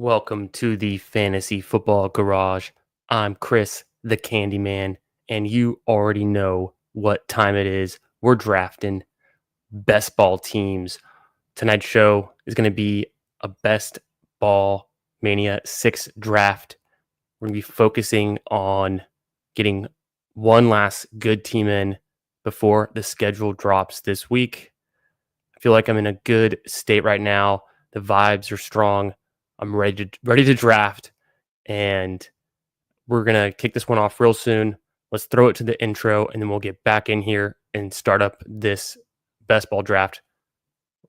Welcome to the Fantasy Football Garage. I'm Chris, the Candyman, and you already know what time it is. We're drafting best ball teams. Tonight's show is going to be a best ball mania 6 draft. We're going to be focusing on getting one last good team in before the schedule drops this week. I feel like I'm in a good state right now. The vibes are strong. I'm ready to draft, and we're going to kick this one off real soon. Let's throw it to the intro, and then we'll get back in here and start up this best ball draft.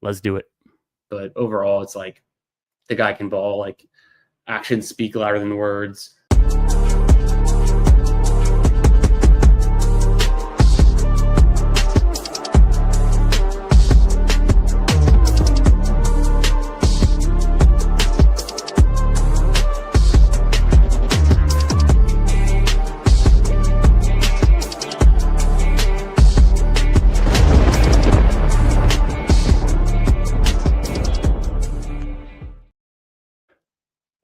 Let's do it. But overall, it's like the guy can ball. Like, actions speak louder than words.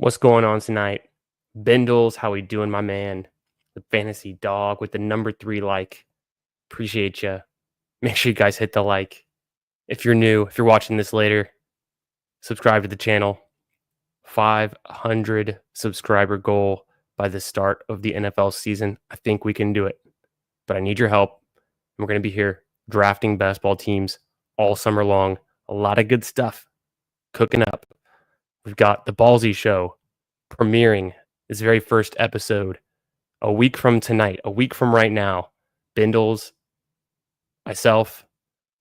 What's going on tonight? Bindles, how we doing, my man? The fantasy dog with the number 3 like. Appreciate you. Make sure you guys hit the like. If you're new, if you're watching this later, subscribe to the channel. 500 subscriber goal by the start of the NFL season. I think we can do it, but I need your help. We're going to be here drafting basketball teams all summer long. A lot of good stuff cooking up. We've got the Ballsy Show premiering this very first episode a week from tonight, a week from right now. Bindles, myself,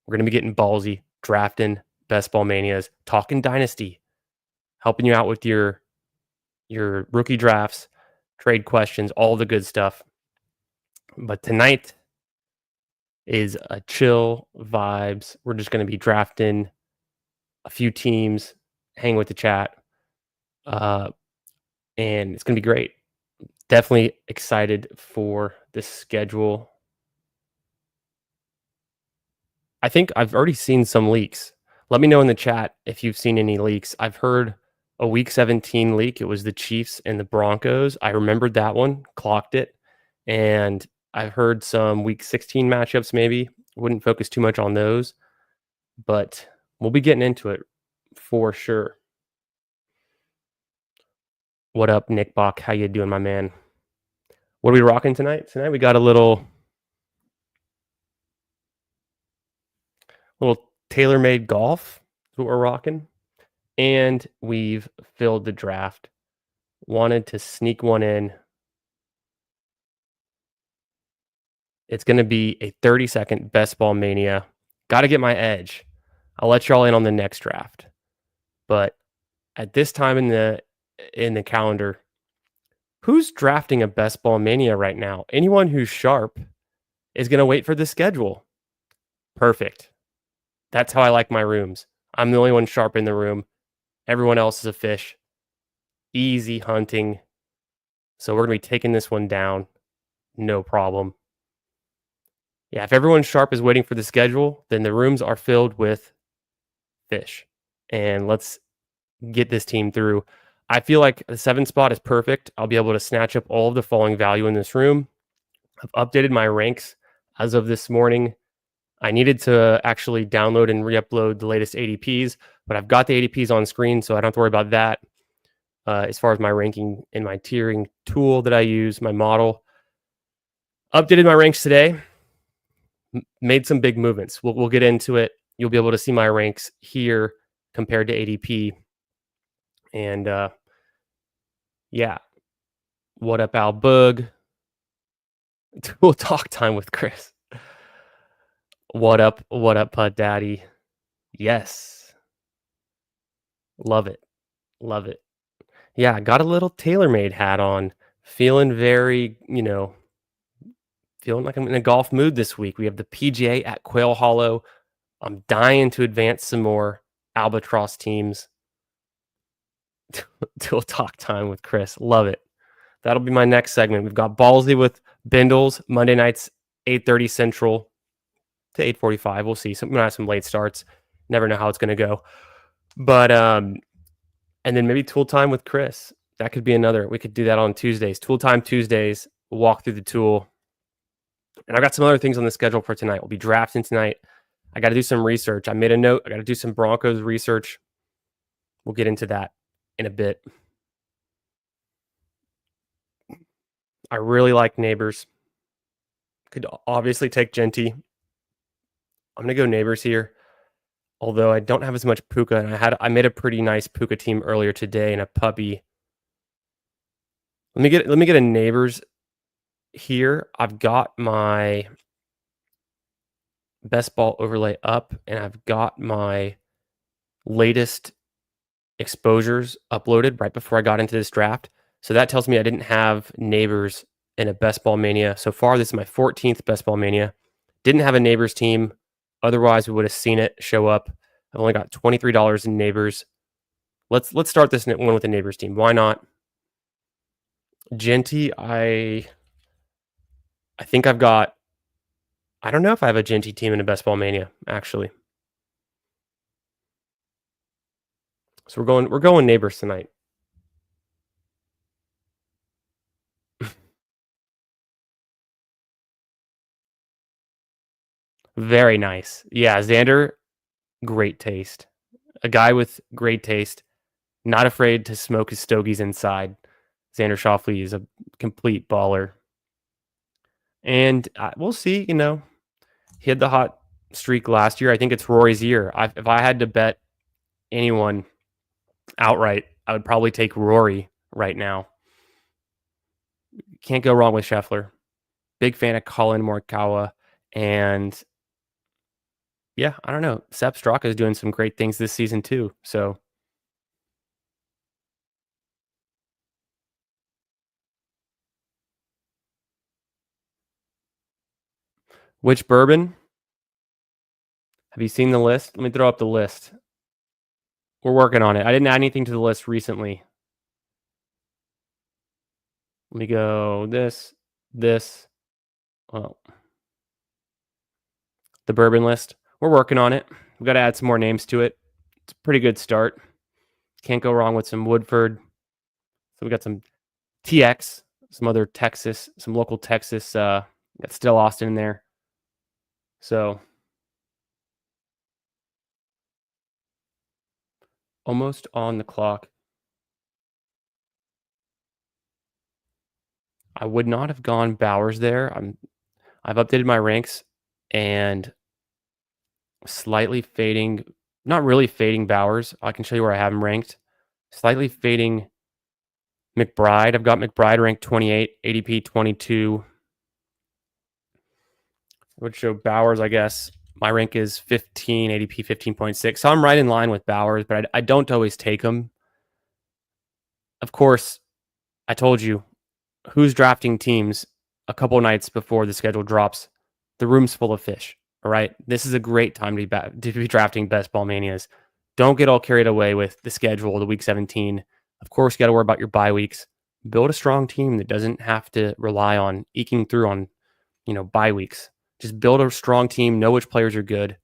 we're going to be getting ballsy, drafting best ball manias, talking Dynasty, helping you out with your rookie drafts, trade questions, all the good stuff. But tonight is a chill vibes. We're just going to be drafting a few teams, hang with the chat. And it's going to be great. Definitely excited for the schedule. I think I've already seen some leaks. Let me know in the chat if you've seen any leaks. I've heard a week 17 leak. It was the Chiefs and the Broncos. I remembered that one, clocked it. And I've heard some week 16 matchups maybe. Wouldn't focus too much on those. But we'll be getting into it for sure. What up, Nick Bach? How you doing, my man? What are we rocking tonight? Tonight we got a little tailor-made golf. That's what we're rocking. And we've filled the draft. Wanted to sneak one in. It's going to be a 30-second best ball mania. Got to get my edge. I'll let y'all in on the next draft. But at this time in the calendar, who's drafting a best ball mania right now? Anyone who's sharp is going to wait for the schedule. Perfect. That's how I like my rooms. I'm the only one sharp in the room. Everyone else is a fish. Easy hunting. So we're going to be taking this one down. No problem. Yeah, if everyone sharp is waiting for the schedule, then the rooms are filled with fish. And let's get this team through. I feel like the 7 spot is perfect. I'll be able to snatch up all of the falling value in this room. I've updated my ranks as of this morning. I needed to actually download and re-upload the latest ADPs, but I've got the ADPs on screen, so I don't have to worry about that. As far as my ranking and my tiering tool that I use, my model. Updated my ranks today. Made some big movements. We'll get into it. You'll be able to see my ranks here compared to ADP. And yeah. What up, Al Boog? Tool talk time with Chris. What up, Pud Daddy? Yes. Love it. Love it. Yeah, I got a little tailor-made hat on. Feeling very, feeling like I'm in a golf mood this week. We have the PGA at Quail Hollow. I'm dying to advance some more Albatross teams. Tool talk time with Chris. Love it. That'll be my next segment. We've got Ballsy with Bindles, Monday nights, 8:30 Central to 8:45. We'll see. We might have some late starts. Never know how it's going to go. But And then maybe tool time with Chris. That could be another. We could do that on Tuesdays. Tool time Tuesdays. Walk through the tool. And I've got some other things on the schedule for tonight. We'll be drafting tonight. I got to do some research. I made a note. I got to do some Broncos research. We'll get into that in a bit. I really like Neighbors. Could obviously take Genty. I'm going to go Neighbors here. Although I don't have as much Puka, and I made a pretty nice Puka team earlier today in a puppy. Let me get a Neighbors here. I've got my best ball overlay up, and I've got my latest exposures uploaded right before I got into this draft. So that tells me I didn't have Neighbors in a best ball mania. So far, this is my 14th best ball mania. Didn't have a Neighbors team. Otherwise, we would have seen it show up. I've only got $23 in Neighbors. Let's start this one with a Neighbors team. Why not? Genty, I think I've got. I don't know if I have a Genty team in a best ball mania, actually. So we're going Neighbors tonight. Very nice. Yeah, Xander, great taste. A guy with great taste, not afraid to smoke his stogies inside. Xander Schauffele is a complete baller. And we'll see, he had the hot streak last year. I think it's Rory's year. If I had to bet anyone outright, I would probably take Rory right now. Can't go wrong with Scheffler. Big fan of Colin Morikawa. And yeah, I don't know. Sepp Straka is doing some great things this season too. So which bourbon? Have you seen the list? Let me throw up the list. We're working on it. I didn't add anything to the list recently. Let me go this. Well, the bourbon list. We're working on it. We've got to add some more names to it. It's a pretty good start. Can't go wrong with some Woodford. So we got some TX, some other Texas, some local Texas. Got Still Austin in there. So almost on the clock. I would not have gone Bowers there. I've updated my ranks and slightly fading, not really fading Bowers. I can show you where I have him ranked. Slightly fading McBride. I've got McBride ranked 28, ADP 22. I would show Bowers, I guess. My rank is 15, ADP 15.6. So I'm right in line with Bowers, but I don't always take him. Of course, I told you who's drafting teams a couple nights before the schedule drops. The room's full of fish. All right. This is a great time to be drafting best ball manias. Don't get all carried away with the schedule, the week 17. Of course, you got to worry about your bye weeks. Build a strong team that doesn't have to rely on eking through on, bye weeks. Just build a strong team. Know which players are good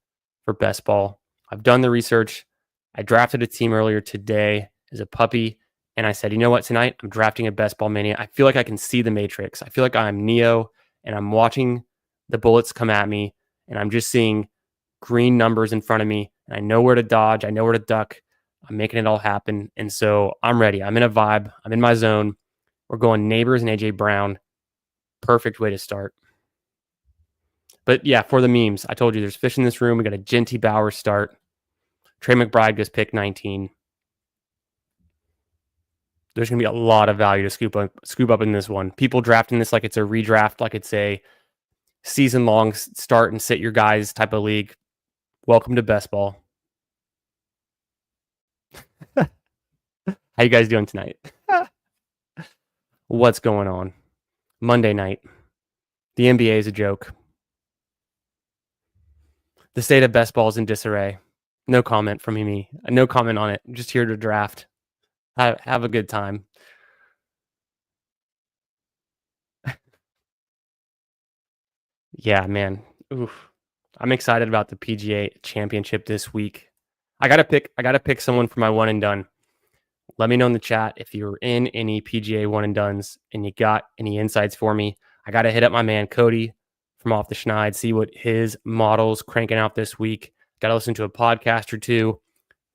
for best ball. I've done the research. I drafted a team earlier today as a puppy. And I said, you know what, tonight I'm drafting a best ball mania. I feel like I can see the Matrix. I feel like I'm Neo and I'm watching the bullets come at me and I'm just seeing green numbers in front of me. And I know where to dodge. I know where to duck. I'm making it all happen. And so I'm ready. I'm in a vibe. I'm in my zone. We're going Neighbors and AJ Brown. Perfect way to start. But yeah, for the memes, I told you there's fish in this room. We got a Genty Bowers start. Trey McBride goes pick 19. There's going to be a lot of value to scoop up in this one. People drafting this like it's a redraft, like it's a season-long start and sit your guys type of league. Welcome to best ball. How you guys doing tonight? What's going on? Monday night. The NBA is a joke. The state of best ball is in disarray. No comment from me. No comment on it. I'm just here to draft. Have a good time. Yeah, man. Oof. I'm excited about the PGA Championship this week. I gotta pick someone for my one and done. Let me know in the chat if you're in any PGA one and dones and you got any insights for me. I got to hit up my man Cody from Off the Schneid, see what his model's cranking out this week. Got to listen to a podcast or two,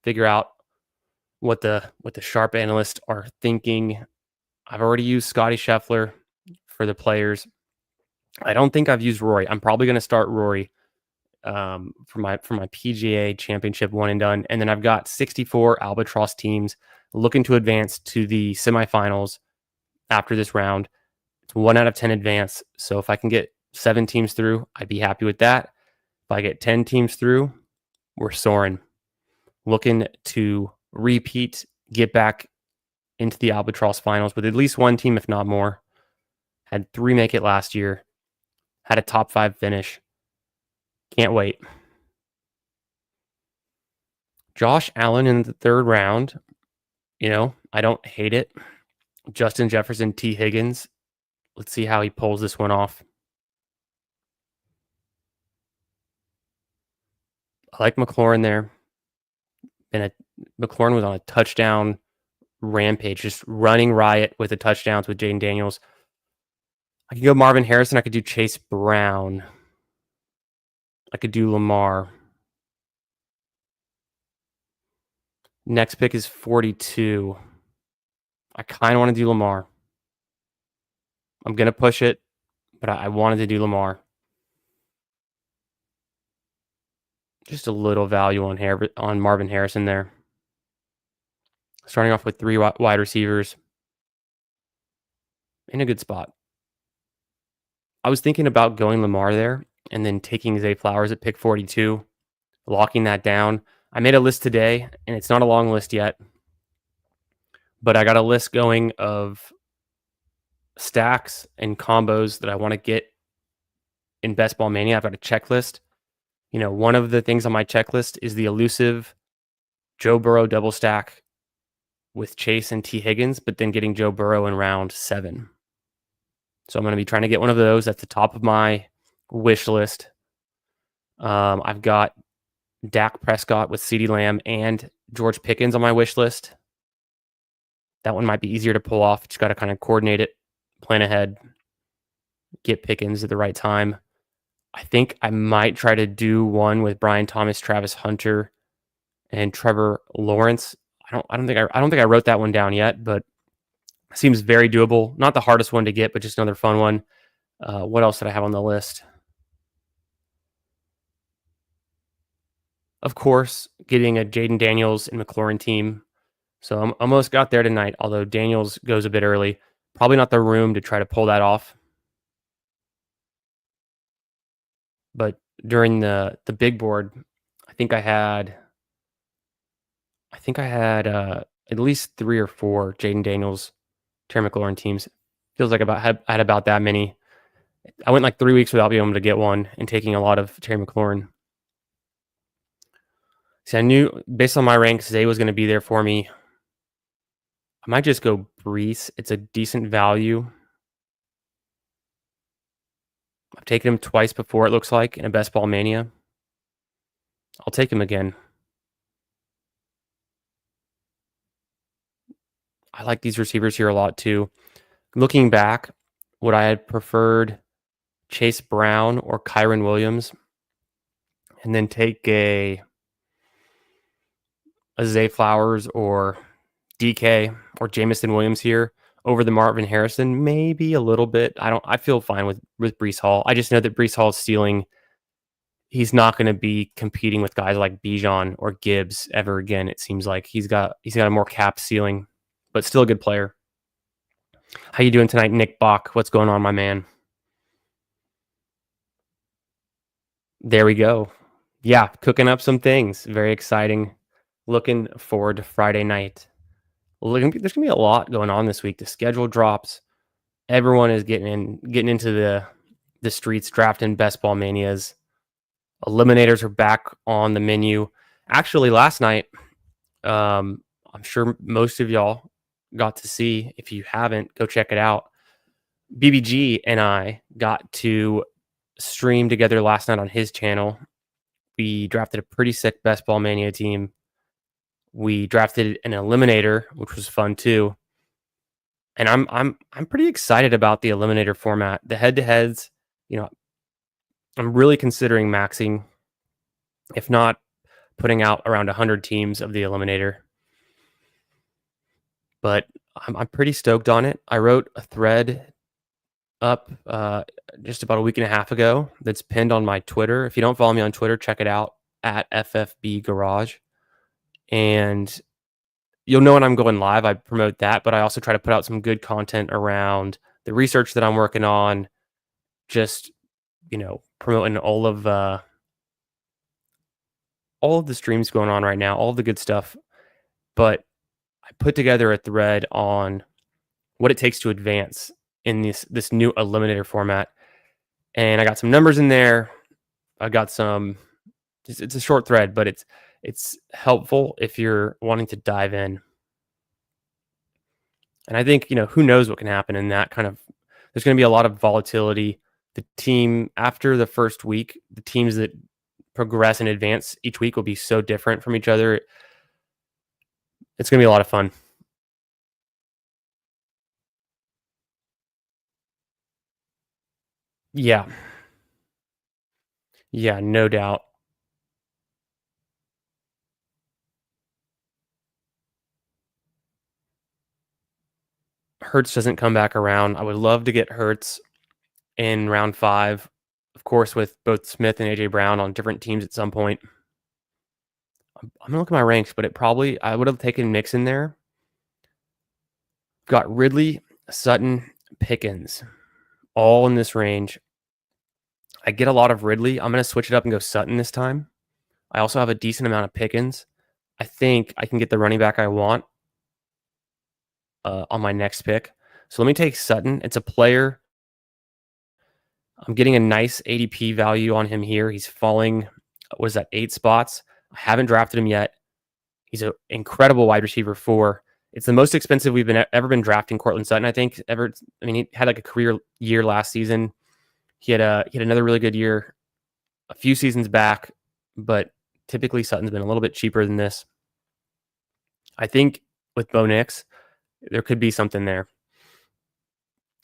figure out what the sharp analysts are thinking. I've already used Scotty Scheffler for the players. I don't think I've used Rory. I'm probably going to start Rory for my PGA Championship one and done, and then I've got 64 Albatross teams looking to advance to the semifinals after this round. It's 1 out of 10 advance, so if I can get 7 teams through, I'd be happy with that. If I get 10 teams through, we're soaring. Looking to repeat, get back into the Albatross finals with at least one team, if not more. Had 3 make it last year. Had a top 5 finish. Can't wait. Josh Allen in the 3rd round. I don't hate it. Justin Jefferson, T. Higgins. Let's see how he pulls this one off. I like McLaurin there. McLaurin was on a touchdown rampage, just running riot with the touchdowns with Jaden Daniels. I could go Marvin Harrison. I could do Chase Brown. I could do Lamar. Next pick is 42. I kind of want to do Lamar. I'm going to push it, but I wanted to do Lamar. Just a little value on Marvin Harrison there. Starting off with 3 wide receivers. In a good spot. I was thinking about going Lamar there and then taking Zay Flowers at pick 42, locking that down. I made a list today, and it's not a long list yet, but I got a list going of stacks and combos that I want to get in Best Ball Mania. I've got a checklist. One of the things on my checklist is the elusive Joe Burrow double stack with Chase and T. Higgins, but then getting Joe Burrow in round 7. So I'm going to be trying to get one of those. That's the top of my wish list. I've got Dak Prescott with CeeDee Lamb and George Pickens on my wish list. That one might be easier to pull off. Just got to kind of coordinate it, plan ahead, get Pickens at the right time. I think I might try to do one with Brian Thomas, Travis Hunter, and Trevor Lawrence. I don't think I wrote that one down yet, but seems very doable. Not the hardest one to get, but just another fun one. What else did I have on the list? Of course, getting a Jaden Daniels and McLaurin team. So I'm almost got there tonight, although Daniels goes a bit early. Probably not the room to try to pull that off. But during the big board, I think I had at least 3 or 4 Jaden Daniels, Terry McLaurin teams. Feels like I had about that many. I went like 3 weeks without being able to get one and taking a lot of Terry McLaurin. See, I knew based on my ranks, Zay was going to be there for me. I might just go Brees. It's a decent value. I've taken him twice before, it looks like, in a Best Ball Mania. I'll take him again. I like these receivers here a lot too. Looking back, would I have preferred Chase Brown or Kyron Williams and then take a Zay Flowers or DK or Jamison Williams here over the Marvin Harrison? Maybe a little bit. I feel fine with Breece Hall. I just know that Breece Hall's ceiling, he's not going to be competing with guys like Bijan or Gibbs ever again. It seems like he's got a more capped ceiling, but still a good player. How you doing tonight, Nick Bach? What's going on, my man? There we go. Yeah, cooking up some things. Very exciting. Looking forward to Friday night. There's going to be a lot going on this week. The schedule drops. Everyone is getting into the streets, drafting Best Ball Manias. Eliminators are back on the menu. Actually, last night, I'm sure most of y'all got to see. If you haven't, go check it out. BBG and I got to stream together last night on his channel. We drafted a pretty sick Best Ball Mania team. We drafted an eliminator, which was fun too. And I'm pretty excited about the eliminator format. The head-to-heads, you know, I'm really considering maxing, if not putting out around 100 teams of the eliminator. But I'm pretty stoked on it. I wrote a thread up just about a week and a half ago that's pinned on my Twitter. If you don't follow me on Twitter, check it out at FFB Garage. And you'll know when I'm going live. I promote that, but I also try to put out some good content around the research that I'm working on, just, promoting all of the streams going on right now, all of the good stuff. But I put together a thread on what it takes to advance in this new eliminator format. And I got some numbers in there. I got some. It's a short thread, but it's helpful if you're wanting to dive in. And I think who knows what can happen in that kind of. There's going to be a lot of volatility. The team after the first week, the teams that progress and advance each week will be so different from each other. It's going to be a lot of fun. Yeah. Yeah, no doubt. Hurts doesn't come back around. I would love to get Hurts in round 5, of course, with both Smith and AJ Brown on different teams at some point. I'm gonna look at my ranks, but I would have taken Mixon there. Got Ridley, Sutton, Pickens, all in this range. I get a lot of Ridley. I'm gonna switch it up and go Sutton this time. I also have a decent amount of Pickens. I think I can get the running back I want on my next pick. So let me take Sutton. It's a player. I'm getting a nice ADP value on him here. He's falling, was that 8 spots? I haven't drafted him yet. He's an incredible wide receiver 4. It's the most expensive we've ever been drafting Cortland Sutton, I think. He had like a career year last season. He had another really good year a few seasons back, but typically Sutton's been a little bit cheaper than this. I think with Bo Nix, there could be something there.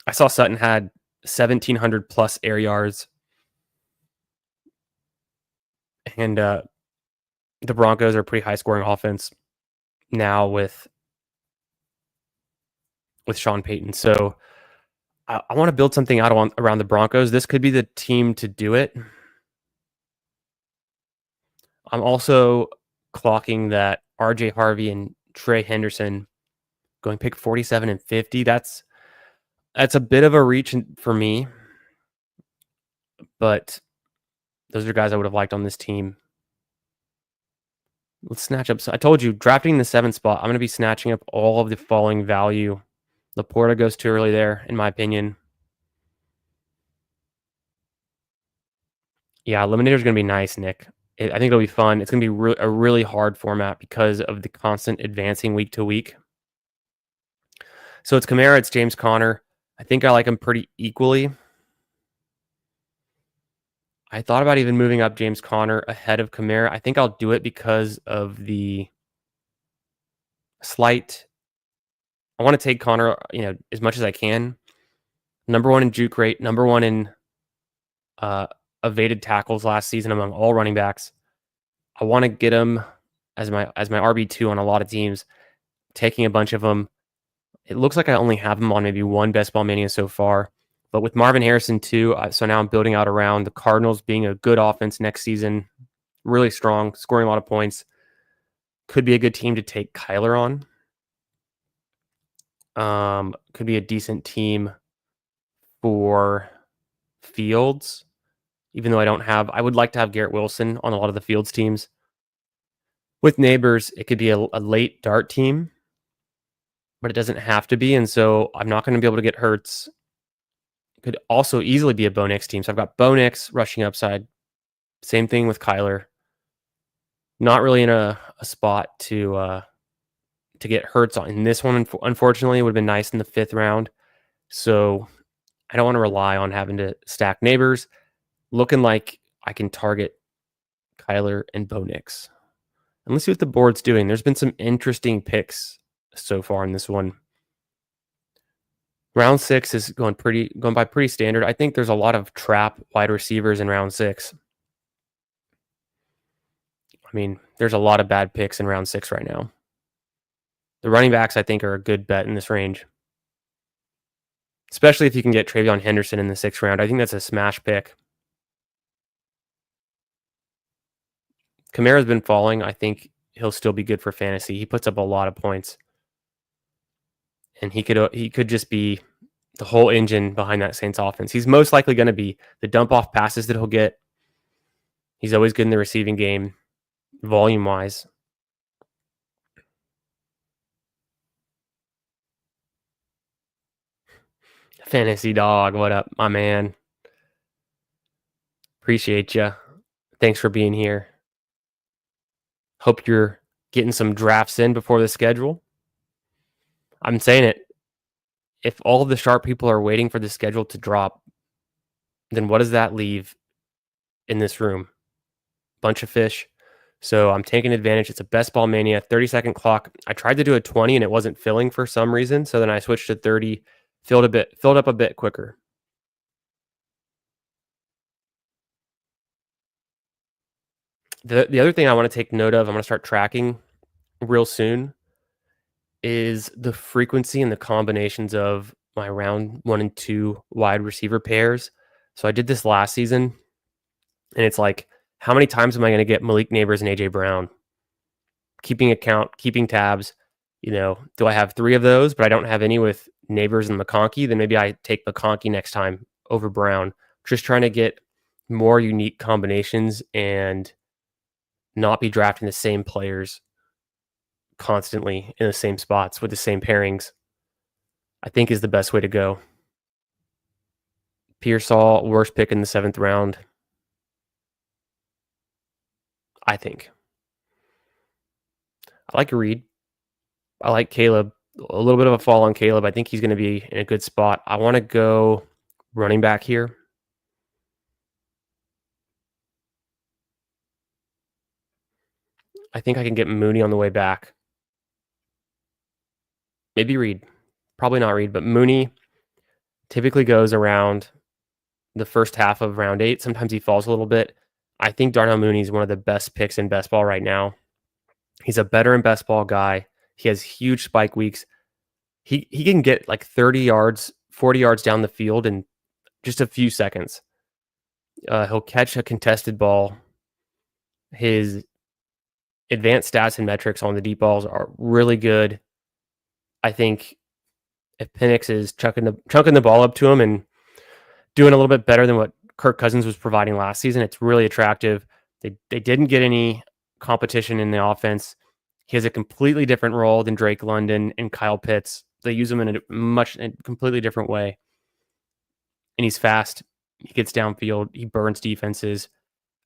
I saw Sutton had 1,700 plus air yards, and the Broncos are a pretty high scoring offense now with Sean Payton. So I want to build something out around the Broncos. This could be the team to do it. I'm also clocking that RJ Harvey and Trey Henderson going pick 47 and 50. That's a bit of a reach for me, but those are guys I would have liked on this team. Let's snatch up. So I told you, drafting the 7th spot, I'm going to be snatching up all of the falling value. Laporta goes too early there, in my opinion. Yeah, Eliminator is going to be nice, Nick. I think it'll be fun. It's going to be a really hard format because of the constant advancing week to week. So it's Kamara, it's James Conner. I think I like them pretty equally. I thought about even moving up James Conner ahead of Kamara. I think I'll do it because of the slight. I want to take Conner, as much as I can. Number 1 in juke rate, number 1 in evaded tackles last season among all running backs. I want to get him as my RB2 on a lot of teams, taking a bunch of them. It looks like I only have him on maybe one Best Ball Mania so far. But with Marvin Harrison too, so now I'm building out around the Cardinals being a good offense next season, really strong, scoring a lot of points. Could be a good team to take Kyler on. Could be a decent team for Fields, even though I would like to have Garrett Wilson on a lot of the Fields teams. With Neighbors, it could be a late dart team, but it doesn't have to be. And so I'm not going to be able to get Hurts. Could also easily be a Bo Nix team. So I've got Bo Nix rushing upside. Same thing with Kyler. Not really in a spot to get Hurts on in this one. Unfortunately, it would have been nice in the 5th round. So I don't want to rely on having to stack Neighbors. Looking like I can target Kyler and Bo Nix. And let's see what the board's doing. There's been some interesting picks so far in this one. Round 6 is going by pretty standard. I think there's a lot of trap wide receivers in round 6. I mean, there's a lot of bad picks in round 6 right now. The running backs, I think, are a good bet in this range, especially if you can get Travion Henderson in the 6th round. I think that's a smash pick. Kamara's been falling. I think he'll still be good for fantasy. He puts up a lot of points, and he could just be the whole engine behind that Saints offense. He's most likely going to be the dump off passes that he'll get. He's always good in the receiving game, volume wise. Fantasy dog, what up, my man? Appreciate you. Thanks for being here. Hope you're getting some drafts in before the schedule. I'm saying it. If all of the sharp people are waiting for the schedule to drop, then what does that leave in this room? Bunch of fish. So I'm taking advantage. It's a best ball mania, 30-second clock. I tried to do a 20 and it wasn't filling for some reason. So then I switched to 30, filled up a bit quicker. The other thing I want to take note of, I'm going to start tracking real soon, is the frequency and the combinations of my round 1 and 2 wide receiver pairs. So I did this last season, and it's like, how many times am I going to get Malik Neighbors and AJ Brown? Keeping account, keeping tabs. Do I have 3 of those, but I don't have any with Neighbors and McConkey? Then maybe I take McConkey next time over Brown. Just trying to get more unique combinations and not be drafting the same players constantly in the same spots with the same pairings, I think is the best way to go. Pearsall, worst pick in the 7th round, I think. I like Reed. I like Caleb. A little bit of a fall on Caleb. I think he's going to be in a good spot. I want to go running back here. I think I can get Mooney on the way back. Maybe Reed. Probably not Reed, but Mooney typically goes around the first half of round 8. Sometimes he falls a little bit. I think Darnell Mooney is one of the best picks in best ball right now. He's a better in best ball guy. He has huge spike weeks. He can get like 30 yards, 40 yards down the field in just a few seconds. He'll catch a contested ball. His advanced stats and metrics on the deep balls are really good. I think if Penix is chunking the ball up to him and doing a little bit better than what Kirk Cousins was providing last season, it's really attractive. They didn't get any competition in the offense. He has a completely different role than Drake London and Kyle Pitts. They use him in a completely different way. And he's fast. He gets downfield. He burns defenses.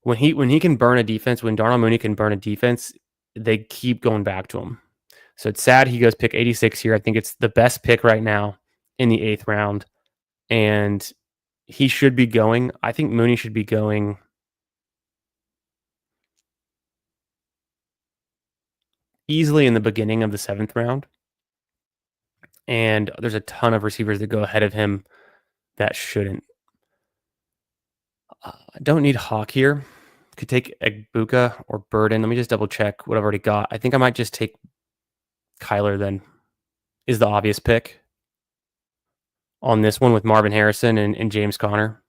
When he can burn a defense, when Darnell Mooney can burn a defense, they keep going back to him. So it's sad he goes pick 86 here. I think it's the best pick right now in the 8th round. And he should be going. I think Mooney should be going easily in the beginning of the 7th round. And there's a ton of receivers that go ahead of him that shouldn't. I don't need Hawk here. Could take Egbuka or Burden. Let me just double check what I've already got. I think I might just take Kyler then, is the obvious pick on this one with Marvin Harrison and James Conner.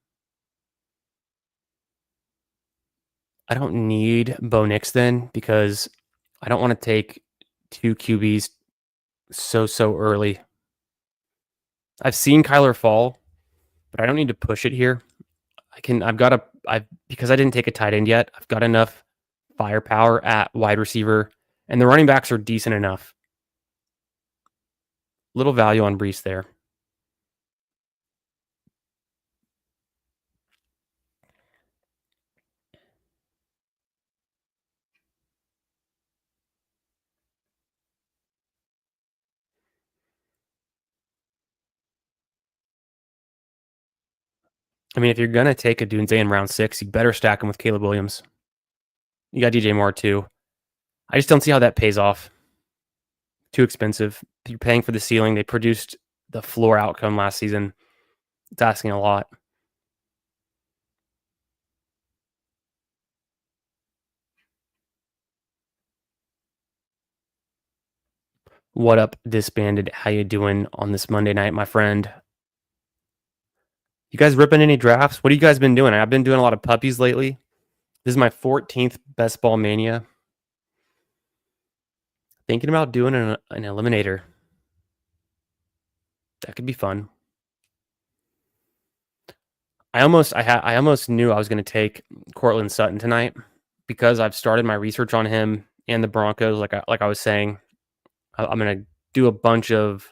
I don't need Bo Nix then because I don't want to take 2 QBs so early. I've seen Kyler fall, but I don't need to push it here. Because I didn't take a tight end yet, I've got enough firepower at wide receiver, and the running backs are decent enough. Little value on Brees there. I mean, if you're going to take a Dunze in round 6, you better stack him with Caleb Williams. You got DJ Moore too. I just don't see how that pays off. Too expensive. You're paying for the ceiling. They produced the floor outcome last season. It's asking a lot. What up, Disbanded? How you doing on this Monday night, my friend? You guys ripping any drafts? What have you guys been doing? I've been doing a lot of puppies lately. This is my 14th Best Ball Mania. Thinking about doing an eliminator. That could be fun. I almost knew I was going to take Cortland Sutton tonight because I've started my research on him and the Broncos. Like I was saying, I'm going to do a bunch of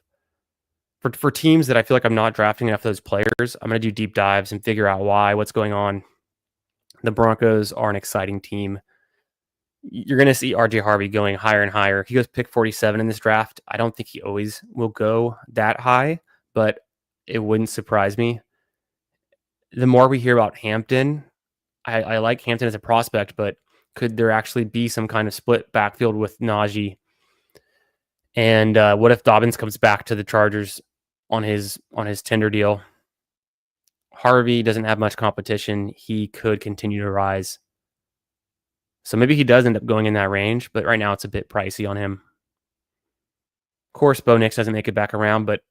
for teams that I feel like I'm not drafting enough of those players. I'm going to do deep dives and figure out what's going on. The Broncos are an exciting team. You're going to see RJ Harvey going higher and higher. He goes pick 47 in this draft. I don't think he always will go that high, but it wouldn't surprise me. The more we hear about Hampton, I like Hampton as a prospect, but could there actually be some kind of split backfield with Najee? And what if Dobbins comes back to the Chargers on his tender deal? Harvey doesn't have much competition. He could continue to rise. So maybe he does end up going in that range, but right now it's a bit pricey on him. Of course, Bo Nix doesn't make it back around, but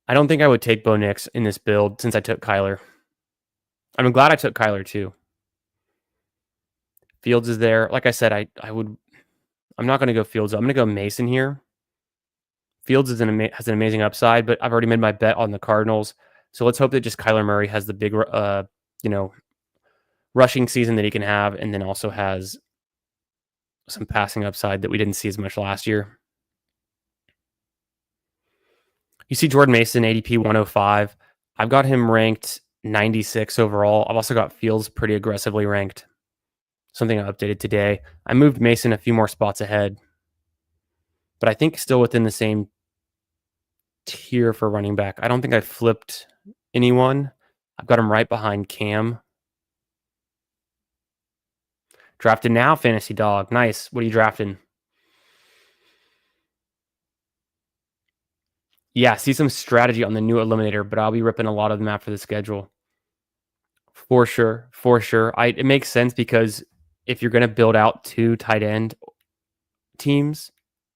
I don't think I would take Bo Nix in this build since I took Kyler. I'm glad I took Kyler too. Fields is there. Like I said, I'm not going to go Fields. I'm going to go Mason here. Fields has an amazing upside, but I've already made my bet on the Cardinals. So let's hope that just Kyler Murray has the big, rushing season that he can have, and then also has some passing upside that we didn't see as much last year. You see Jordan Mason, ADP 105. I've got him ranked 96 overall. I've also got Fields pretty aggressively ranked. Something I updated today. I moved Mason a few more spots ahead, but I think still within the same tier for running back. I don't think I flipped anyone. I've got him right behind Cam. Drafted now, Fantasy Dog. Nice. What are you drafting? Yeah, see some strategy on the new eliminator, but I'll be ripping a lot of them after the schedule. For sure. It makes sense because if you're going to build out two tight end teams,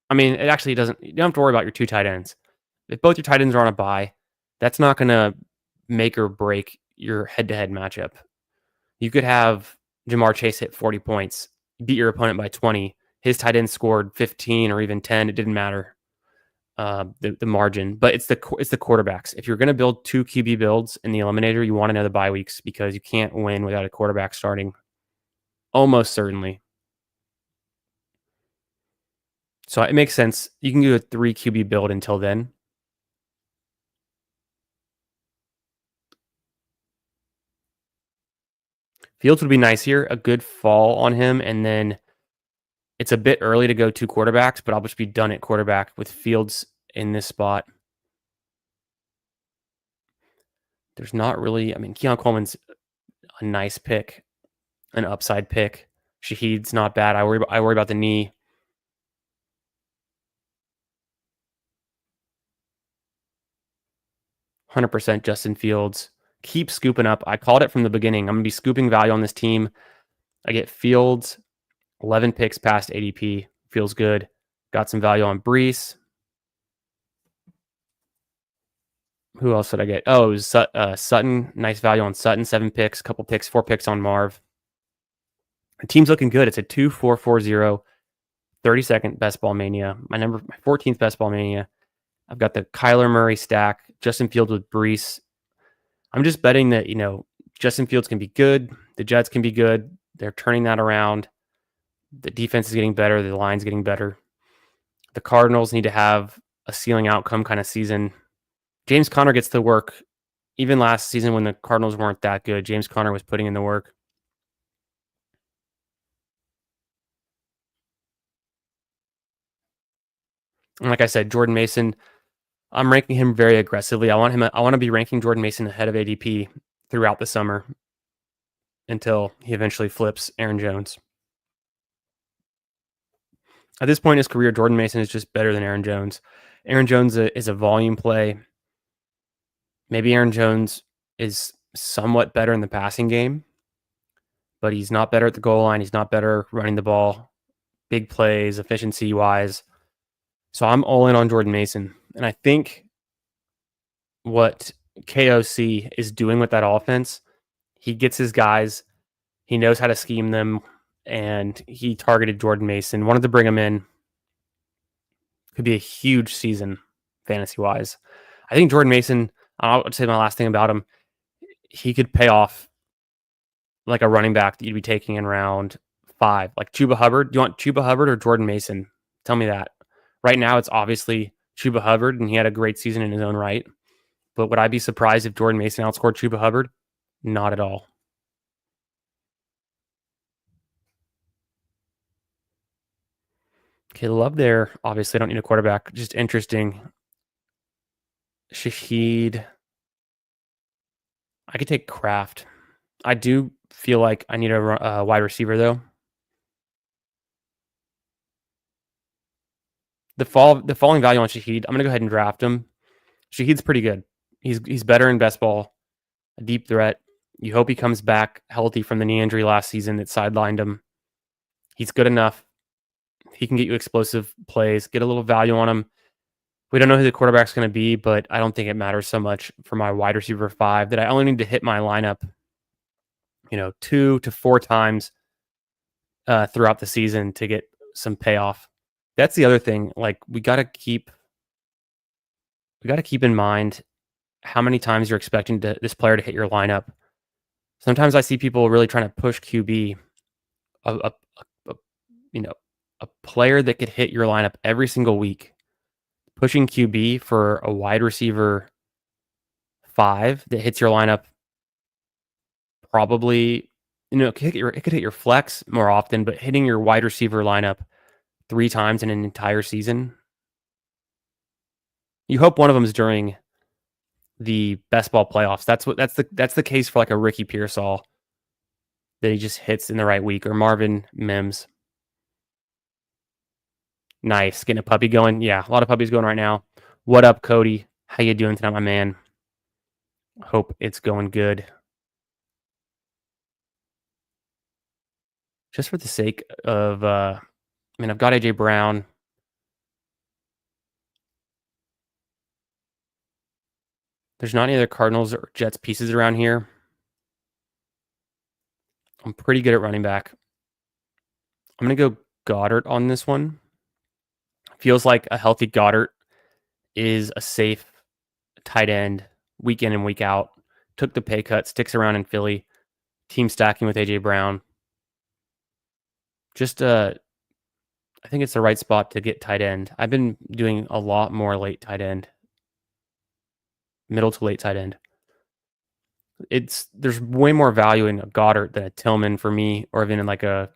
I mean, it actually doesn't. You don't have to worry about your two tight ends. If both your tight ends are on a bye, that's not going to make or break your head-to-head matchup. You could have Jamar Chase hit 40 points, beat your opponent by 20. His tight end scored 15 or even 10. It didn't matter the margin, but it's the quarterbacks. If you're going to build two QB builds in the eliminator, you want to know the bye weeks because you can't win without a quarterback starting. Almost certainly. So it makes sense. You can do a 3 QB build until then. Fields would be nice here. A good fall on him, and then it's a bit early to go 2 quarterbacks, but I'll just be done at quarterback with Fields in this spot. There's not really, I mean, Keon Coleman's a nice pick, an upside pick. Shaheed's not bad. I worry about the knee. %, Justin Fields. Keep scooping up. I called it from the beginning. I'm going to be scooping value on this team. I get Fields, 11 picks past ADP. Feels good. Got some value on Brees. Who else did I get? Oh, it was Sutton. Nice value on Sutton. 7 picks, 4 picks on Marv. The team's looking good. It's a 2-4-4-0, 32nd Best Ball Mania. My 14th Best Ball Mania. I've got the Kyler Murray stack, Justin Fields with Brees. I'm just betting that, Justin Fields can be good. The Jets can be good. They're turning that around. The defense is getting better. The line's getting better. The Cardinals need to have a ceiling outcome kind of season. James Conner gets the work. Even last season when the Cardinals weren't that good, James Conner was putting in the work. And like I said, Jordan Mason, I'm ranking him very aggressively. I want to be ranking Jordan Mason ahead of ADP throughout the summer until he eventually flips Aaron Jones. At this point in his career, Jordan Mason is just better than Aaron Jones. Aaron Jones is a volume play. Maybe Aaron Jones is somewhat better in the passing game, but he's not better at the goal line. He's not better running the ball, big plays, efficiency-wise. So I'm all in on Jordan Mason. And I think what KOC is doing with that offense, he gets his guys, he knows how to scheme them, and he targeted Jordan Mason, wanted to bring him in. Could be a huge season fantasy-wise. I think Jordan Mason, I'll say my last thing about him, he could pay off like a running back that you'd be taking in round 5. Like Chuba Hubbard. Do you want Chuba Hubbard or Jordan Mason? Tell me that. Right now, it's obviously Chuba Hubbard, and he had a great season in his own right. But would I be surprised if Jordan Mason outscored Chuba Hubbard? Not at all. Okay, Love there. Obviously, I don't need a quarterback. Just interesting. Shaheed. I could take Kraft. I do feel like I need a wide receiver, though. The falling value on Shaheed, I'm going to go ahead and draft him. Shaheed's pretty good. He's better in best ball, a deep threat. You hope he comes back healthy from the knee injury last season that sidelined him. He's good enough. He can get you explosive plays, get a little value on him. We don't know who the quarterback's going to be, but I don't think it matters so much for my wide receiver 5 that I only need to hit my lineup, 2 to 4 times throughout the season to get some payoff. That's the other thing. Like we got to keep in mind how many times you're expecting this player to hit your lineup. Sometimes I see people really trying to push QB, a player that could hit your lineup every single week. Pushing QB for a wide receiver 5 that hits your lineup probably, it could hit your flex more often, but hitting your wide receiver lineup 3 times in an entire season, you hope one of them is during the best ball playoffs. That's the case for like a Ricky Pearsall that he just hits in the right week, or Marvin Mims. Nice, getting a puppy going. Yeah, a lot of puppies going right now. What up, Cody? How you doing tonight, my man? Hope it's going good. Just for the sake of, I've got AJ Brown. There's not any other Cardinals or Jets pieces around here. I'm pretty good at running back. I'm going to go Goddard on this one. Feels like a healthy Goddard is a safe tight end week in and week out. Took the pay cut, sticks around in Philly. Team stacking with AJ Brown. Just, I think it's the right spot to get tight end. I've been doing a lot more late tight end. Middle to late tight end. There's way more value in a Goddard than a Tillman for me, or even in like a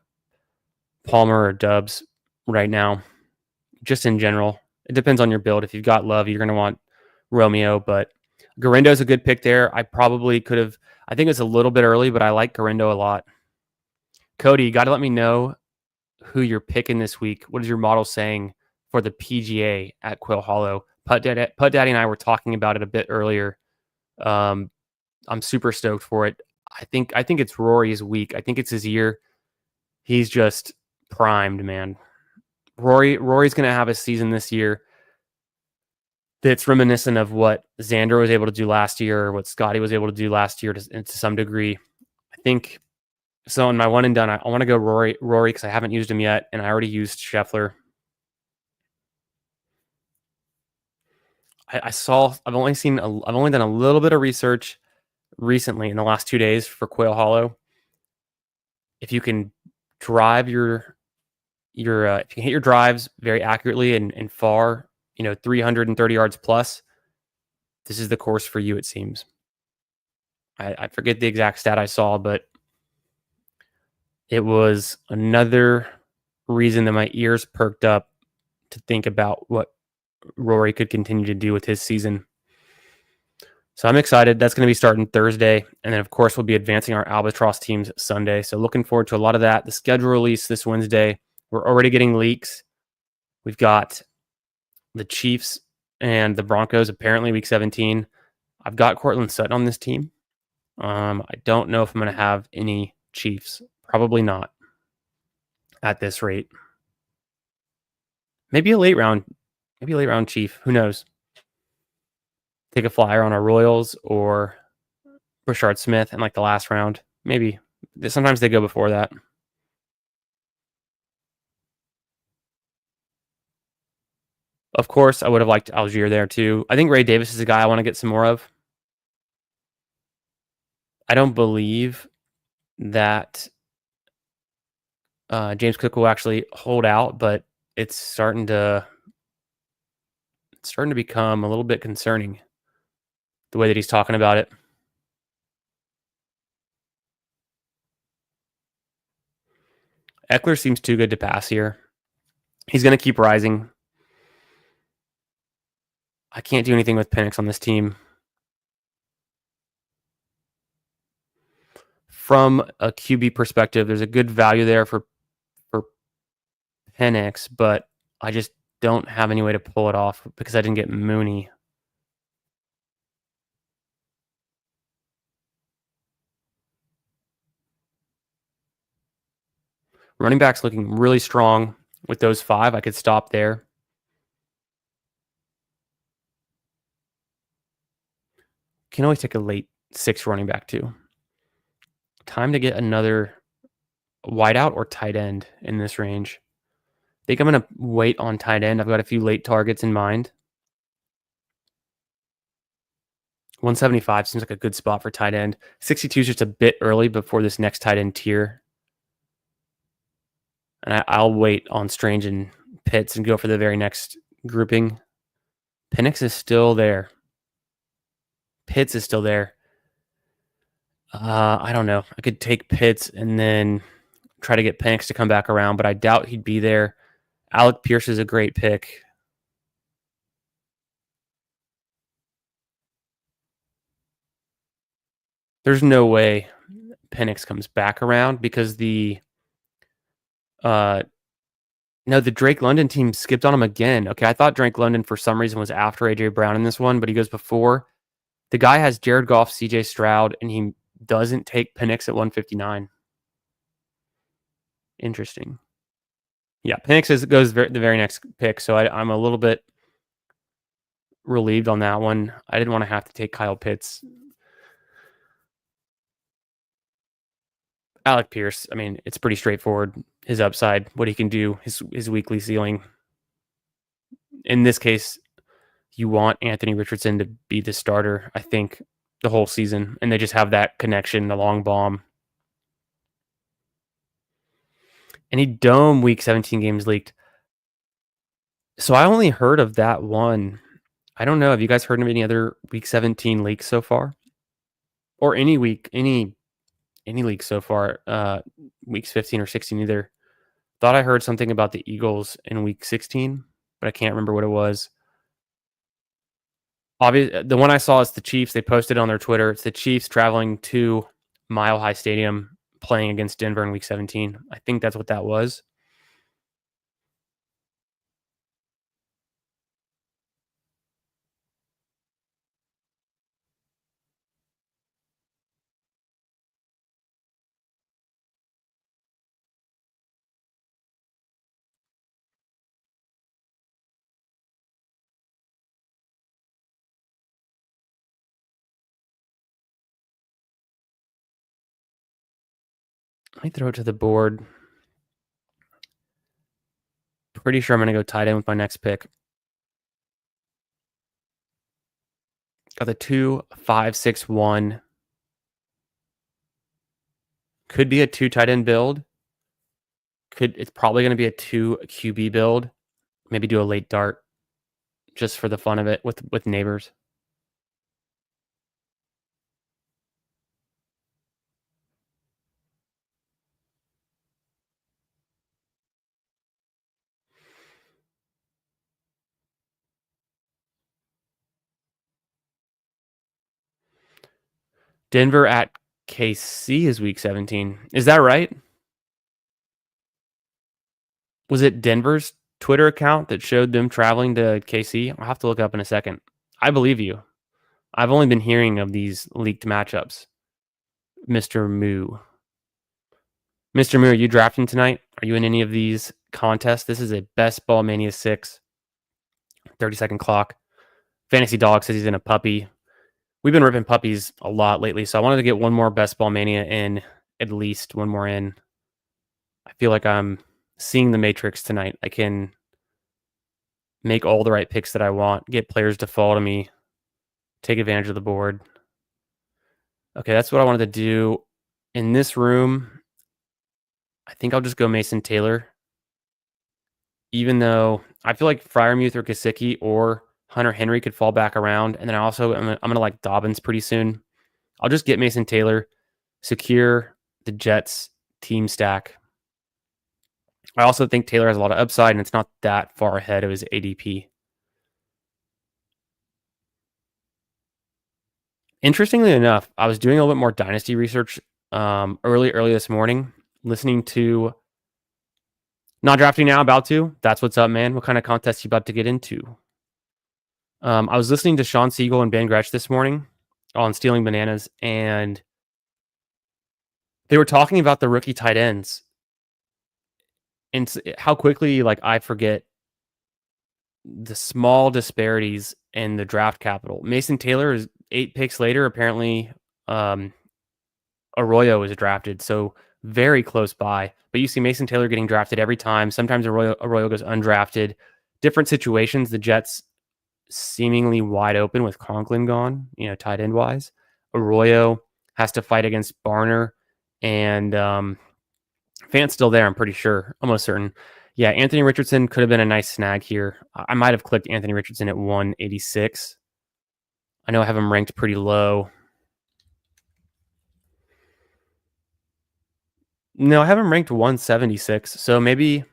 Palmer or Dubs right now. Just in general, it depends on your build. If you've got Love, you're going to want Romeo, but Garindo's a good pick there. I probably could have. I think it's a little bit early, but I like Garindo a lot. Cody, you got to let me know who you're picking this week. What is your model saying for the PGA at Quail Hollow? Putt Daddy and I were talking about it a bit earlier. I'm super stoked for it. I think it's Rory's week. I think it's his year. He's just primed, man. Rory's going to have a season this year that's reminiscent of what Xander was able to do last year, or what Scotty was able to do last year to some degree. I think so. In my one and done, I want to go Rory because I haven't used him yet, and I already used Scheffler. I've only done a little bit of research recently in the last 2 days for Quail Hollow. If you can drive if you can hit your drives very accurately and far, 330 yards plus, this is the course for you, it seems. I forget the exact stat I saw, but it was another reason that my ears perked up to think about what Rory could continue to do with his season. So I'm excited. That's going to be starting Thursday. And then, of course, we'll be advancing our Albatross teams Sunday. So looking forward to a lot of that. The schedule release this Wednesday. We're already getting leaks We've got the Chiefs and the Broncos, apparently week 17. I've got Cortland Sutton on this team. I don't know if I'm going to have any Chiefs. Probably not at this rate. Maybe a late round Chief. Who knows? Take a flyer on our Royals or Rashard Smith in like the last round. Maybe. Sometimes they go before that. Of course, I would have liked Algier there too. I think Ray Davis is a guy I want to get some more of. I don't believe that James Cook will actually hold out, but it's starting to become a little bit concerning the way that he's talking about it. Eckler seems too good to pass here. He's going to keep rising. I can't do anything with Penix on this team. From a QB perspective, there's a good value there for Penix, but I just don't have any way to pull it off because I didn't get Mooney. Running back's looking really strong with those 5. I could stop there. Can always take a late 6 running back too. Time to get another wideout or tight end in this range. I think I'm going to wait on tight end. I've got a few late targets in mind. 175 seems like a good spot for tight end. 62 is just a bit early before this next tight end tier. And I'll wait on Strange and Pitts and go for the very next grouping. Penix is still there. Pitts is still there. I don't know. I could take Pitts and then try to get Penix to come back around, but I doubt he'd be there. Alec Pierce is a great pick. There's no way Penix comes back around because the Drake London team skipped on him again. Okay, I thought Drake London for some reason was after AJ Brown in this one, but he goes before. The guy has Jared Goff, CJ Stroud, and he doesn't take Penix at 159. Interesting. Yeah, Penix goes the very next pick, so I'm a little bit relieved on that one. I didn't want to have to take Kyle Pitts. Alec Pierce, I mean, it's pretty straightforward. His upside, what he can do, his weekly ceiling. In this case, you want Anthony Richardson to be the starter, I think, the whole season, and they just have that connection, the long bomb. Any Dome Week 17 games leaked. So I only heard of that one. I don't know. Have you guys heard of any other Week 17 leaks so far? Or any leaks so far? Weeks 15 or 16 either. Thought I heard something about the Eagles in Week 16, but I can't remember what it was. The one I saw is the Chiefs. They posted on their Twitter. It's the Chiefs traveling to Mile High Stadium playing against Denver in Week 17. I think that's what that was. Let me throw it to the board. Pretty sure I'm going to go tight end with my next pick. Got the 2, 5, 6, 1. Could be a 2 tight end build. It's probably going to be a 2 QB build. Maybe do a late dart just for the fun of it with neighbors. Denver at KC is Week 17. Is that right? Was it Denver's Twitter account that showed them traveling to KC. I'll have to look up in a second. I believe you. I've only been hearing of these leaked matchups. Mr. Moo. Mr. Moo, are you drafting tonight? Are you in any of these contests? This is a Best Ball Mania 6. 30-second clock. Fantasy Dog says he's in a puppy. We've been ripping puppies a lot lately, so I wanted to get one more Best Ball Mania in, at least one more in. I feel like I'm seeing the Matrix tonight. I can make all the right picks that I want, get players to fall to me, take advantage of the board. Okay, that's what I wanted to do. In this room, I think I'll just go Mason Taylor. Even though I feel like Freiermuth or Gesicki or Hunter Henry could fall back around. And then I'm going to like Dobbins pretty soon. I'll just get Mason Taylor, secure the Jets team stack. I also think Taylor has a lot of upside, and it's not that far ahead of his ADP. Interestingly enough, I was doing a little bit more Dynasty research early this morning, listening to Not Drafting Now, About to. That's what's up, man. What kind of contest you about to get into? I was listening to Sean Siegel and Ben Gretsch this morning on Stealing Bananas, and they were talking about the rookie tight ends and how quickly I forget the small disparities in the draft capital. Mason Taylor is 8 picks later. Apparently, Arroyo is drafted, so very close by. But you see Mason Taylor getting drafted every time. Sometimes Arroyo goes undrafted. Different situations. The Jets seemingly wide open with Conklin gone, tight end wise. Arroyo has to fight against Barner, and Fant's still there, I'm pretty sure. Almost certain. Yeah, Anthony Richardson could have been a nice snag here. I might have clicked Anthony Richardson at 186. I know I have him ranked pretty low. No, I have him ranked 176. So maybe,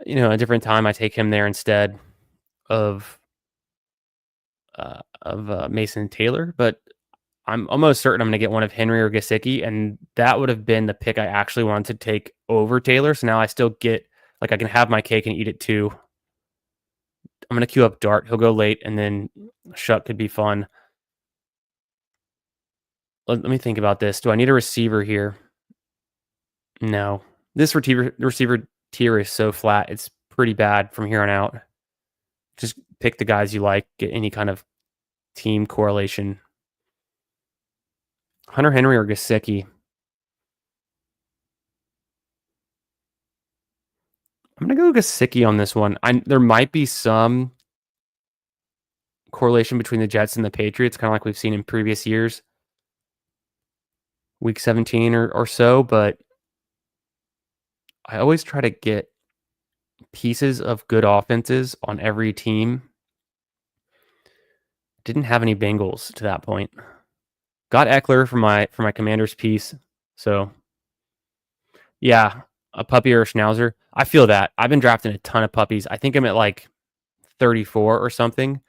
a different time I take him there instead of Mason Taylor. But I'm almost certain I'm going to get one of Henry or Gesicki, and that would have been the pick I actually wanted to take over Taylor. So now I still get, I can have my cake and eat it too. I'm going to queue up Dart. He'll go late, and then Shuck could be fun. Let me think about this. Do I need a receiver here? No. This receiver tier is so flat. It's pretty bad from here on out. Just pick the guys you like, get any kind of team correlation. Hunter Henry or Gesicki? I'm going to go Gesicki on this one. There might be some correlation between the Jets and the Patriots, kind of like we've seen in previous years. Week 17 or so, but I always try to get pieces of good offenses on every team. Didn't have any Bengals to that point. Got Eckler for my Commanders piece. So yeah, a puppy or a schnauzer. I feel that. I've been drafting a ton of puppies. I think I'm at 34 or something.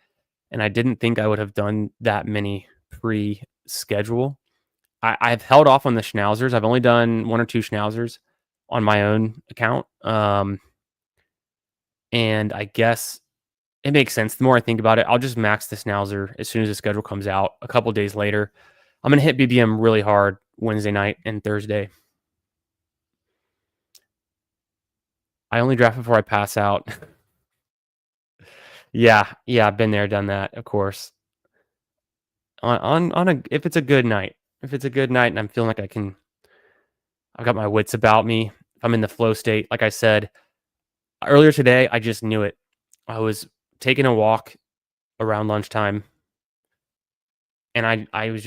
And I didn't think I would have done that many pre-schedule. I've held off on the schnauzers. I've only done 1 or 2 schnauzers on my own account. And I guess it makes sense. The more I think about it, I'll just max the schnauzer as soon as the schedule comes out a couple days later. I'm going to hit BBM really hard Wednesday night and Thursday. I only draft before I pass out. Yeah, I've been there, done that, of course. If it's a good night. If it's a good night and I'm feeling like I've got my wits about me, if I'm in the flow state, like I said earlier today, I just knew it. I was taking a walk around lunchtime, and I was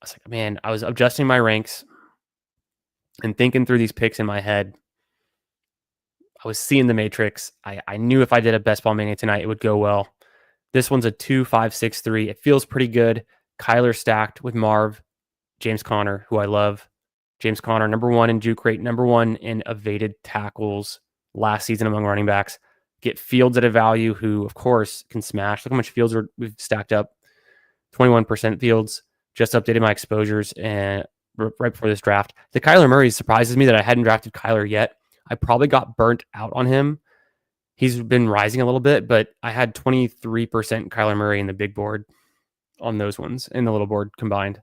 like, man, I was adjusting my ranks and thinking through these picks in my head. I was seeing the Matrix. I knew if I did a Best Ball Mania tonight, it would go well. This one's a 2-5-6-3. It feels pretty good. Kyler stacked with Marv, James Conner, who I love. James Conner, number 1 in juke rate, number 1 in evaded tackles last season among running backs. Get Fields at a value, who, of course, can smash. Look how much Fields we've stacked up. 21% Fields. Just updated my exposures and right before this draft. The Kyler Murray surprises me that I hadn't drafted Kyler yet. I probably got burnt out on him. He's been rising a little bit, but I had 23% Kyler Murray in the big board on those ones in the little board combined.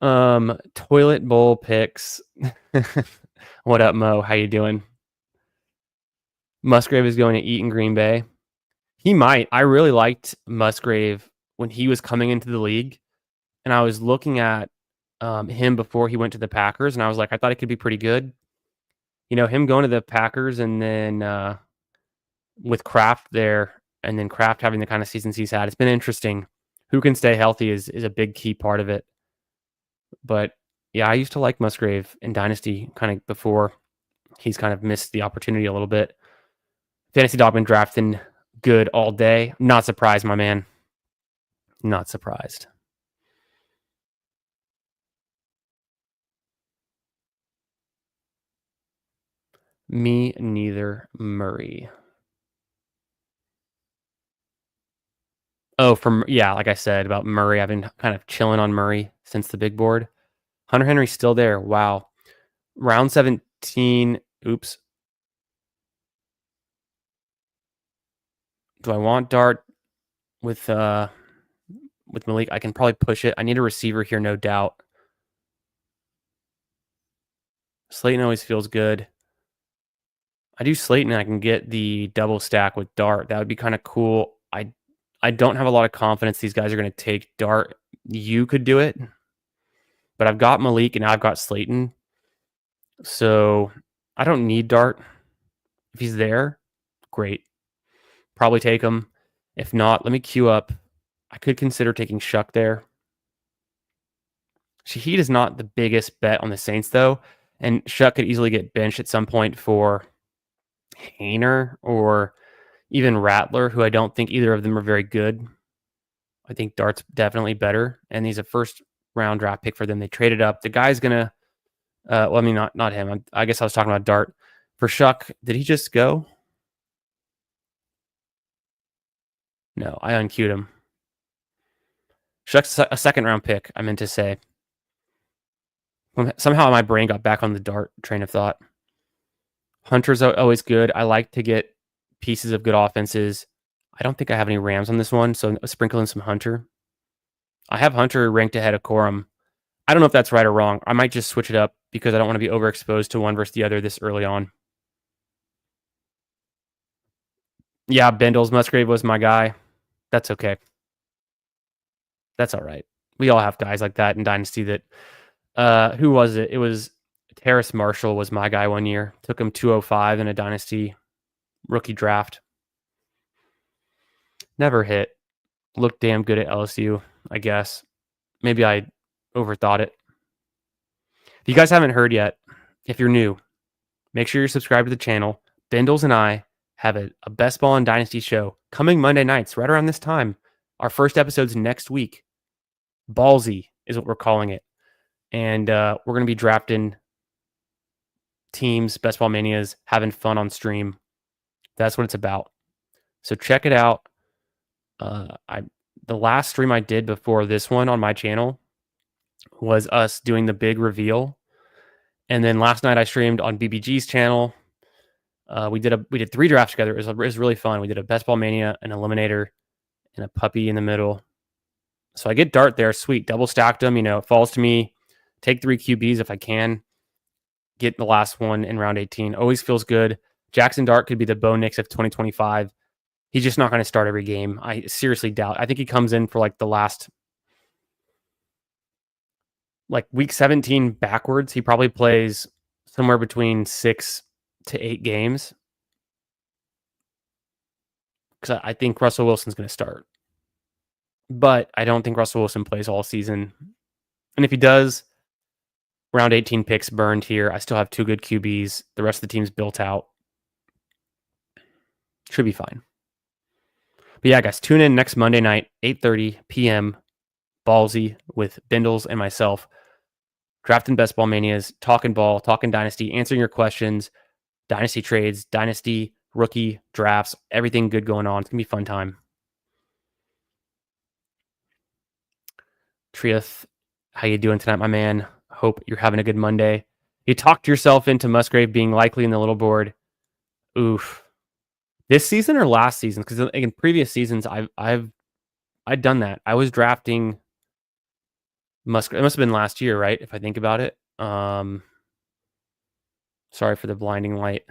Toilet bowl picks. What up, Mo? How you doing? Musgrave is going to eat in Green Bay. He might. I really liked Musgrave when he was coming into the league, and I was looking at him before he went to the Packers, and I was like, I thought he could be pretty good. You know, him going to the Packers and then with Kraft there, and then Kraft having the kind of seasons he's had, it's been interesting. Who can stay healthy is a big key part of it. But yeah, I used to like Musgrave in Dynasty kind of before he's kind of missed the opportunity a little bit. Fantasy Dog been drafting good all day. Not surprised, my man. Not surprised. Me neither, Murray. Oh, like I said about Murray, I've been kind of chilling on Murray since the big board. Hunter Henry's still there. Wow. Round 17. Oops. Do I want Dart with Malik? I can probably push it. I need a receiver here, no doubt. Slayton always feels good. I do Slayton and I can get the double stack with Dart. That would be kind of cool. I don't have a lot of confidence these guys are going to take Dart. You could do it, but I've got Malik and now I've got Slayton. So I don't need Dart. If he's there, great. Probably take him. If not, let me queue up. I could consider taking Shuck there. Shaheed is not the biggest bet on the Saints, though. And Shuck could easily get benched at some point for Hayner or even Rattler, who I don't think either of them are very good. I think Dart's definitely better, and he's a first-round draft pick for them. They traded up. The guy's going to well, I mean, not him. I guess I was talking about Dart. For Shuck, did he just go? No, I unqueued him. Shuck's a second-round pick, I meant to say. Somehow my brain got back on the Dart train of thought. Hunter's always good. I like to get pieces of good offenses. I don't think I have any Rams on this one, so sprinkle in some Hunter. I have Hunter ranked ahead of Corum. I don't know if that's right or wrong. I might just switch it up because I don't want to be overexposed to one versus the other this early on. Yeah, Bendels Musgrave was my guy. That's okay. That's all right. We all have guys like that in Dynasty that who was it? It was Terrace Marshall was my guy one year. Took him 205 in a Dynasty rookie draft. Never hit. Looked damn good at LSU, I guess. Maybe I overthought it. If you guys haven't heard yet, if you're new, make sure you're subscribed to the channel. Bendels and I have a Best Ball and Dynasty show coming Monday nights, right around this time. Our first episode's next week. Ballsy is what we're calling it. And we're going to be drafting teams, Best Ball Manias, having fun on stream. That's what it's about. So check it out. The last stream I did before this one on my channel was us doing the big reveal. And then last night I streamed on BBG's channel. We did 3 drafts together. It was really fun. We did a Best Ball Mania, an Eliminator, and a Puppy in the middle. So I get Dart there. Sweet. Double stacked them. You know, it falls to me. Take 3 QBs if I can. Get the last one in round 18. Always feels good. Jackson Dart could be the Bo Nix of 2025. He's just not going to start every game. I seriously doubt. I think he comes in for like the last, like week 17 backwards. He probably plays somewhere between 6 to 8 games. Because I think Russell Wilson's going to start. But I don't think Russell Wilson plays all season. And if he does, round 18 picks burned here. I still have 2 good QBs. The rest of the team's built out. Should be fine. But yeah, guys, tune in next Monday night, 8:30 p.m. Ballsy with Bindles and myself. Drafting Best Ball Manias, talking ball, talking Dynasty, answering your questions, Dynasty trades, Dynasty rookie drafts, everything good going on. It's going to be a fun time. Triuth, how you doing tonight, my man? Hope you're having a good Monday. You talked yourself into Musgrave being likely in the little board. Oof. This season or last season? Because in previous seasons, I'd done that. I was drafting Musgrave. It must have been last year, right? If I think about it. Sorry for the blinding light.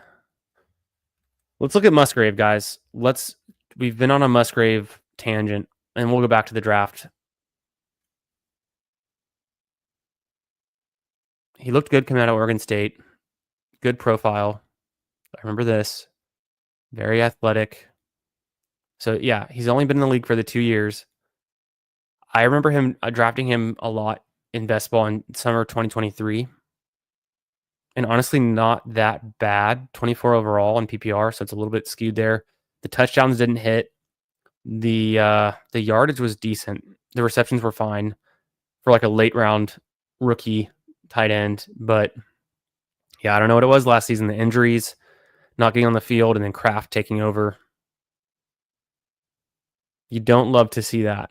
Let's look at Musgrave, guys. We've been on a Musgrave tangent, and we'll go back to the draft. He looked good coming out of Oregon State. Good profile. I remember this. Very athletic. So yeah, he's only been in the league for the 2 years. I remember him drafting him a lot in best ball in summer 2023. And honestly, not that bad. 24 overall in PPR, so it's a little bit skewed there. The touchdowns didn't hit. The yardage was decent. The receptions were fine for like a late round rookie tight end. But yeah, I don't know what it was last season. The injuries, not getting on the field, and then Kraft taking over. You don't love to see that.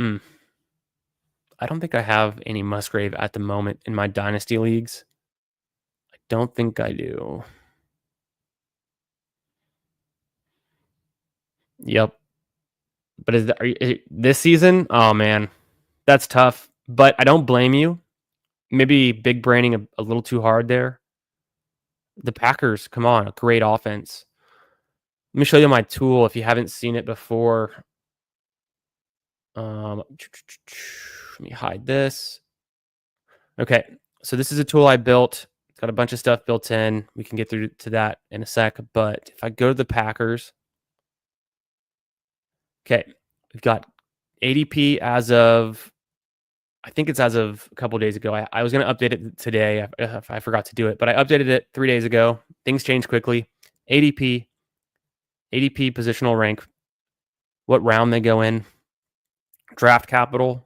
I don't think I have any Musgrave at the moment in my Dynasty leagues. I don't think I do. Yep. But this season? Oh, man. That's tough. But I don't blame you. Maybe big branding a little too hard there. The Packers, come on, a great offense. Let me show you my tool if you haven't seen it before. Let me hide this. Okay, so this is a tool I built. It's got a bunch of stuff built in. We can get through to that in a sec. But if I go to the Packers, okay, we've got ADP as of, I think it's as of a couple of days ago. I was going to update it today. I forgot to do it, but I updated it 3 days ago. Things change quickly. ADP positional rank, what round they go in, draft capital.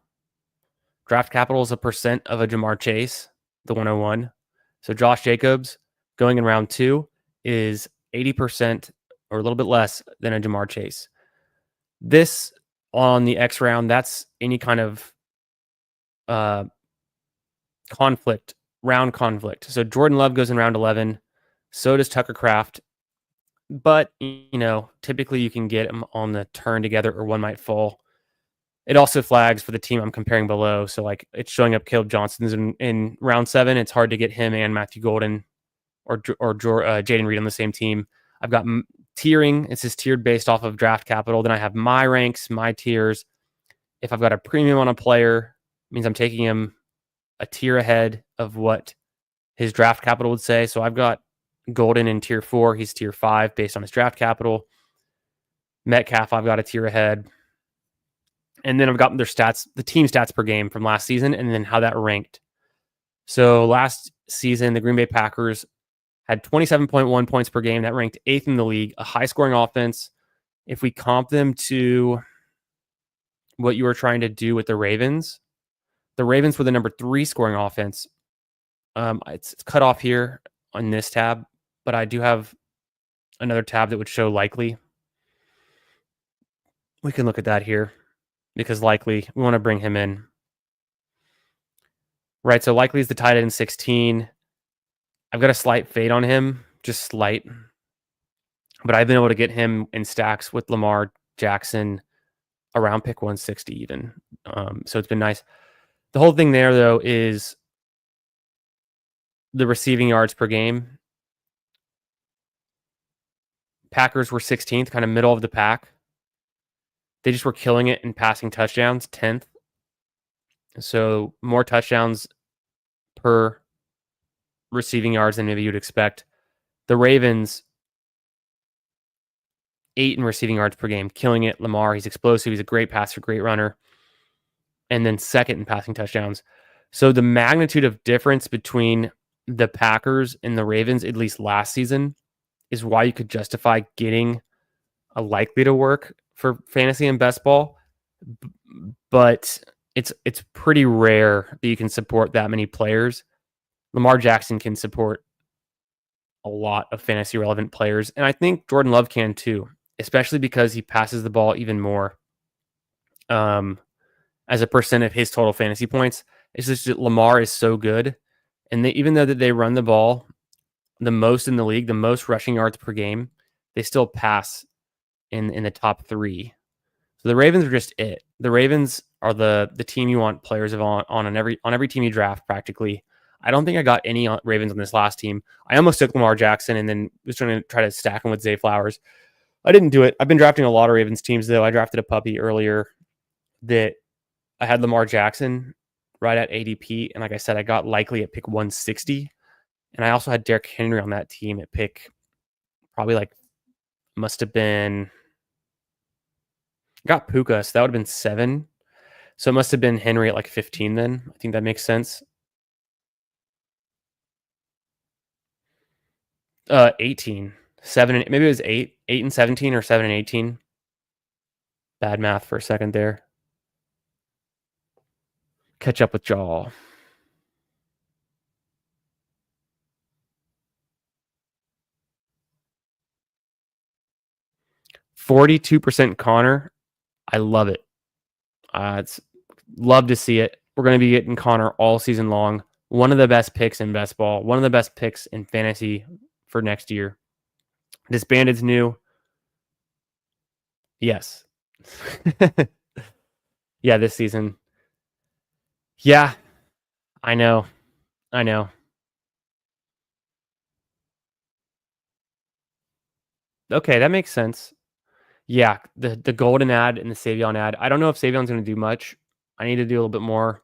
Draft capital is a percent of a Jamar Chase, the 101. So Josh Jacobs going in round 2 is 80% or a little bit less than a Jamar Chase. This on the X round, that's any kind of round conflict. So Jordan Love goes in round 11. So does Tucker Kraft. But, typically you can get them on the turn together or one might fall. It also flags for the team I'm comparing below. So, like, it's showing up Caleb Johnson's in round 7. It's hard to get him and Matthew Golden or Jaden Reed on the same team. I've got tiering. It's just tiered based off of draft capital. Then I have my ranks, my tiers. If I've got a premium on a player, it means I'm taking him a tier ahead of what his draft capital would say. So I've got Golden in tier 4. He's tier 5 based on his draft capital. Metcalf, I've got a tier ahead. And then I've got their stats, the team stats per game from last season, and then how that ranked. So last season, the Green Bay Packers had 27.1 points per game. That ranked 8th in the league, a high-scoring offense. If we comp them to what you were trying to do with the Ravens were the number 3 scoring offense. It's cut off here on this tab, but I do have another tab that would show likely. We can look at that here because likely we want to bring him in. Right, so likely is the tight end 16. I've got a slight fade on him, just slight. But I've been able to get him in stacks with Lamar Jackson around pick 160 even. So it's been nice. The whole thing there, though, is the receiving yards per game. Packers were 16th, kind of middle of the pack. They just were killing it in passing touchdowns, 10th. So more touchdowns per receiving yards than maybe you'd expect. The Ravens, 8 in receiving yards per game, killing it. Lamar, he's explosive. He's a great passer, great runner. And then 2nd in passing touchdowns. So the magnitude of difference between the Packers and the Ravens, at least last season, is why you could justify getting a likely to work for fantasy and best ball. But it's pretty rare that you can support that many players. Lamar Jackson can support a lot of fantasy relevant players. And I think Jordan Love can too, especially because he passes the ball even more as a percent of his total fantasy points. It's just that Lamar is so good, and even though that they run the ball the most in the league, the most rushing yards per game, they still pass in the top 3. So the Ravens are just it. The Ravens are the team you want players on every team you draft practically. I don't think I got any Ravens on this last team. I almost took Lamar Jackson and then was trying to try to stack him with Zay Flowers. I didn't do it. I've been drafting a lot of Ravens teams though. I drafted a puppy earlier that I had Lamar Jackson right at ADP, and like I said, I got likely at pick 160, and I also had Derrick Henry on that team at pick probably must have been got Puka, so that would have been 7. So it must have been Henry at 15 then. I think that makes sense. 18. 7 maybe it was 8 and 17 or 7 and 18. Bad math for a second there. Catch up with y'all. 42% Connor. I love it. It's love to see it. We're going to be getting Connor all season long. One of the best picks in best ball. One of the best picks in fantasy for next year. Disbanded's new. Yes. Yeah, this season. Yeah, I know. Okay, that makes sense. Yeah, the Golden ad and the Savion ad. I don't know if Savion's going to do much. I need to do a little bit more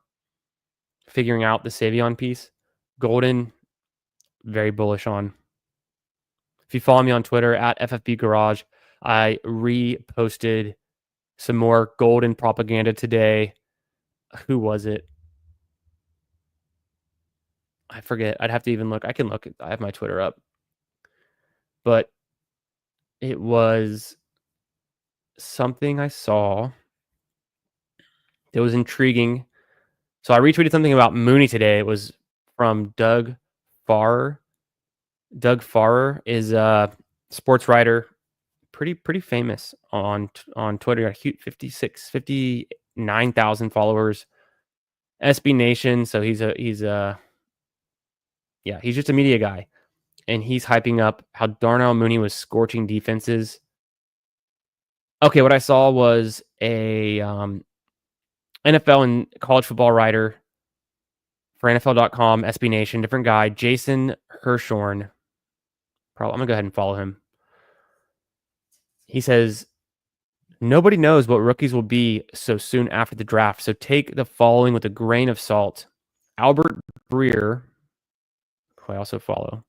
figuring out the Savion piece. Golden, very bullish on. If you follow me on Twitter at FFB Garage, I reposted some more Golden propaganda today. Who was it? I forget. I'd have to even look. I can look. I have my Twitter up. But it was something I saw that was intriguing. So I retweeted something about Mooney today. It was from Doug Farrer. Doug Farrer is a sports writer, pretty famous on Twitter. Got 59,000 followers. SB Nation. So he's just a media guy, and he's hyping up how Darnell Mooney was scorching defenses. Okay, what I saw was a NFL and college football writer for NFL.com, SB Nation, different guy, Jason Hirschhorn. I'm going to go ahead and follow him. He says, nobody knows what rookies will be so soon after the draft, so take the following with a grain of salt. Albert Breer, who I also follow,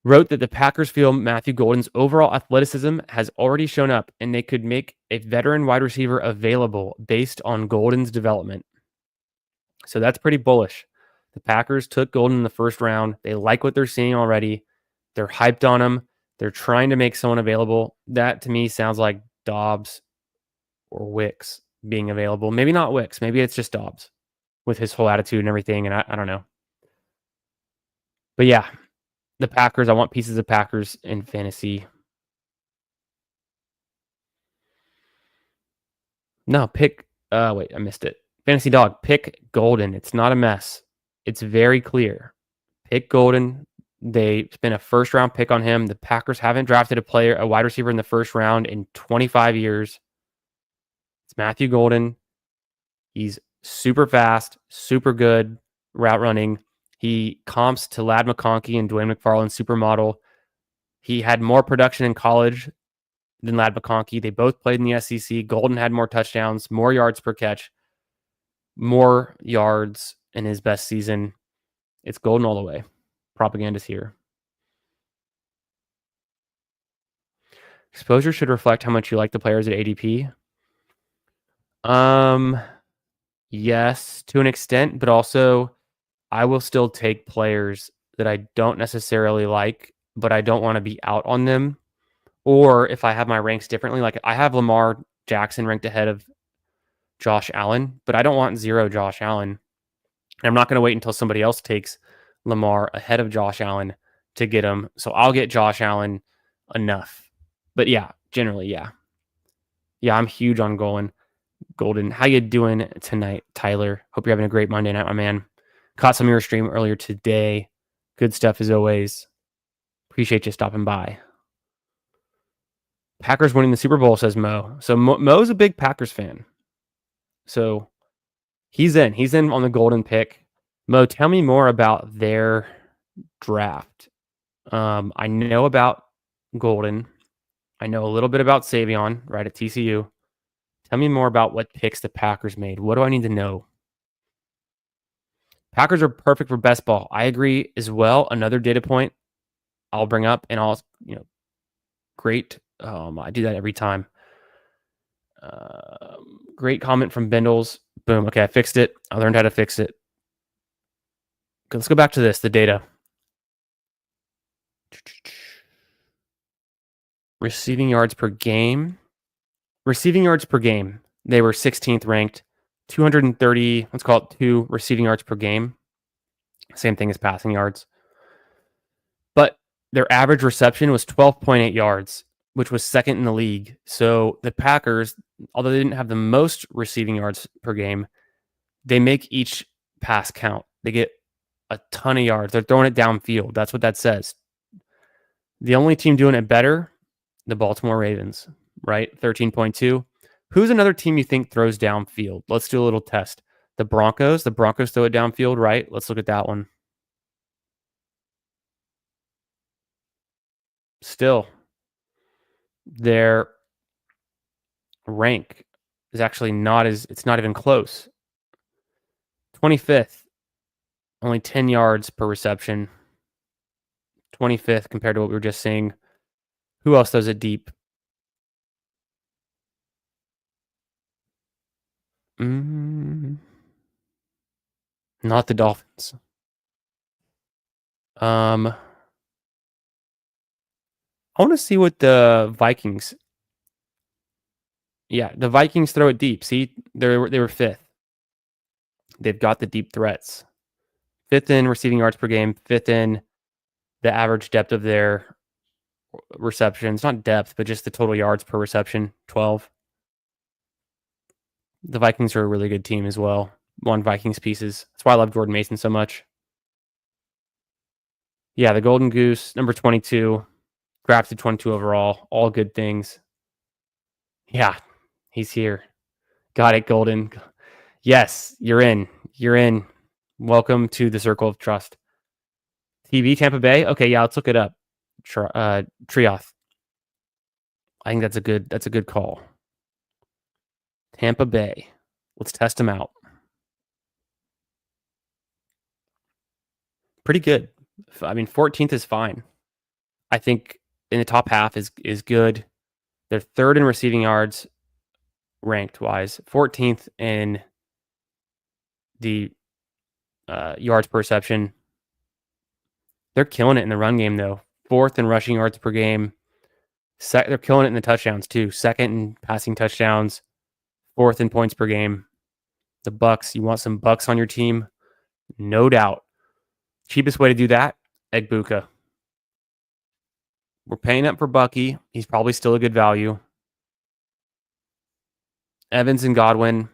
wrote that the Packers feel Matthew Golden's overall athleticism has already shown up, and they could make a veteran wide receiver available based on Golden's development. So that's pretty bullish. The Packers took Golden in the first round. They like what they're seeing already. They're hyped on him. They're trying to make someone available. That to me sounds like Dobbs or Wicks being available. Maybe not Wicks. Maybe it's just Dobbs with his whole attitude and everything. And I don't know. But yeah, the Packers, I want pieces of Packers in fantasy. No, wait, I missed it. Fantasy Dog, pick Golden. It's not a mess. It's very clear. Pick Golden. They spent a first round pick on him. The Packers haven't drafted a wide receiver in the first round in 25 years. It's Matthew Golden. He's super fast, super good route running. He comps to Ladd McConkey and Dwayne McFarland's supermodel. He had more production in college than Ladd McConkey. They both played in the SEC. Golden had more touchdowns, more yards per catch, more yards in his best season. It's Golden all the way. Propaganda's here. Exposure should reflect how much you like the players at ADP. Yes, to an extent, but also I will still take players that I don't necessarily like, but I don't want to be out on them. Or if I have my ranks differently, like I have Lamar Jackson ranked ahead of Josh Allen, but I don't want 0 Josh Allen. And I'm not going to wait until somebody else takes Lamar ahead of Josh Allen to get him. So I'll get Josh Allen enough. But yeah, generally, yeah. Yeah, I'm huge on Golden. Golden. How you doing tonight, Tyler? Hope you're having a great Monday night, my man. Caught some of your stream earlier today. Good stuff as always. Appreciate you stopping by. Packers winning the Super Bowl, says Mo. So Mo's a big Packers fan. So he's in. He's in on the Golden pick. Mo, tell me more about their draft. I know about Golden. I know a little bit about Savion, right, at TCU. Tell me more about what picks the Packers made. What do I need to know? Packers are perfect for best ball. I agree as well. Another data point I'll bring up, and I'll, great. I do that every time. Great comment from Bendels. Boom. Okay, I fixed it. I learned how to fix it. Okay, let's go back to this, the data. Receiving yards per game. Receiving yards per game. They were 16th ranked. 230, let's call it 2 receiving yards per game. Same thing as passing yards. But their average reception was 12.8 yards, which was second in the league. So the Packers, although they didn't have the most receiving yards per game, they make each pass count. They get a ton of yards. They're throwing it downfield. That's what that says. The only team doing it better, the Baltimore Ravens, right? 13.2. Who's another team you think throws downfield? Let's do a little test. The Broncos. The Broncos throw it downfield, right? Let's look at that one. Still, their rank is actually it's not even close. 25th, only 10 yards per reception. 25th compared to what we were just seeing. Who else does it deep? Not the Dolphins. I want to see what the Vikings. Yeah, the Vikings throw it deep. See, they were 5th. They've got the deep threats. 5th in receiving yards per game. 5th in the average depth of their receptions. Not depth, but just the total yards per reception. 12. The Vikings are a really good team as well. One Vikings pieces. That's why I love Jordan Mason so much. Yeah, the Golden Goose, number 22. Drafted 22 overall. All good things. Yeah, he's here. Got it, Golden. Yes, you're in. You're in. Welcome to the Circle of Trust. TV, Tampa Bay? Okay, yeah, let's look it up. Trioth. I think that's a good call. Tampa Bay. Let's test them out. Pretty good. I mean, 14th is fine. I think in the top half is good. They're 3rd in receiving yards, ranked wise. 14th in the yards per reception. They're killing it in the run game, though. 4th in rushing yards per game. They're killing it in the touchdowns, too. 2nd in passing touchdowns. 4th in points per game. The Bucks, you want some Bucks on your team? No doubt. Cheapest way to do that, Egbuka. We're paying up for Bucky. He's probably still a good value. Evans and Godwin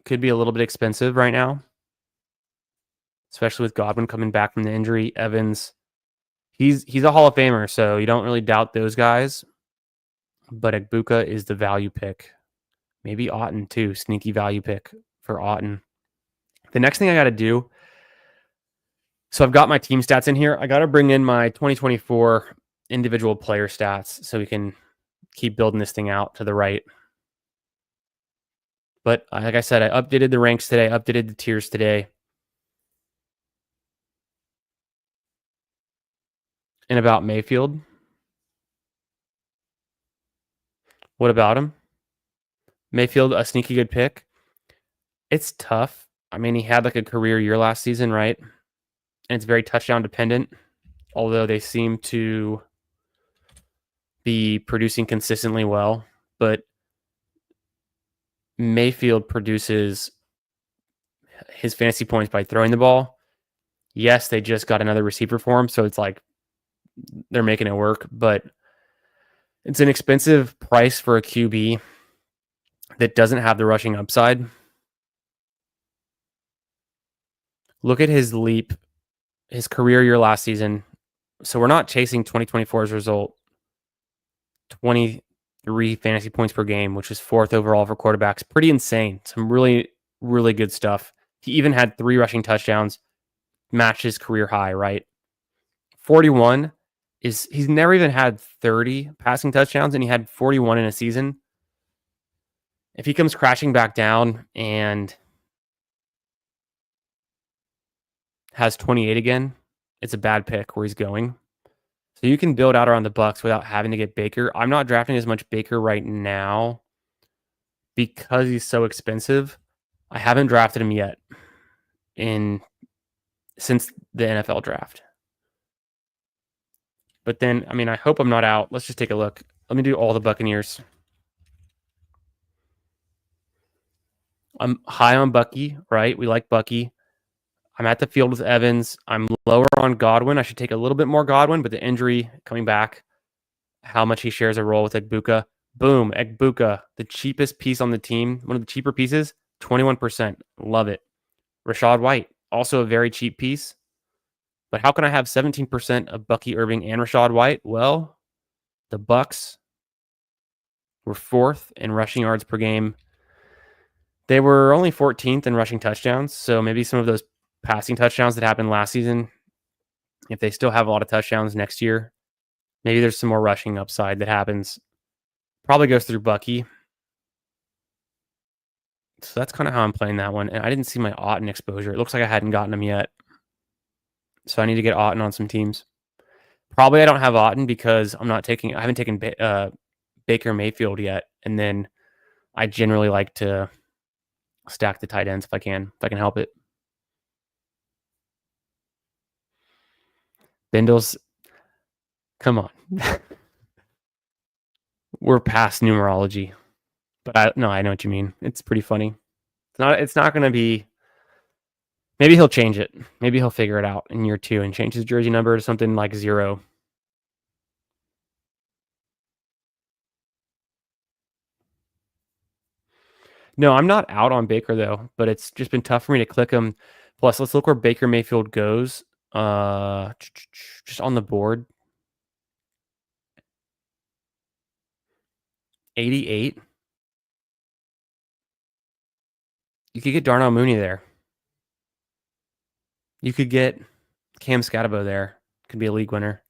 could be a little bit expensive right now, especially with Godwin coming back from the injury. Evans, he's a Hall of Famer, so you don't really doubt those guys. But Egbuka is the value pick. Maybe Otten too. Sneaky value pick for Otten. The next thing I got to do, so I've got my team stats in here. I got to bring in my 2024 individual player stats so we can keep building this thing out to the right. But like I said, I updated the ranks today, updated the tiers today. And about Mayfield. What about him? Mayfield, a sneaky good pick. It's tough. I mean, he had like a career year last season, right? And it's very touchdown dependent, although they seem to be producing consistently well. But Mayfield produces his fantasy points by throwing the ball. Yes, they just got another receiver for him, so it's like they're making it work, but it's an expensive price for a QB. that doesn't have the rushing upside. Look at his leap, his career year last season. So we're not chasing 2024's result. 23 fantasy points per game, which is 4th overall for quarterbacks. Pretty insane. Some really, really good stuff. He even had 3 rushing touchdowns, matched his career high, right? 41 is he's never even had 30 passing touchdowns, and he had 41 in a season. If he comes crashing back down and has 28 again, it's a bad pick where he's going. So you can build out around the Bucks without having to get Baker. I'm not drafting as much Baker right now because he's so expensive. I haven't drafted him yet since the NFL draft. But then, I mean, I hope I'm not out. Let's just take a look. Let me do all the Buccaneers. I'm high on Bucky, right? We like Bucky. I'm at the field with Evans. I'm lower on Godwin. I should take a little bit more Godwin, but the injury coming back, how much he shares a role with Egbuka. Boom, Egbuka, the cheapest piece on the team, one of the cheaper pieces, 21%. Love it. Rashad White, also a very cheap piece. But how can I have 17% of Bucky Irving and Rashad White? Well, the Bucks were 4th in rushing yards per game. They were only 14th in rushing touchdowns, so maybe some of those passing touchdowns that happened last season, if they still have a lot of touchdowns next year, maybe there's some more rushing upside that happens. Probably goes through Bucky. So that's kind of how I'm playing that one. And I didn't see my Otton exposure. It looks like I hadn't gotten him yet. So I need to get Otton on some teams. Probably I don't have Otton because I haven't taken Baker Mayfield yet. And then I generally like to stack the tight ends if I can help it. Bindles, come on. We're past numerology. But I know what you mean. It's pretty funny. It's not going to be. Maybe he'll change it. Maybe he'll figure it out in year 2 and change his jersey number to something like 0. No, I'm not out on Baker though, but it's just been tough for me to click him. Plus, let's look where Baker Mayfield goes. Just on the board. 88. You could get Darnell Mooney there. You could get Cam Scatabo there. Could be a league winner.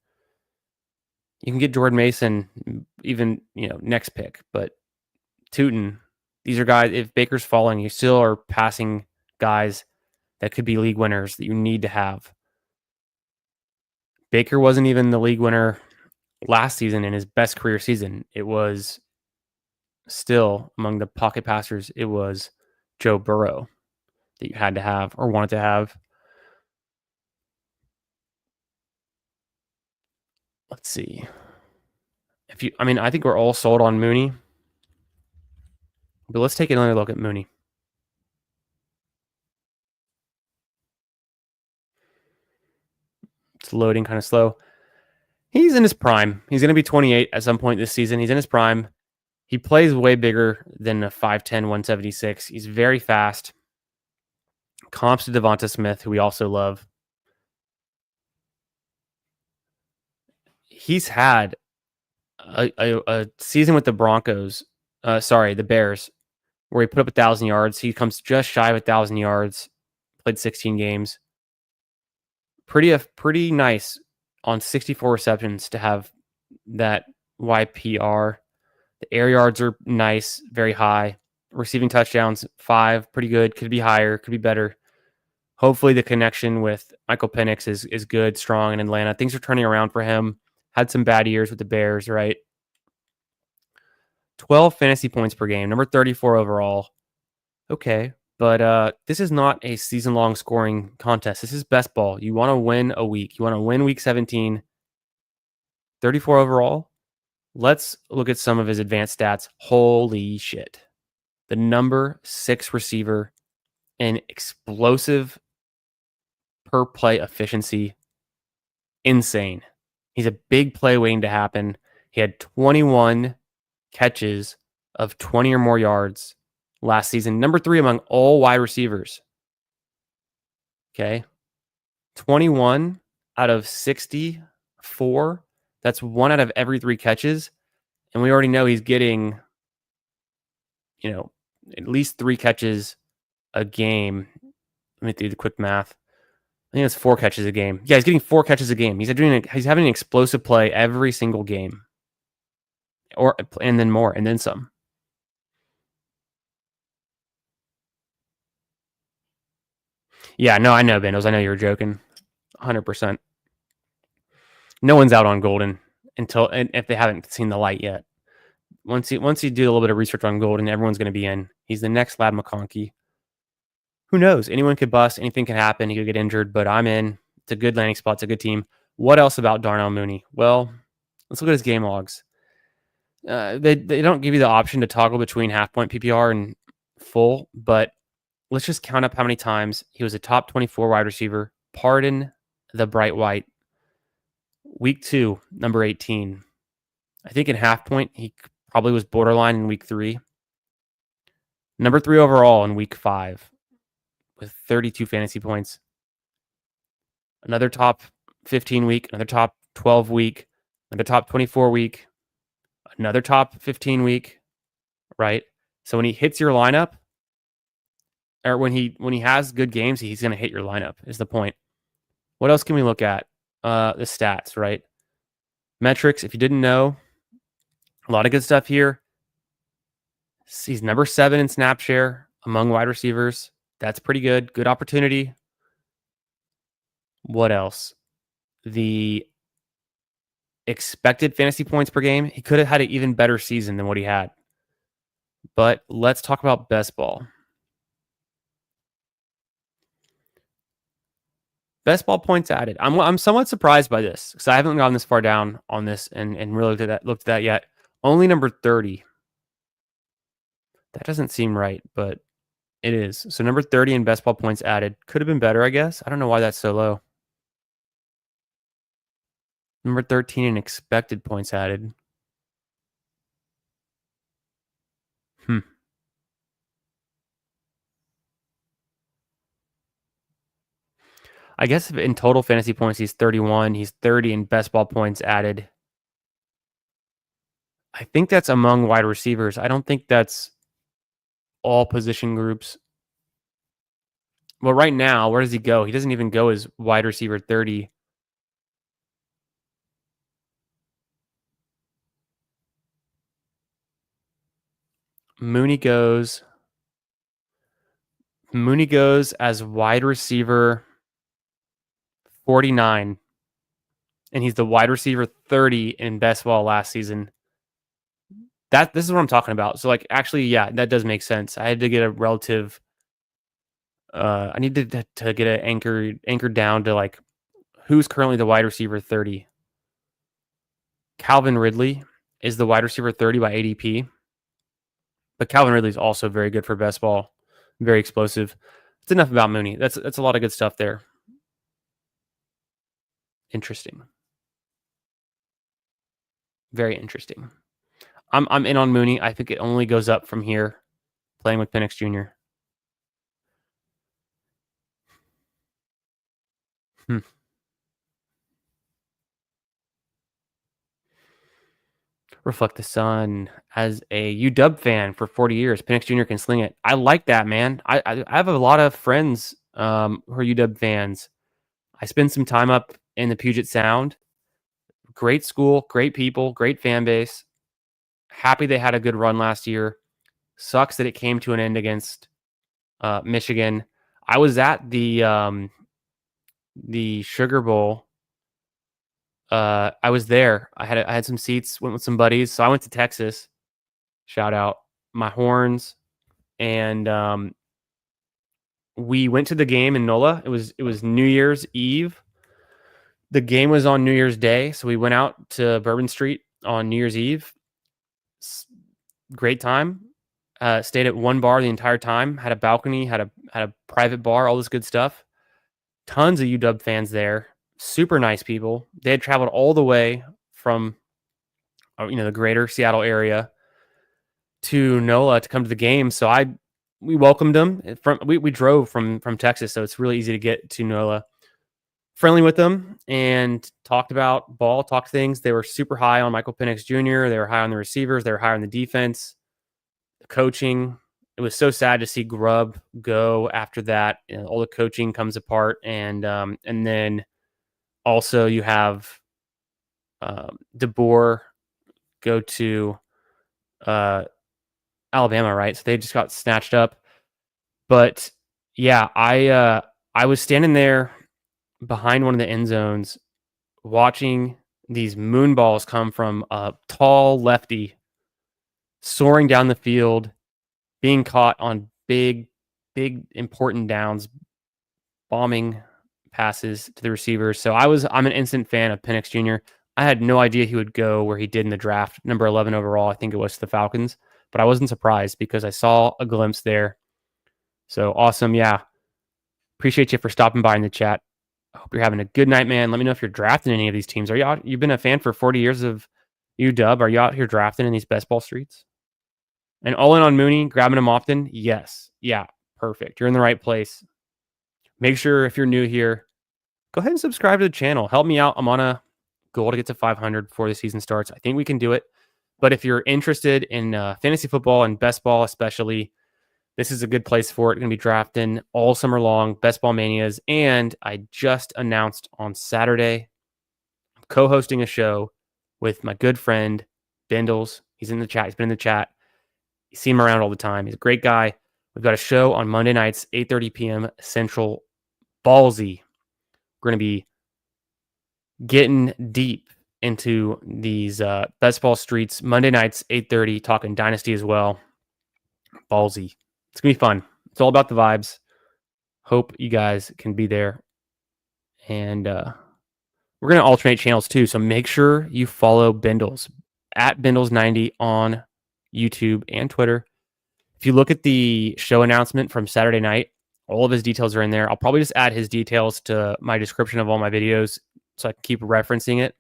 You can get Jordan Mason even, next pick. But Tootin, these are guys, if Baker's falling, you still are passing guys that could be league winners that you need to have. Baker wasn't even the league winner last season in his best career season. It was still among the pocket passers. It was Joe Burrow that you had to have or wanted to have. Let's see. I think we're all sold on Mooney, but let's take another look at Mooney. It's loading kind of slow. He's in his prime. He's going to be 28 at some point this season. He's in his prime. He plays way bigger than a 5'10", 176. He's very fast. Comps to Devonta Smith, who we also love. He's had a season with the the Bears, where he put up 1,000 yards. He comes just shy of 1,000 yards. Played 16 games. Pretty nice on 64 receptions to have that YPR. The air yards are nice, very high. Receiving touchdowns, 5, pretty good. Could be higher, could be better. Hopefully the connection with Michael Penix is good, strong in Atlanta. Things are turning around for him. Had some bad years with the Bears, right? 12 fantasy points per game, number 34 overall. Okay, but this is not a season-long scoring contest. This is best ball. You want to win a week. You want to win week 17. 34 overall. Let's look at some of his advanced stats. Holy shit. The number 6 receiver and explosive per play efficiency. Insane. He's a big play waiting to happen. He had 21 catches of 20 or more yards last season. Number 3 among all wide receivers. Okay. 21 out of 64. That's 1 out of every 3 catches. And we already know he's getting, at least 3 catches a game. Let me do the quick math. I think it's 4 catches a game. Yeah, he's getting 4 catches a game. He's having an explosive play every single game. And then more, and then some. Yeah, no, I know, Bendos. I know you were joking. 100%. No one's out on Golden if they haven't seen the light yet. Once you do a little bit of research on Golden, everyone's going to be in. He's the next Lad McConkey. Who knows? Anyone could bust. Anything can happen. He could get injured, but I'm in. It's a good landing spot. It's a good team. What else about Darnell Mooney? Well, let's look at his game logs. They don't give you the option to toggle between half-point PPR and full, but let's just count up how many times he was a top 24 wide receiver. Pardon the bright white. Week 2, number 18. I think in half-point, he probably was borderline in week 3. Number 3 overall in week 5 with 32 fantasy points. Another top 15 week, another top 12 week, another top 24 week, another top 15 week, right? So when he hits your lineup, or when he has good games, he's going to hit your lineup is the point. What else can we look at? The stats, right? Metrics, if you didn't know, a lot of good stuff here. He's number 7 in snap share among wide receivers. That's pretty good. Good opportunity. What else? The expected fantasy points per game. He could have had an even better season than what he had. But let's talk about best ball. Best ball points added. I'm somewhat surprised by this because I haven't gone this far down on this and really looked at that yet. Only number 30. That doesn't seem right, but it is. So number 30 in best ball points added. Could have been better, I guess. I don't know why that's so low. Number 13 in expected points added. I guess if in total fantasy points, he's 31. He's 30 in best ball points added. I think that's among wide receivers. I don't think that's all position groups. Well, right now, where does he go? He doesn't even go as wide receiver 30. Mooney goes as wide receiver 49. And he's the wide receiver 30 in best ball last season. This is what I'm talking about. So, actually, yeah, that does make sense. I had to get a relative. I needed to get an anchor down to who's currently the wide receiver 30. Calvin Ridley is the wide receiver 30 by ADP, but Calvin Ridley is also very good for best ball, very explosive. It's enough about Mooney. That's a lot of good stuff there. Interesting. Very interesting. I'm in on Mooney. I think it only goes up from here, playing with Penix Jr. Reflect the Sun. As a UW fan for 40 years, Penix Jr. can sling it. I like that, man. I have a lot of friends who are UW fans. I spend some time up in the Puget Sound. Great school, great people, great fan base. Happy they had a good run last year. Sucks that it came to an end against Michigan. I was at the Sugar Bowl. I was there. I had some seats. Went with some buddies. So I went to Texas. Shout out my horns, and we went to the game in NOLA. It was New Year's Eve. The game was on New Year's Day, so we went out to Bourbon Street on New Year's Eve. Great time. Stayed at one bar the entire time. Had a balcony. Had a private bar. All this good stuff. Tons of UW fans there. Super nice people. They had traveled all the way from, the greater Seattle area to NOLA to come to the game. So I we welcomed him we drove from Texas, so it's really easy to get to NOLA. Friendly with them and talked about ball, talked things. They were super high on Michael Penix Jr. They were high on the receivers. They were high on the defense, the coaching. It was so sad to see Grubb go after that. You know, all the coaching comes apart, and then also you have DeBoer go to uh, Alabama, right? So they just got snatched up. But yeah, I was standing there behind one of the end zones watching these moon balls come from a tall lefty soaring down the field, being caught on big important downs, bombing passes to the receivers. So I'm an instant fan of Penix Jr. I had no idea he would go where he did in the draft, number 11 overall. I think it was to the Falcons, but I wasn't surprised because I saw a glimpse there. So awesome. Yeah. Appreciate you for stopping by in the chat. I hope you're having a good night, man. Let me know if you're drafting any of these teams. Are you out? You've been a fan for 40 years of UW. Are you out here drafting in these best ball streets? And all in on Mooney, grabbing him often? Yes. Yeah. Perfect. You're in the right place. Make sure if you're new here, go ahead and subscribe to the channel. Help me out. I'm on a goal to get to 500 before the season starts. I think we can do it. But if you're interested in fantasy football and best ball, especially, this is a good place for it. Going to be drafting all summer long, best ball manias. And I just announced on Saturday, I'm co-hosting a show with my good friend, Bindles. He's in the chat. He's been in the chat. You see him around all the time. He's a great guy. We've got a show on Monday nights, 8:30 p.m. Central. Ballsy. We're going to be getting deep into these best ball streets. Monday nights, 8:30, talking Dynasty as well. Ballsy. It's going to be fun. It's all about the vibes. Hope you guys can be there. And we're going to alternate channels too. So make sure you follow Bindles at Bindles90 on YouTube and Twitter. If you look at the show announcement from Saturday night, all of his details are in there. I'll probably just add his details to my description of all my videos so I can keep referencing it.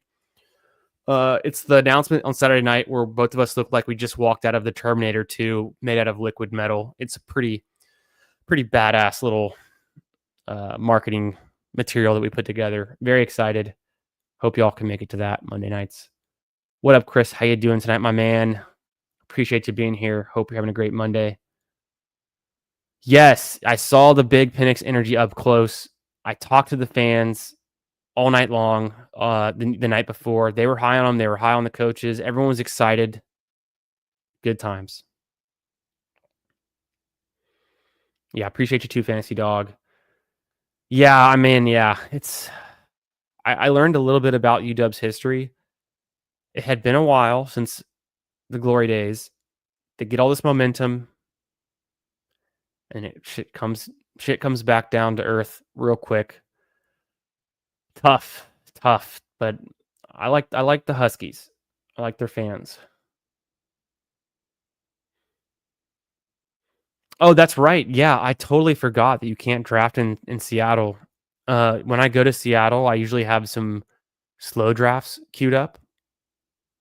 It's the announcement on Saturday night where both of us look like we just walked out of the Terminator 2 made out of liquid metal. It's a pretty badass little marketing material that we put together. Very excited. Hope y'all can make it to that Monday nights. What up, Chris? How you doing tonight, my man? Appreciate you being here. Hope you're having a great Monday. Yes, I saw the big Penix energy up close. I talked to the fans all night long the night before. They were high on him. They were high on the coaches. Everyone was excited. Good times. Yeah, appreciate you too, Fantasy Dog. Yeah, I mean, yeah, I learned a little bit about UW's history. It had been a while since the glory days. They get all this momentum, and shit comes back down to earth real quick. Tough, but I like the Huskies. I like their fans. Oh, that's right. Yeah, I totally forgot that you can't draft in Seattle. When I go to Seattle, I usually have some slow drafts queued up.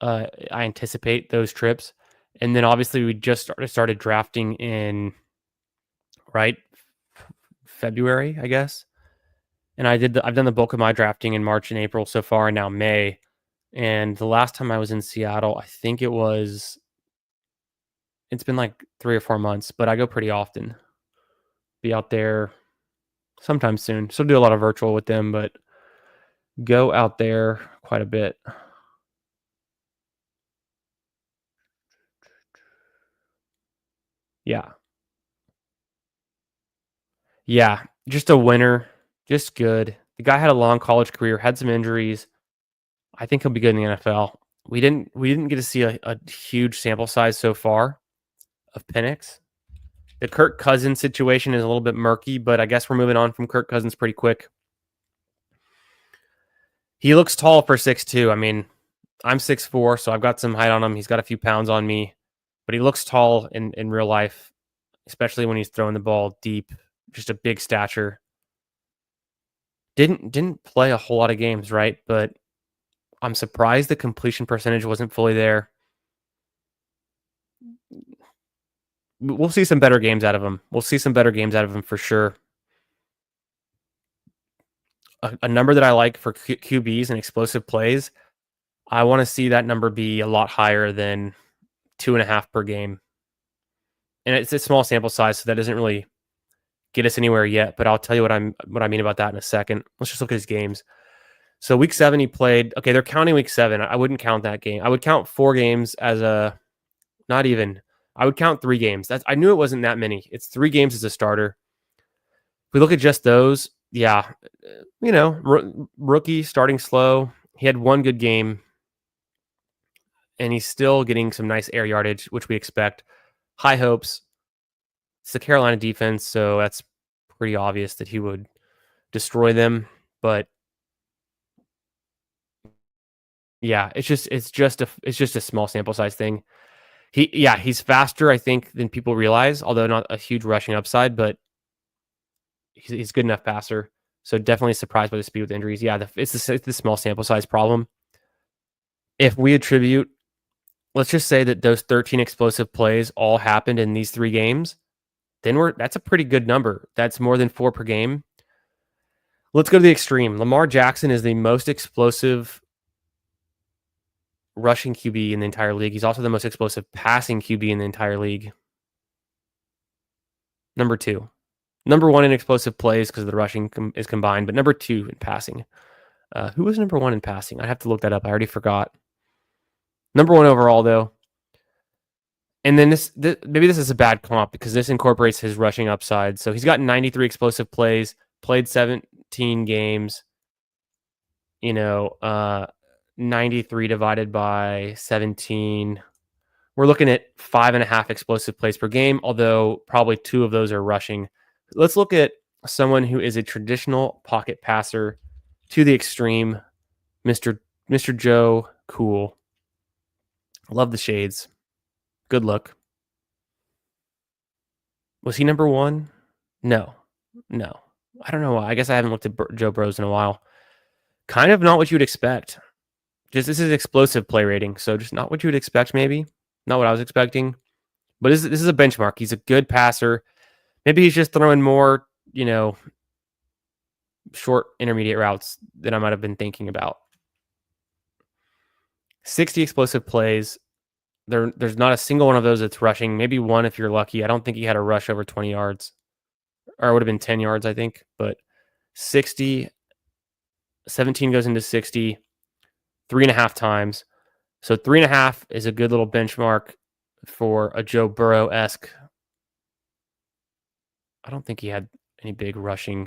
I anticipate those trips, and then obviously we just started drafting in right February, I guess. And I've done the bulk of my drafting in March and April so far, and now May. And the last time I was in Seattle, I think it's been like 3 or 4 months, but I go pretty often. Be out there sometime soon. Still do a lot of virtual with them, but go out there quite a bit. Yeah. Yeah. Just a winner. Just good. The guy had a long college career, had some injuries. I think he'll be good in the NFL. We didn't get to see a huge sample size so far of Penix. The Kirk Cousins situation is a little bit murky, but I guess we're moving on from Kirk Cousins pretty quick. He looks tall for 6'2". I mean, I'm 6'4", so I've got some height on him. He's got a few pounds on me, but he looks tall in real life, especially when he's throwing the ball deep. Just a big stature. Didn't play a whole lot of games, right? But I'm surprised the completion percentage wasn't fully there. we'll see some better games out of him. We'll see some better games out of him for sure. A number that I like for QBs and explosive plays, I want to see that number be a lot higher than 2.5 per game. And it's a small sample size, so that doesn't really get us anywhere yet. But I'll tell you what I mean about that in a second. Let's just look at his games. So week 7, he played. Okay, they're counting week 7. I wouldn't count that game. I would count 4 games as a not even. I would count 3 games. I knew it wasn't that many. It's 3 games as a starter. If we look at just those, yeah, rookie starting slow. He had 1 good game, and he's still getting some nice air yardage, which we expect. High hopes. It's the Carolina defense, so that's pretty obvious that he would destroy them. But yeah, it's just a small sample size thing. He's faster, I think, than people realize, although not a huge rushing upside, but he's good enough passer. So definitely surprised by the speed with injuries. Yeah, it's the small sample size problem. If we attribute, let's just say that those 13 explosive plays all happened in these 3 games, then that's a pretty good number. That's more than 4 per game. Let's go to the extreme. Lamar Jackson is the most explosive rushing QB in the entire league. He's also the most explosive passing QB in the entire league. Number 2. Number 1 in explosive plays because the rushing is combined, but number 2 in passing. Who was number 1 in passing? I'd have to look that up. I already forgot. Number 1 overall, though. And then maybe this is a bad comp because this incorporates his rushing upside. So he's got 93 explosive plays, played 17 games. 93 divided by 17. We're looking at 5.5 explosive plays per game, although probably 2 of those are rushing. Let's look at someone who is a traditional pocket passer to the extreme, Mr. Joe Cool. Love the shades. Good look. Was he number 1? No. I don't know why. I guess I haven't looked at Joe Bros in a while. Kind of not what you would expect. Just this is explosive play rating, so just not what you would expect, maybe. Not what I was expecting. But this is a benchmark. He's a good passer. Maybe he's just throwing more, short intermediate routes than I might have been thinking about. 60 explosive plays. There's not a single one of those that's rushing. Maybe one if you're lucky. I don't think he had a rush over 20 yards. Or it would have been 10 yards, I think. But 60, 17 goes into 60, 3.5 times. So 3.5 is a good little benchmark for a Joe Burrow-esque. I don't think he had any big rushing.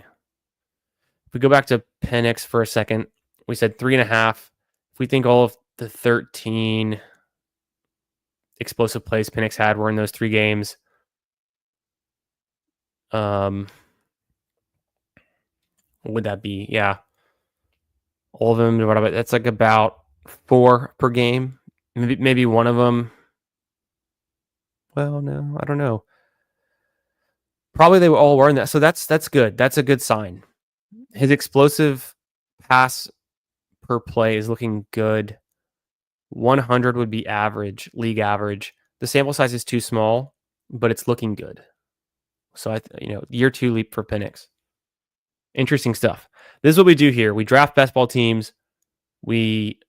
If we go back to Penix for a second, we said 3.5. If we think all of the 13 explosive plays Penix had were in those 3 games, what would that be? Yeah. All of them, that's like about 4 per game. Maybe one of them. Well, no, I don't know. Probably they all were in that. So that's good. That's a good sign. His explosive pass per play is looking good. 100 would be average, league average. The sample size is too small, but it's looking good. So year 2 leap for Penix. Interesting stuff. This is what we do here. We draft best ball teams. We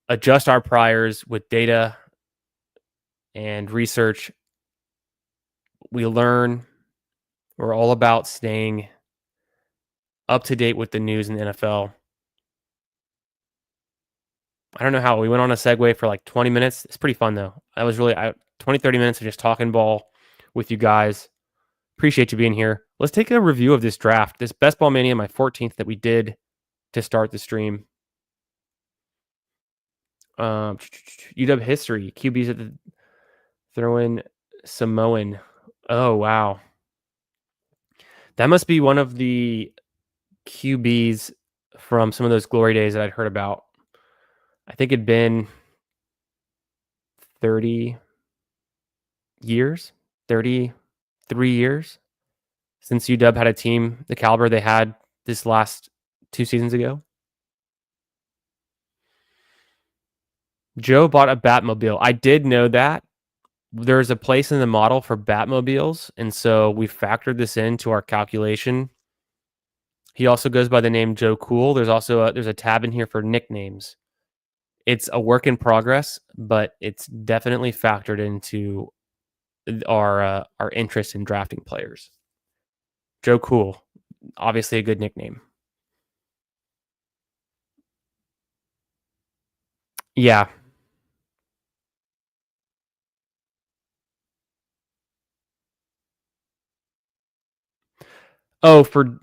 adjust our priors with data and research. We learn. We're all about staying up to date with the news in the NFL. I don't know how we went on a segue for like 20 minutes. It's pretty fun though. That was really 20, 30 minutes of just talking ball with you guys. Appreciate you being here. Let's take a review of this draft. This Best Ball Mania, my 14th that we did to start the stream. UW history. QBs at the throw-in Samoan. Oh, wow. That must be one of the QBs from some of those glory days that I'd heard about. I think it'd been 33 years since UW had a team the caliber they had this last 2 seasons ago. Joe bought a Batmobile. I did know that. there's a place in the model for Batmobiles, and so we factored this into our calculation. He also goes by the name Joe Cool. There's a tab in here for nicknames. It's a work in progress, but it's definitely factored into our interest in drafting players. Joe Cool, obviously a good nickname. Yeah. Oh, for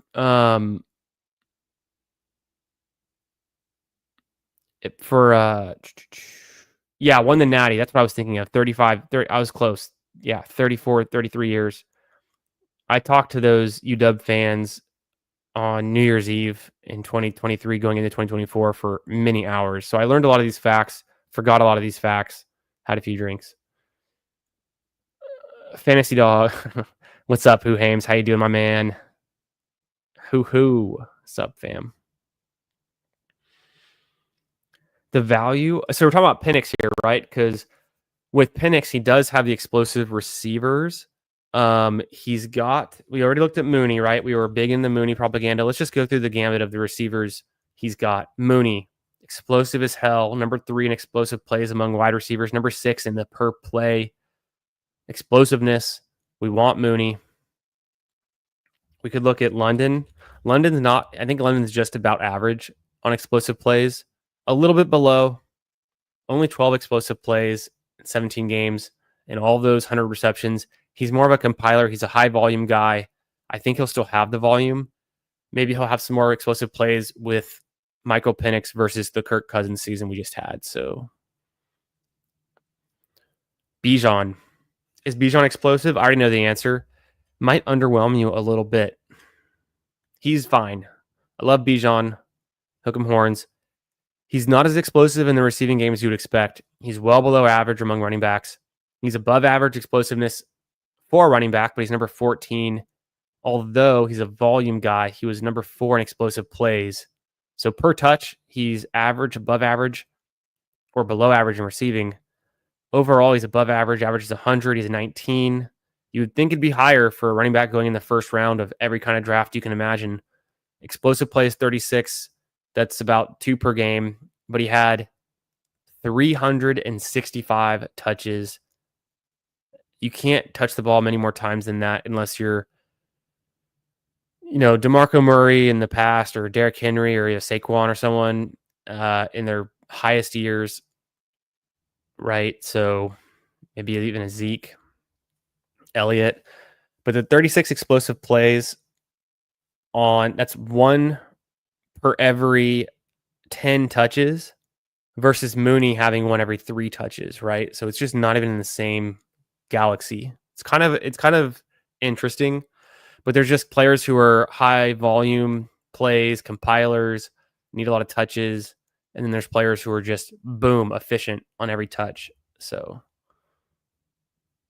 yeah, won the Natty. That's what I was thinking of. 35, 30, I was close. Yeah, 34, 33 years. I talked to those UW fans on New Year's Eve in 2023 going into 2024 for many hours. So I learned a lot of these facts, forgot a lot of these facts, had a few drinks. Fantasy Dog. What's up, Who Hames? How you doing, my man? Who? Sup, fam? The value. So we're talking about Penix here, right? Because with Penix, he does have the explosive receivers. He's got. We already looked at Mooney, right? We were big in the Mooney propaganda. Let's just go through the gamut of the receivers he's got. Mooney, explosive as hell. Number 3 in explosive plays among wide receivers. Number 6 in the per play explosiveness. We want Mooney. We could look at London. London's not. I think London's just about average on explosive plays. A little bit below. Only 12 explosive plays in 17 games, and all of those 100 receptions. He's more of a compiler. He's a high volume guy. I think he'll still have the volume. Maybe he'll have some more explosive plays with Michael Penix versus the Kirk Cousins season we just had. So Bijan. Is Bijan explosive? I already know the answer. Might underwhelm you a little bit. He's fine. I love Bijan. Hook 'em horns. He's not as explosive in the receiving game as you would expect. He's well below average among running backs. He's above average explosiveness for a running back, but he's number 14. Although he's a volume guy, he was number 4 in explosive plays. So per touch, he's average, above average, or below average in receiving. Overall, he's above average. Average is 100. He's a 19. You would think it'd be higher for a running back going in the first round of every kind of draft you can imagine. Explosive plays 36. That's about 2 per game. But he had 365 touches. You can't touch the ball many more times than that unless you're, DeMarco Murray in the past, or Derrick Henry, or Saquon or someone in their highest years, right? So maybe even a Zeke, Elliott. But the 36 explosive plays that's 1 per every 10 touches versus Mooney having 1 every 3 touches, right? So it's just not even in the same galaxy. It's kind of interesting, but there's just players who are high volume plays, compilers, need a lot of touches, and then there's players who are just boom, efficient on every touch. So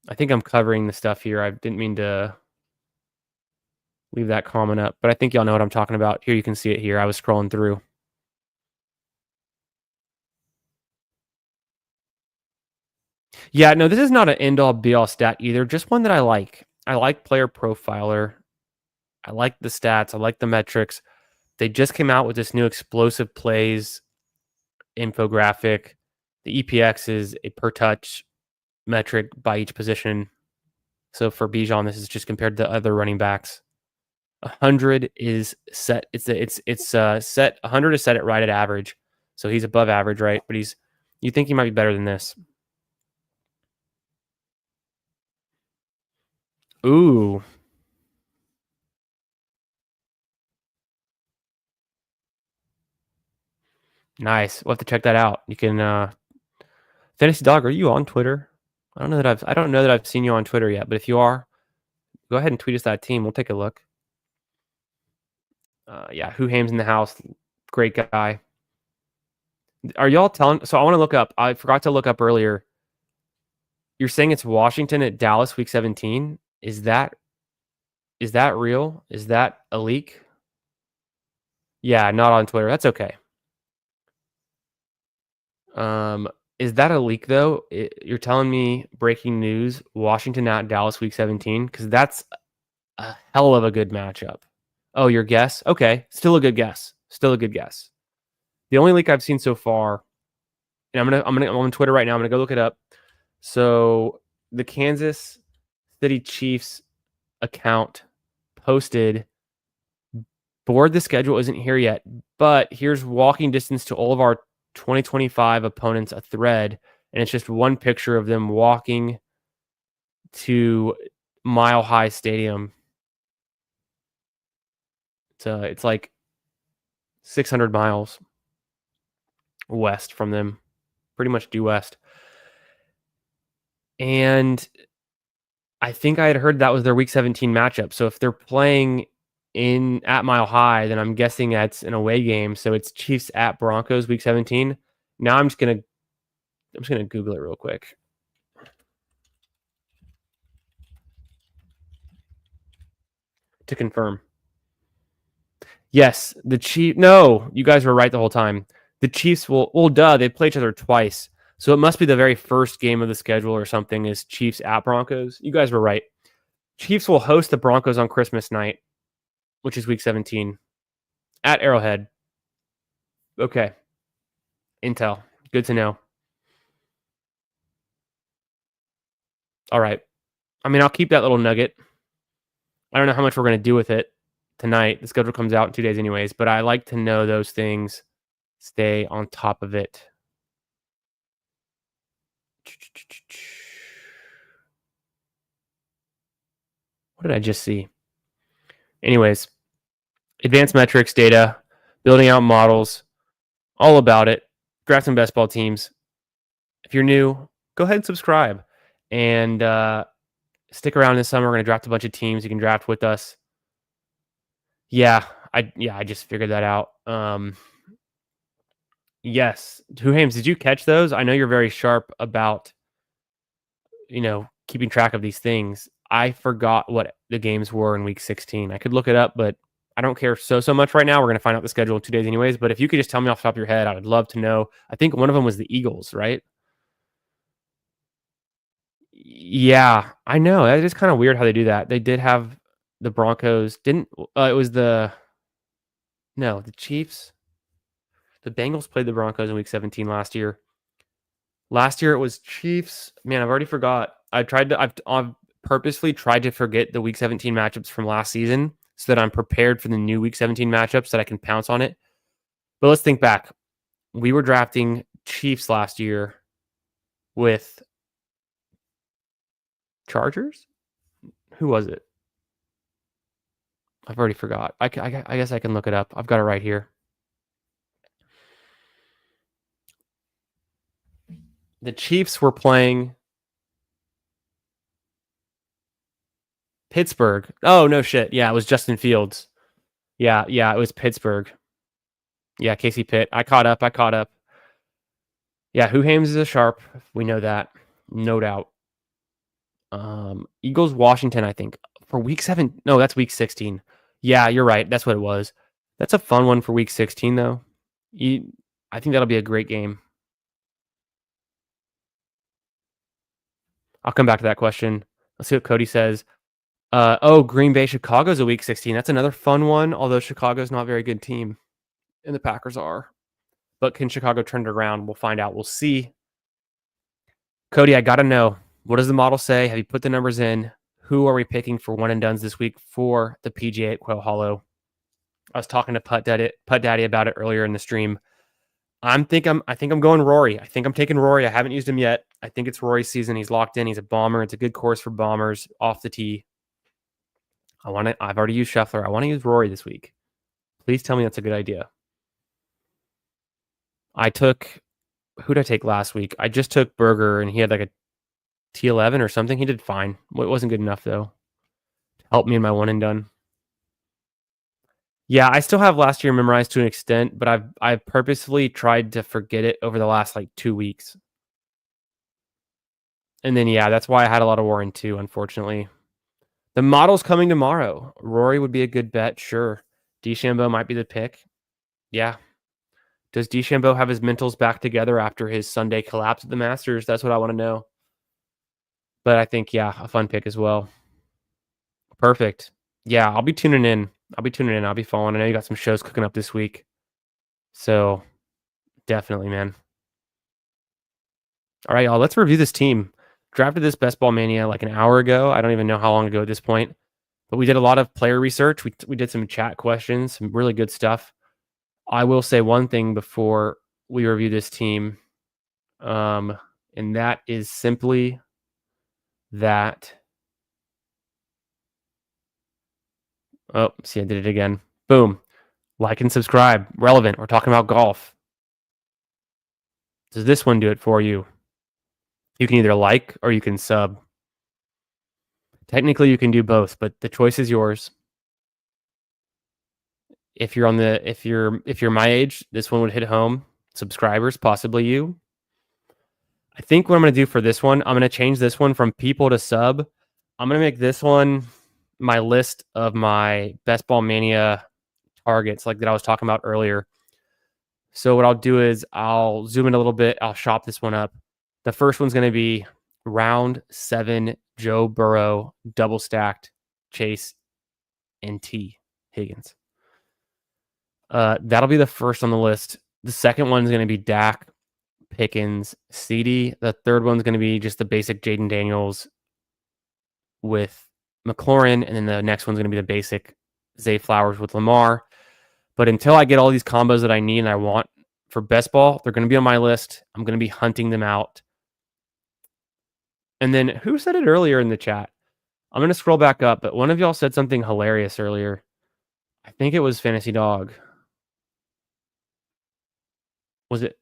I think I'm covering the stuff here. I didn't mean to leave that comment up, but I think y'all know what I'm talking about. Here, you can see it here. I was scrolling through. Yeah, no, this is not an end-all be-all stat either. Just one that I like. I like Player Profiler. I like the stats. I like the metrics. They just came out with this new explosive plays infographic. The EPX is a per touch metric by each position. So for Bijan, this is just compared to other running backs. 100 is set. It's set. 100 is set at right at average. So he's above average, right? But you think he might be better than this. Ooh. Nice. We'll have to check that out. You can Fantasy Dog, are you on Twitter? I don't know that I've seen you on Twitter yet, but if you are, go ahead and tweet us that team. We'll take a look. Yeah, Who Hames in the house. Great guy. Are y'all telling? So I want to look up. I forgot to look up earlier. You're saying it's Washington at Dallas week 17. Is that real? Is that a leak? Yeah, not on Twitter. That's okay. Is that a leak though? You're telling me breaking news: Washington at Dallas, Week 17, because that's a hell of a good matchup. Oh, your guess? Okay, still a good guess. Still a good guess. The only leak I've seen so far, and I'm on Twitter right now. I'm gonna go look it up. So the Kansas City Chiefs account posted, board the schedule isn't here yet, but here's walking distance to all of our 2025 opponents, a thread, and it's just one picture of them walking to Mile High Stadium. It's like 600 miles west from them, pretty much due west. And I think I had heard that was their Week 17 matchup. So if they're playing at Mile High, then I'm guessing that's an away game. So it's Chiefs at Broncos Week 17. Now I'm just gonna Google it real quick to confirm. Yes, the Chiefs. No, you guys were right the whole time. The Chiefs will. Well, duh, they play each other twice, so it must be the very first game of the schedule or something. Is Chiefs at Broncos? You guys were right. Chiefs will host the Broncos on Christmas night, which is Week 17, at Arrowhead. Okay, intel. Good to know. All right. I mean, I'll keep that little nugget. I don't know how much we're going to do with it tonight. The schedule comes out in 2 days anyways, but I like to know those things. Stay on top of it. What did I just see? Anyways, advanced metrics data, building out models, all about it. Drafting best ball teams. If you're new, go ahead and subscribe. And stick around this summer. We're going to draft a bunch of teams. You can draft with us. Yeah, I just figured that out. Yes. Hames, did you catch those? I know you're very sharp about, keeping track of these things. I forgot what the games were in Week 16. I could look it up, but I don't care so much right now. We're going to find out the schedule in 2 days anyways. But if you could just tell me off the top of your head, I would love to know. I think one of them was the Eagles, right? Yeah, I know. That is kind of weird how they do that. They did have the Broncos. It was the Chiefs. The Bengals played the Broncos in Week 17 last year. Last year it was Chiefs. Man, I've already forgot. I've purposely tried to forget the Week 17 matchups from last season so that I'm prepared for the new Week 17 matchups that I can pounce on it. But let's think back. We were drafting Chiefs last year with Chargers? Who was it? I've already forgot. I guess I can look it up. I've got it right here. The Chiefs were playing Pittsburgh. Oh, no shit. Yeah, it was Justin Fields. Yeah, it was Pittsburgh. Yeah, Casey Pitt. I caught up. Yeah, Hames is a sharp. We know that. No doubt. Eagles, Washington, I think. For Week 7. No, that's Week 16. Yeah, you're right. That's what it was. That's a fun one for Week 16, though. I think that'll be a great game. I'll come back to that question. Let's see what Cody says. Green Bay, Chicago's a Week 16. That's another fun one, although Chicago's not a very good team, and the Packers are. But can Chicago turn it around? We'll find out. We'll see. Cody, I got to know. What does the model say? Have you put the numbers in? Who are we picking for one and dones this week for the PGA at Quail Hollow? I was talking to Putt Daddy about it earlier in the stream. I think I'm going Rory. I think I'm taking Rory. I haven't used him yet. I think it's Rory's season. He's locked in. He's a bomber. It's a good course for bombers off the tee. I've already used Scheffler. I want to use Rory this week. Please tell me that's a good idea. Who did I take last week? I just took Berger, and he had like a T11 or something. He did fine. It wasn't good enough, though, to help me in my one and done. Yeah, I still have last year memorized to an extent, but I've purposefully tried to forget it over the last 2 weeks. And then, yeah, that's why I had a lot of Warren too, unfortunately. The model's coming tomorrow. Rory would be a good bet, sure. DeChambeau might be the pick. Yeah. Does DeChambeau have his mentals back together after his Sunday collapse at the Masters? That's what I want to know. But I think, yeah, a fun pick as well. Perfect. Yeah, I'll be tuning in. I'll be following. I know you got some shows cooking up this week. So definitely, man. All right, y'all. Let's review this team. Drafted this Best Ball Mania like an hour ago. I don't even know how long ago at this point. But we did a lot of player research. We did some chat questions, some really good stuff. I will say one thing before we review this team, and that is simply that. Oh, see, I did it again. Boom. Like and subscribe. Relevant. We're talking about golf. Does this one do it for you? You can either like or you can sub. Technically, you can do both, but the choice is yours. If you're my age, this one would hit home. Subscribers, possibly you. I think what I'm going to do for this one, I'm going to change this one from people to sub. I'm going to make this one my list of my Best Ball Mania targets, like that I was talking about earlier. So what I'll do is I'll zoom in a little bit. I'll shop this one up. The first one's going to be round 7, Joe Burrow, double stacked, Chase, and T. Higgins. That'll be the first on the list. The second one's going to be Dak, Pickens, CD. The third one's going to be just the basic Jaden Daniels with McLaurin. And then the next one's going to be the basic Zay Flowers with Lamar. But until I get all these combos that I need and I want for best ball, they're going to be on my list. I'm going to be hunting them out. And then who said it earlier in the chat? I'm going to scroll back up, but one of y'all said something hilarious earlier. I think it was Fantasy Dog. Was it?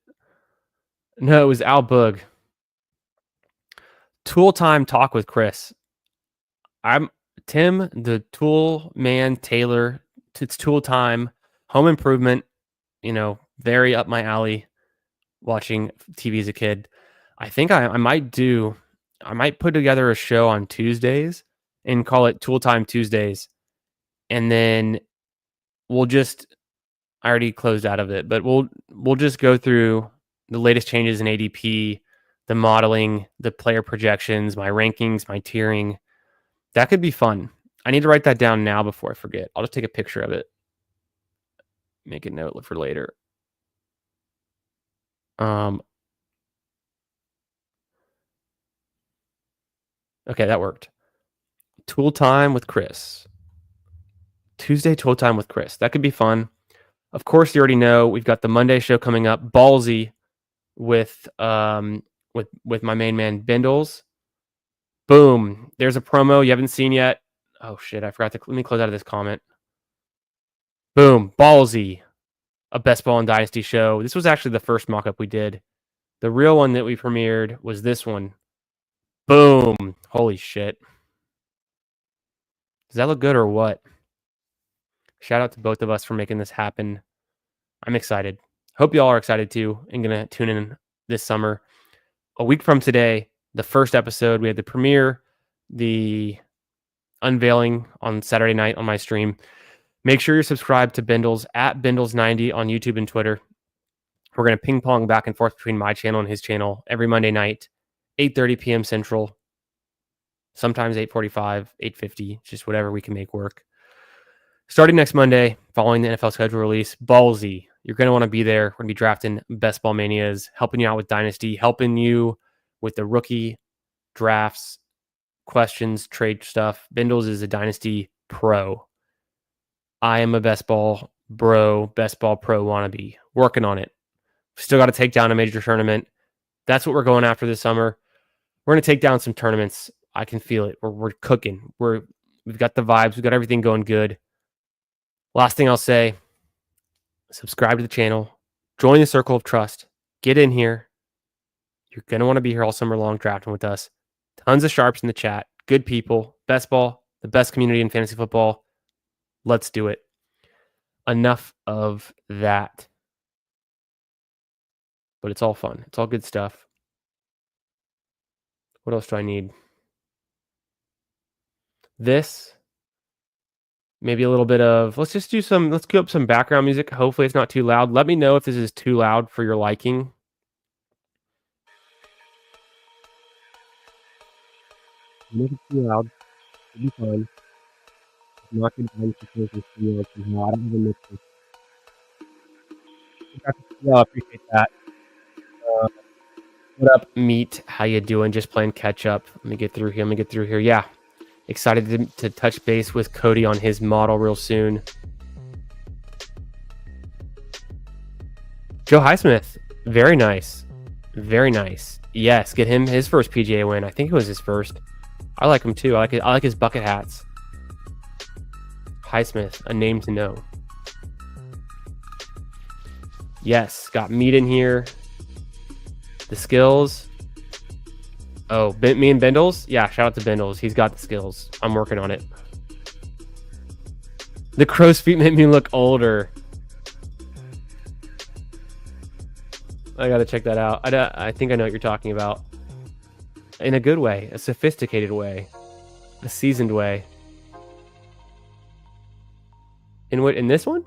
No, it was Al Boog. Tool time talk with Chris. I'm Tim, the tool man, Taylor. It's tool time. Home improvement, very up my alley. Watching TV as a kid. I think I might put together a show on Tuesdays and call it Tool Time Tuesdays. And then I already closed out of it, but we'll just go through the latest changes in ADP, the modeling, the player projections, my rankings, my tiering. That could be fun. I need to write that down now before I forget. I'll just take a picture of it. Make a note for later. Okay, that worked. Tool time with Chris. Tuesday tool time with Chris. That could be fun. Of course, you already know we've got the Monday show coming up. Ballsy with my main man Bindles. Boom. There's a promo you haven't seen yet. Oh shit, I forgot to let me close out of this comment. Boom. Ballsy. A Best Ball and Dynasty show. This was actually the first mock-up we did. The real one that we premiered was this one. Boom. Holy shit. Does that look good or what? Shout out to both of us for making this happen. I'm excited. Hope y'all are excited too and going to tune in this summer. A week from today, the first episode, we had the premiere, the unveiling on Saturday night on my stream. Make sure you're subscribed to Bindles at Bindles90 on YouTube and Twitter. We're going to ping pong back and forth between my channel and his channel every Monday night, 8:30 p.m. Central, sometimes 8:45, 8:50, just whatever we can make work. Starting next Monday, following the NFL schedule release, Ballsy. You're going to want to be there. We're going to be drafting Best Ball Manias, helping you out with Dynasty, helping you with the rookie drafts, questions, trade stuff. Bindles is a Dynasty pro. I am a Best Ball Pro wannabe. Working on it. Still got to take down a major tournament. That's what we're going after this summer. We're going to take down some tournaments. I can feel it. We're cooking. We've got the vibes. We've got everything going good. Last thing I'll say, subscribe to the channel. Join the circle of trust. Get in here. You're going to want to be here all summer long drafting with us. Tons of sharps in the chat. Good people. Best ball. The best community in fantasy football. Let's do it. Enough of that. But it's all fun. It's all good stuff. What else do I need? This Maybe a little bit of let's cue up some background music. Hopefully, it's not too loud. Let me know if this is too loud for your liking. If it's too loud, it'll be fine. I'm not gonna mind if it's too loud somehow. I don't have a mixer. Yeah, I appreciate that. Uh, what up, Meat? How you doing? Just playing catch up. Let me get through here. Yeah, excited to touch base with Cody on his model real soon. Joe Highsmith, very nice. Yes, get him his first PGA win. I think it was his first. I like him too. I like his bucket hats. Highsmith, a name to know. Yes, got Meat in here. The skills. Oh, me and Bindles? Yeah, shout out to Bindles. He's got the skills. I'm working on it. The crow's feet made me look older. I gotta check that out. I think I know what you're talking about. In a good way, a sophisticated way, a seasoned way. In this one?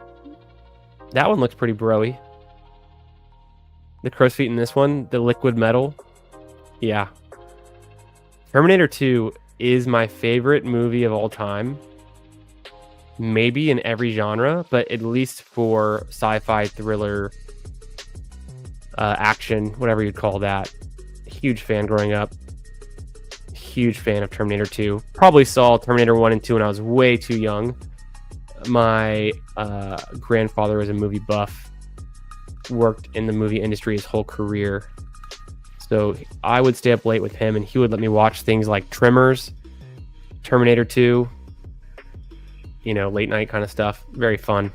That one looks pretty broy. The crow's feet in this one, the liquid metal. Yeah. Terminator 2 is my favorite movie of all time. Maybe in every genre, but at least for sci-fi, thriller, action, whatever you'd call that. Huge fan growing up. Huge fan of Terminator 2. Probably saw Terminator 1 and 2 when I was way too young. My grandfather was a movie buff. Worked in the movie industry his whole career. So I would stay up late with him and he would let me watch things like Tremors, Terminator 2, late night kind of stuff. Very fun.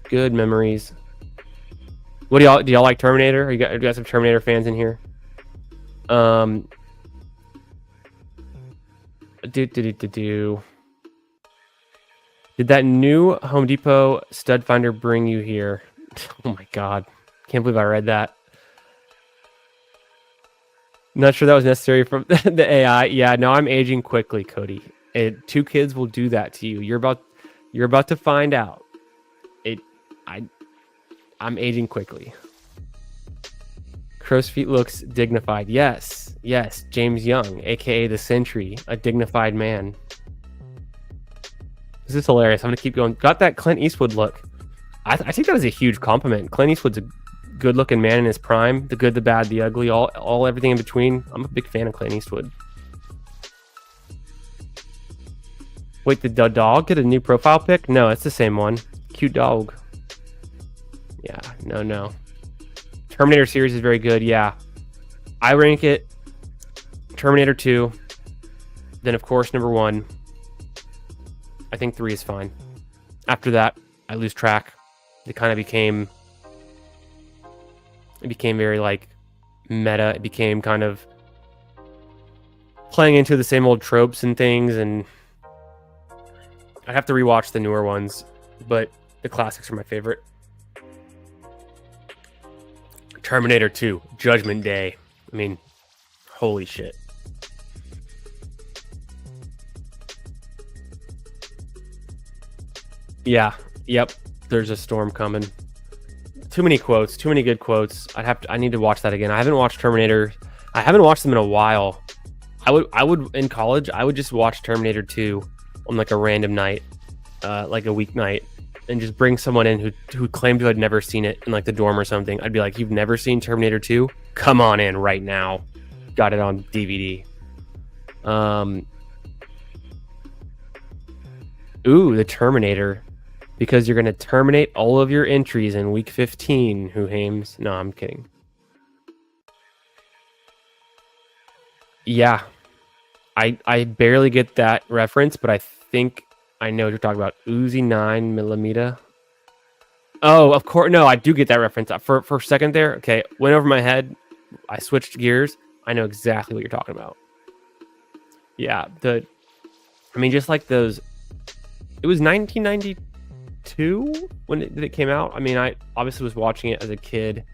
Good memories. What do y'all like Terminator? You got some Terminator fans in here? Did that new Home Depot stud finder bring you here? Oh my god. Can't believe I read that. Not sure that was necessary from the AI. Yeah, no, I'm aging quickly, Cody. 2 kids will do that to you. You're about to find out. I'm aging quickly. Crow's feet looks dignified. Yes. James Young, aka the Sentry, a dignified man. This is hilarious. I'm gonna keep going. Got that Clint Eastwood look. I think that is a huge compliment. Clint Eastwood's a good-looking man in his prime. The good, the bad, the ugly, all everything in between. I'm a big fan of Clint Eastwood. Wait, did the dog get a new profile pic? No, it's the same one. Cute dog. Yeah, no. Terminator series is very good. Yeah, I rank it Terminator 2. Then of course number 1. I think 3 is fine. After that, I lose track. It became very like meta. It became kind of playing into the same old tropes and things, and I have to rewatch the newer ones, but the classics are my favorite. Terminator 2, Judgment Day. I mean, holy shit. Yeah, yep. There's a storm coming. Too many quotes, too many good quotes. I need to watch that again. I haven't watched Terminator. I haven't watched them in a while. I would in college, I would just watch Terminator 2 on like a random night, like a weeknight, and just bring someone in who claimed to had never seen it in like the dorm or something. I'd be like, "You've never seen Terminator 2? Come on in right now." Got it on DVD. The Terminator. Because you're going to terminate all of your entries in week 15, Who Hames? No, I'm kidding. Yeah. I barely get that reference, but I think I know what you're talking about. Uzi 9mm. Oh, of course. No, I do get that reference. For a second there, okay, went over my head. I switched gears. I know exactly what you're talking about. Yeah, just like those. It was 1992 when it came out. I mean, I obviously was watching it as a kid.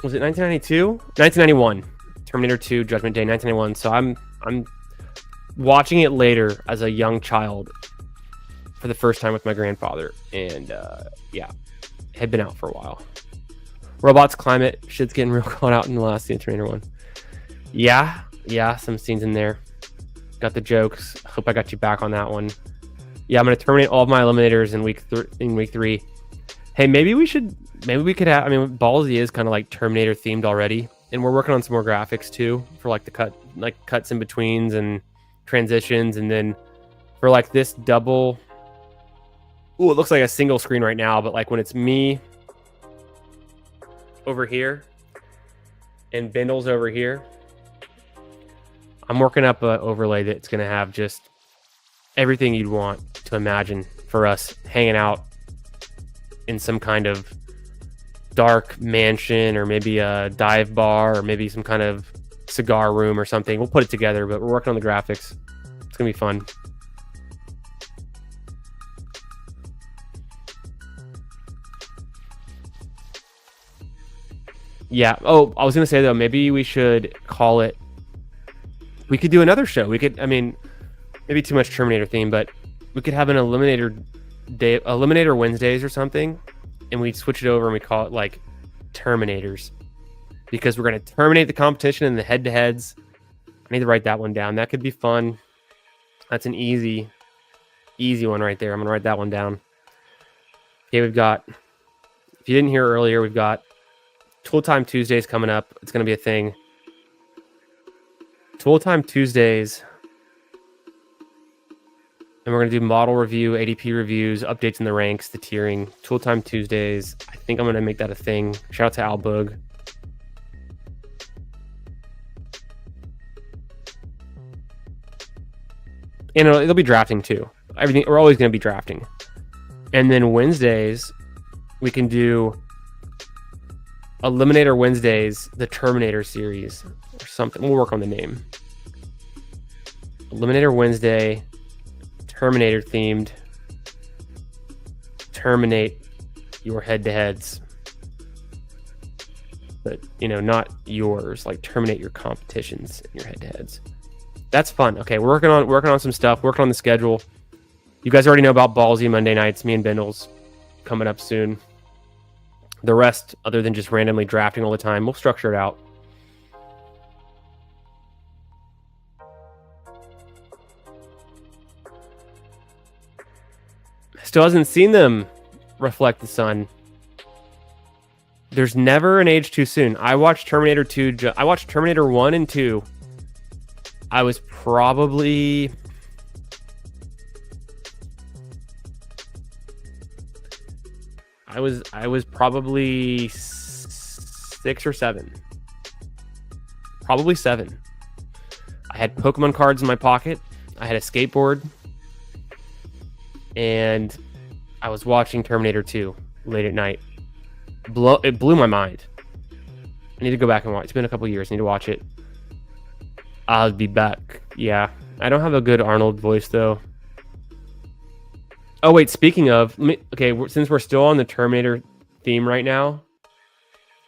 Was it 1992? 1991. Terminator 2, Judgment Day, 1991. So I'm watching it later as a young child for the first time with my grandfather, and yeah, had been out for a while. Robots, Climate, shit's getting real caught out in the last Terminator 1. Yeah, some scenes in there. Got the jokes. Hope I got you back on that one. Yeah, I'm gonna terminate all of my eliminators in week 3. Hey, maybe we could have. I mean, Ballsy is kind of like Terminator themed already, and we're working on some more graphics too for like the cuts in betweens and transitions, and then for like this double. Ooh, it looks like a single screen right now, but like when it's me over here and Bindles over here, I'm working up an overlay that's going to have just everything you'd want to imagine for us hanging out in some kind of dark mansion, or maybe a dive bar, or maybe some kind of cigar room or something. We'll put it together, but we're working on the graphics. It's going to be fun. Yeah. Oh, I was going to say, though, maybe we should call it... We could do another show. We could, I mean, maybe too much Terminator theme, but we could have an Eliminator Day, Eliminator Wednesdays or something, and we'd switch it over and we call it like Terminators, because we're going to terminate the competition in the head-to-heads. I need to write that one down. That could be fun. That's an easy one right there. I'm going to write that one down. Okay, we've got, if you didn't hear earlier, we've got Tool Time Tuesdays coming up. It's going to be a thing. Tool Time Tuesdays. And we're going to do model review, ADP reviews, updates in the ranks, the tiering. Tool Time Tuesdays. I think I'm going to make that a thing. Shout out to Al Boog. And it'll be drafting too. Everything, we're always going to be drafting. And then Wednesdays, we can do Eliminator Wednesdays, the Terminator series or something. We'll work on the name. Eliminator Wednesday, Terminator themed. Terminate your head-to-heads. But, you know, not yours. Like, terminate your competitions in your head-to-heads. That's fun. Okay, we're working on some stuff. Working on the schedule. You guys already know about Ballsy Monday nights. Me and Bindles coming up soon. The rest, other than just randomly drafting all the time, we'll structure it out. Still hasn't seen them reflect the sun. There's never an age too soon. I watched Terminator 2. I watched Terminator 1 and 2. I was probably... I was probably 6 or 7. Probably 7. I had Pokemon cards in my pocket. I had a skateboard. And I was watching Terminator 2 late at night. It blew my mind. I need to go back and watch. It's been a couple years. I need to watch it. I'll be back. Yeah. I don't have a good Arnold voice, though. Oh, wait. Speaking of... Okay, since we're still on the Terminator theme right now,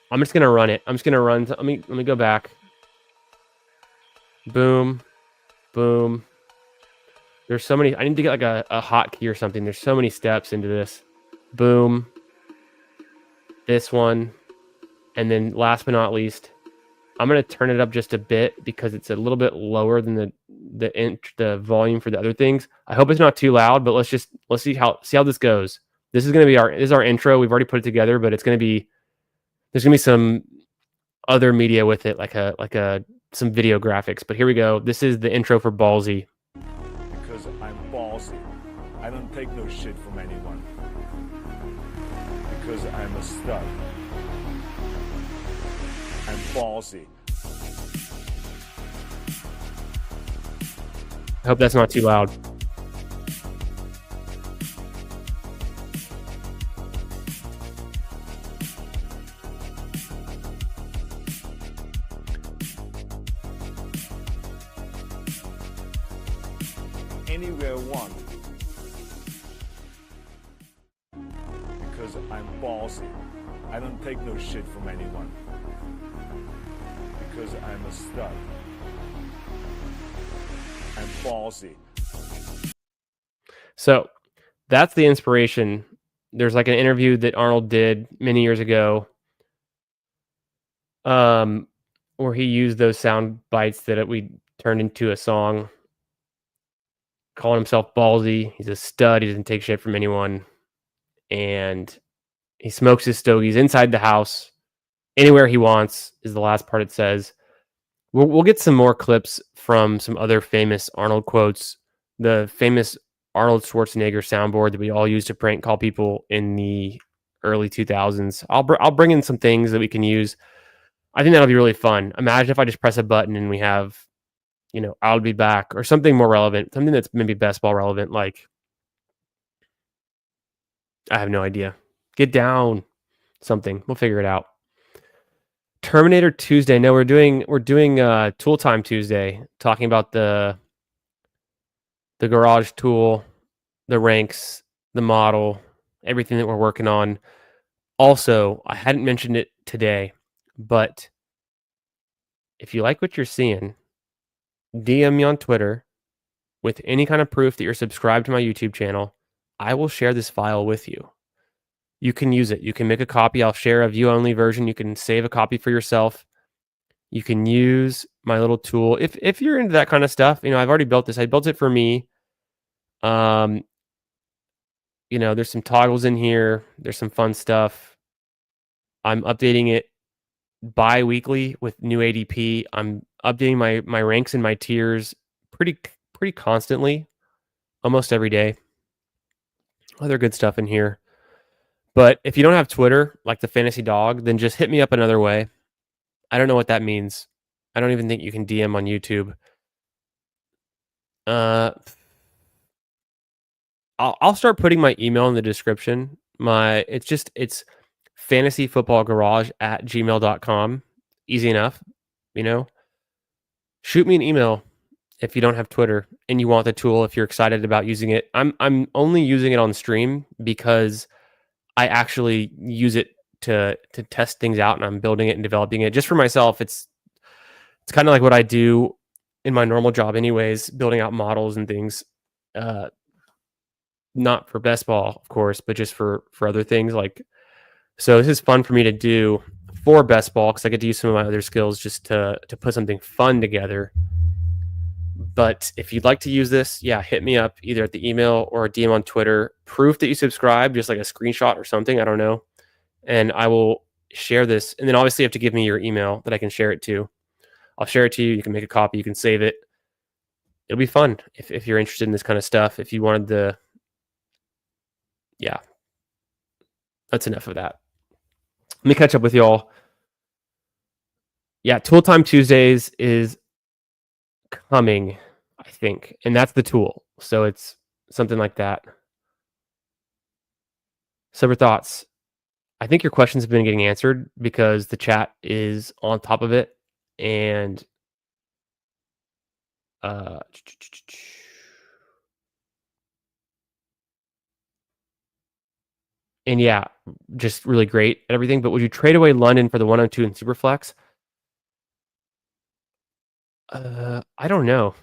I'm just going to run it. I'm just going to run... Let me go back. Boom. Boom. There's so many... I need to get like a hotkey or something. There's so many steps into this. Boom. This one. And then last but not least, I'm going to turn it up just a bit because it's a little bit lower than the volume for the other things. I hope it's not too loud, but let's see how this goes. This is going to be our intro. We've already put it together, but there's going to be some other media with it, like some video graphics. But here we go. This is the intro for Ballsy. Because I'm ballsy. I don't take no shit from anyone. Because I'm a stud. I'm ballsy. I hope that's not too loud. Anywhere I want. Because I'm ballsy. I don't take no shit from anyone. because I'm a stud. I'm ballsy. So that's the inspiration. There's like an interview that Arnold did many years ago, where he used those sound bites that we turned into a song, calling himself ballsy. He's a stud. He doesn't take shit from anyone, and he smokes his stogies inside the house, anywhere he wants. Is the last part it says. We'll get some more clips from some other famous Arnold quotes. The famous Arnold Schwarzenegger soundboard that we all used to prank call people in the early 2000s. I'll bring in some things that we can use. I think that'll be really fun. Imagine if I just press a button and we have, I'll be back or something more relevant, something that's maybe best ball relevant. Like, I have no idea. Get down, something. We'll figure it out. Terminator Tuesday. No, we're doing Tool Time Tuesday, talking about the garage tool, the ranks, the model, everything that we're working on. Also, I hadn't mentioned it today, but if you like what you're seeing, DM me on Twitter with any kind of proof that you're subscribed to my YouTube channel. I will share this file with you. You can use it. You can make a copy. I'll share a view-only version. You can save a copy for yourself. You can use my little tool. If you're into that kind of stuff, I've already built this. I built it for me. There's some toggles in here. There's some fun stuff. I'm updating it bi-weekly with new ADP. I'm updating my ranks and my tiers pretty constantly, almost every day. Other good stuff in here. But if you don't have Twitter, like the Fantasy Dog, then just hit me up another way. I don't know what that means. I don't even think you can DM on YouTube. I'll start putting my email in the description. It's fantasyfootballgarage@gmail.com. Easy enough, Shoot me an email if you don't have Twitter and you want the tool, if you're excited about using it. I'm only using it on stream because I actually use it to test things out, and I'm building it and developing it just for myself. It's kind of like what I do in my normal job anyways, building out models and things. Not for best ball, of course, but just for other things. So this is fun for me to do for best ball because I get to use some of my other skills just to put something fun together. But if you'd like to use this, hit me up either at the email or a DM on Twitter. Proof that you subscribe, just like a screenshot or something. I don't know. And I will share this. And then obviously you have to give me your email that I can share it to. I'll share it to you. You can make a copy. You can save it. It'll be fun if you're interested in this kind of stuff. If you wanted the... Yeah. That's enough of that. Let me catch up with y'all. Yeah, Tool Time Tuesdays is coming, I think. And that's the tool. So it's something like that. Sober thoughts. I think your questions have been getting answered because the chat is on top of it. And yeah, just really great at everything. But would you trade away London for the 102 in Superflex? I don't know.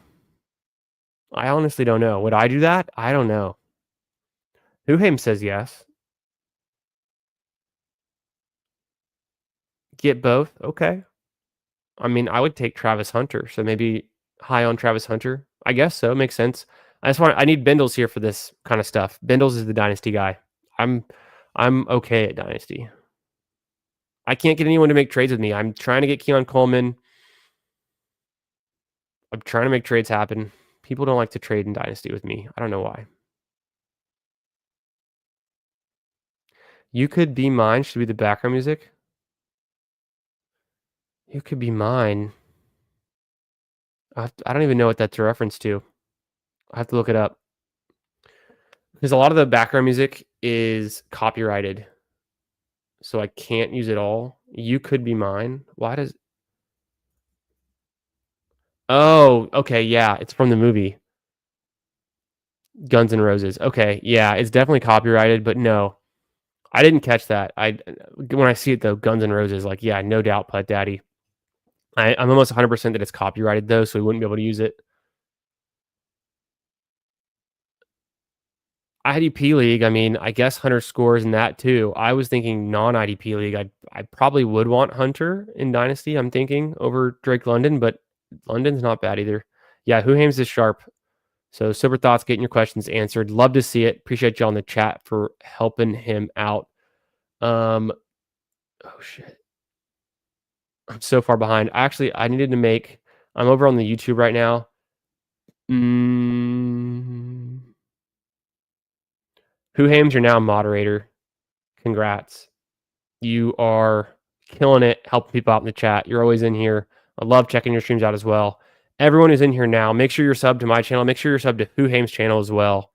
I honestly don't know. Would I do that? I don't know. Huham says yes. Get both? Okay. I mean, I would take Travis Hunter. So maybe high on Travis Hunter. I guess so. Makes sense. I need Bindles here for this kind of stuff. Bindles is the Dynasty guy. I'm okay at Dynasty. I can't get anyone to make trades with me. I'm trying to get Keon Coleman. I'm trying to make trades happen. People don't like to trade in Dynasty with me. I don't know why. You Could Be Mine should be the background music. You Could Be Mine. I don't even know what that's a reference to. I have to look it up. Because a lot of the background music is copyrighted. So I can't use it all. You Could Be Mine. Why does... Oh, okay, yeah. It's from the movie. Guns N' Roses. Okay, yeah. It's definitely copyrighted, but no. I didn't catch that. When I see it, though, Guns N' Roses, yeah, no doubt, Putt Daddy. I'm almost 100% that it's copyrighted though, so we wouldn't be able to use it. IDP league, I mean, I guess Hunter scores in that too. I was thinking non-IDP league. I probably would want Hunter in Dynasty. I'm thinking over Drake London, but London's not bad either. Yeah, who Hames is sharp. So sober thoughts, getting your questions answered. Love to see it. Appreciate y'all in the chat for helping him out. Oh shit, I'm so far behind. Actually, I needed to make. I'm over on the YouTube right now. Who Hames, you're now a moderator. Congrats. You are killing it, helping people out in the chat. You're always in here. I love checking your streams out as well. Everyone who's in here now, make sure you're subbed to my channel. Make sure you're subbed to Who Hames channel as well.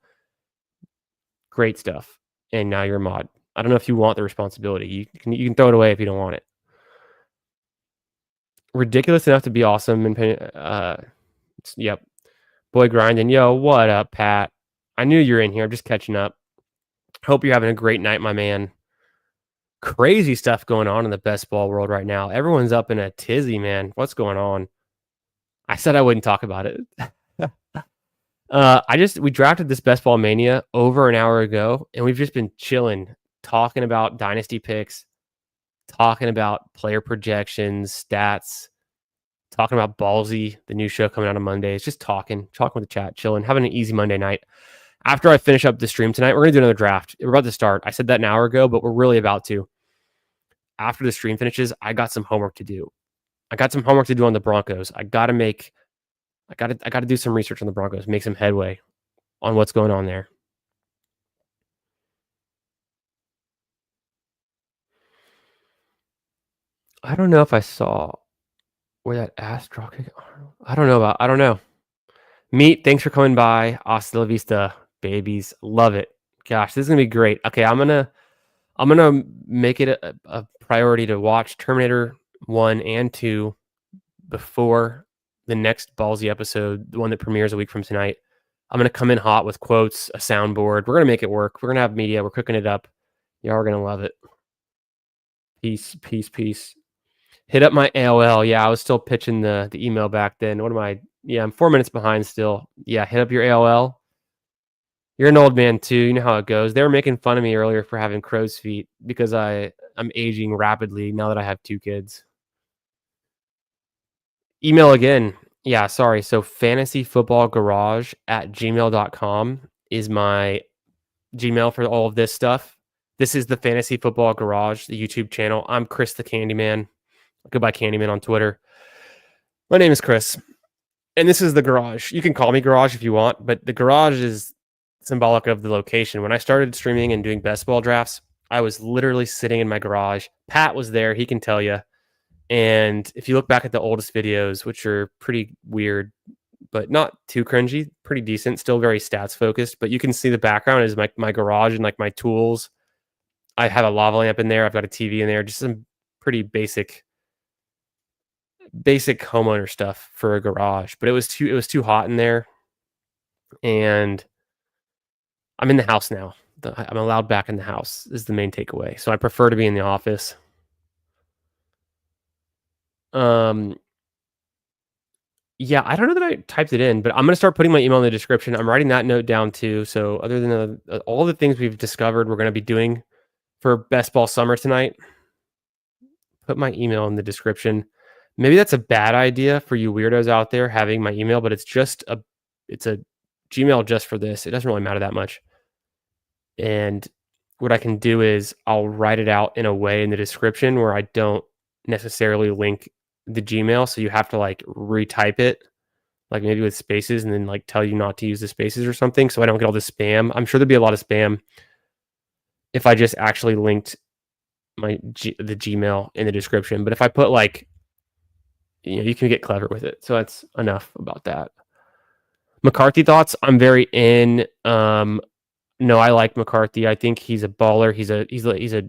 Great stuff. And now you're a mod. I don't know if you want the responsibility. You can throw it away if you don't want it. Ridiculous enough to be awesome. And yep. Boy grinding. Yo, what up, Pat? I knew you're in here. I'm just catching up. Hope you're having a great night, my man. Crazy stuff going on in the best ball world right now. Everyone's up in a tizzy, man. What's going on? I said I wouldn't talk about it. We drafted this best ball mania over an hour ago, and we've just been chilling, talking about dynasty picks, talking about player projections, stats, talking about Ballsy, the new show coming out on Monday. It's just talking with the chat, chilling, having an easy Monday night. After I finish up the stream tonight, we're going to do another draft. We're about to start. I said that an hour ago, but we're really about to. After the stream finishes, I got some homework to do. I got some homework to do on the Broncos. I got to do some research on the Broncos, make some headway on what's going on there. I don't know if I saw where that ass drop kick. I don't know. Meat, thanks for coming by. Hasta la vista, babies. Love it. Gosh, this is gonna be great. Okay, I'm gonna make it a priority to watch Terminator 1 and 2 before the next Ballsy episode, the one that premieres a week from tonight. I'm going to come in hot with quotes, a soundboard. We're going to make it work. We're going to have media. We're cooking it up. Y'all are going to love it. Peace. Hit up my AOL. Yeah, I was still pitching the email back then. I'm 4 minutes behind still. Yeah, hit up your AOL. You're an old man too. You know how it goes. They were making fun of me earlier for having crow's feet because I'm aging rapidly now that I have 2 kids. Email again. Yeah, sorry. So fantasyfootballgarage@gmail.com is my Gmail for all of this stuff. This is the Fantasy Football Garage, the YouTube channel. I'm Chris the Candyman. Goodbye Candyman on Twitter. My name is Chris, and this is the garage. You can call me Garage if you want, but the garage is symbolic of the location. When I started streaming and doing best ball drafts, I was literally sitting in my garage. Pat was there. He can tell you. And if you look back at the oldest videos, which are pretty weird, but not too cringy, pretty decent, still very stats focused, but you can see the background is my garage and like my tools. I have a lava lamp in there. I've got a TV in there, just some pretty basic homeowner stuff for a garage, but it was too hot in there. And I'm in the house now. I'm allowed back in the house is the main takeaway. So I prefer to be in the office. Yeah, I don't know that I typed it in, but I'm going to start putting my email in the description. I'm writing that note down too. So other than all the things we've discovered we're going to be doing for Best Ball Summer tonight, put my email in the description. Maybe that's a bad idea for you weirdos out there having my email, but it's a Gmail just for this. It doesn't really matter that much. And what I can do is I'll write it out in a way in the description where I don't necessarily link the Gmail, so you have to like retype it, like maybe with spaces, and then like tell you not to use the spaces or something, so I don't get all the spam. I'm sure there'd be a lot of spam if I just actually linked the Gmail in the description. But if I put like, you can get clever with it. So that's enough about that. McCarthy thoughts. I'm very in. No, I like McCarthy. I think he's a baller. He's a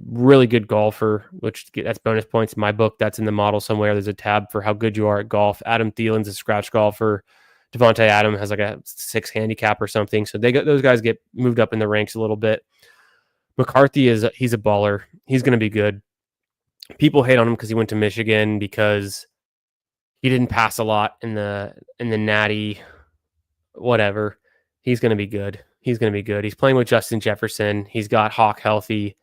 really good golfer, which that's bonus points in my book. That's in the model somewhere. There's a tab for how good you are at golf. Adam Thielen's a scratch golfer. Devontae Adams has like a 6 handicap or something. So those guys get moved up in the ranks a little bit. McCarthy he's a baller. He's going to be good. People hate on him because he went to Michigan because He didn't pass a lot in the Natty, whatever. He's gonna be good. He's gonna be good. He's playing with Justin Jefferson. He's got Hawk healthy.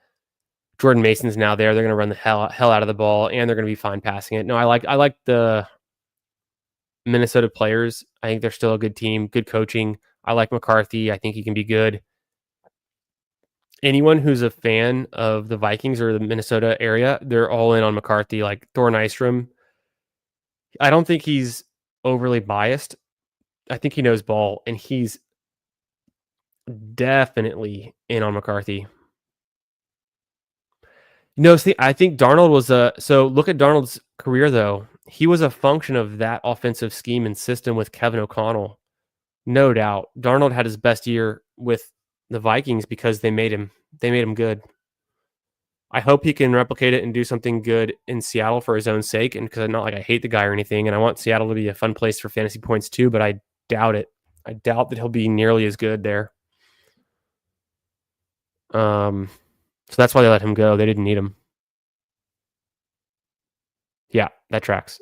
Jordan Mason's now there. They're gonna run the hell out of the ball, and they're gonna be fine passing it. No, I like the Minnesota players. I think they're still a good team, good coaching. I like McCarthy. I think he can be good. Anyone who's a fan of the Vikings or the Minnesota area, they're all in on McCarthy. Like Thor Nystrom, I don't think he's overly biased. I think he knows ball, and he's definitely in on McCarthy. No, see, I think Darnold was so look at Darnold's career though. He was a function of that offensive scheme and system with Kevin O'Connell. No doubt. Darnold had his best year with the Vikings because they made him good. I hope he can replicate it and do something good in Seattle for his own sake. And because I'm not like I hate the guy or anything, and I want Seattle to be a fun place for fantasy points too, but I doubt it. I doubt that he'll be nearly as good there. So that's why they let him go. They didn't need him. Yeah, that tracks.